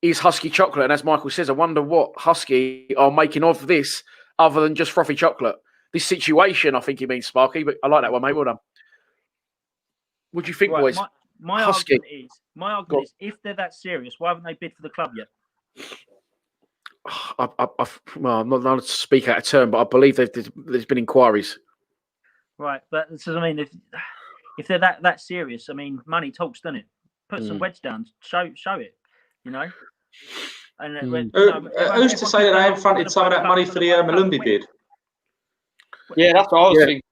is Husky Chocolate. And as Michael says, I wonder what Husky are making of this other than just frothy chocolate. This situation, I think he means Sparky, but I like that one, mate. Well done. What do you think, boys? My argument is, if they're that serious, why haven't they bid for the club yet? Well, I'm not allowed to speak out of turn, but I believe there's been inquiries. Right, but so I mean, if they're that serious, I mean, money talks, doesn't it? Put some wedge down, show it, you know. And who's to say that they haven't fronted some of that money for the Malumbi bid? Yeah, that's what I was thinking.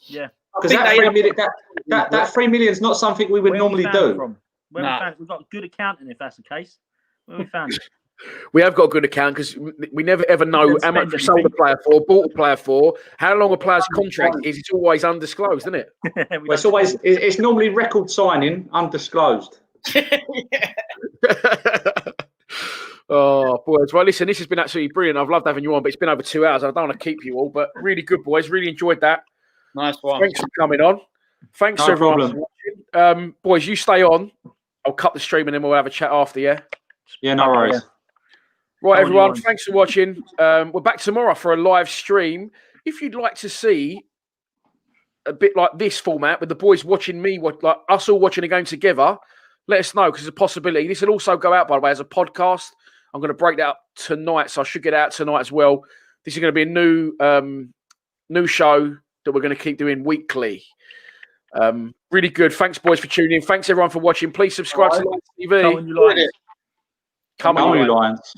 Yeah, because that 3 million is not something we would normally do. We've got a good accountant if that's the case. Where we found it? We have got a good account because we never ever know how much we sold a player for, bought a player for, how long a player's contract is. It's always undisclosed, isn't it? It's normally record signing, undisclosed. Oh, boys. Well, listen, this has been absolutely brilliant. I've loved having you on, but it's been over 2 hours. I don't want to keep you all, but really good, boys. Really enjoyed that. Nice one. Thanks for coming on. Thanks, no everyone. problem. For watching. Boys, you stay on. I'll cut the stream and then we'll have a chat after, yeah? Yeah, no worries. Right, everyone. Thanks for watching. We're back tomorrow for a live stream. If you'd like to see a bit like this format with the boys watching me, like us all watching a game together, let us know because it's a possibility. This will also go out, by the way, as a podcast. I'm going to break that up tonight, so I should get out tonight as well. This is going to be a new show that we're going to keep doing weekly. Really good. Thanks, boys, for tuning in. Thanks, everyone, for watching. Please subscribe to Lions TV. Come on, you Lions. Come on, you Lions.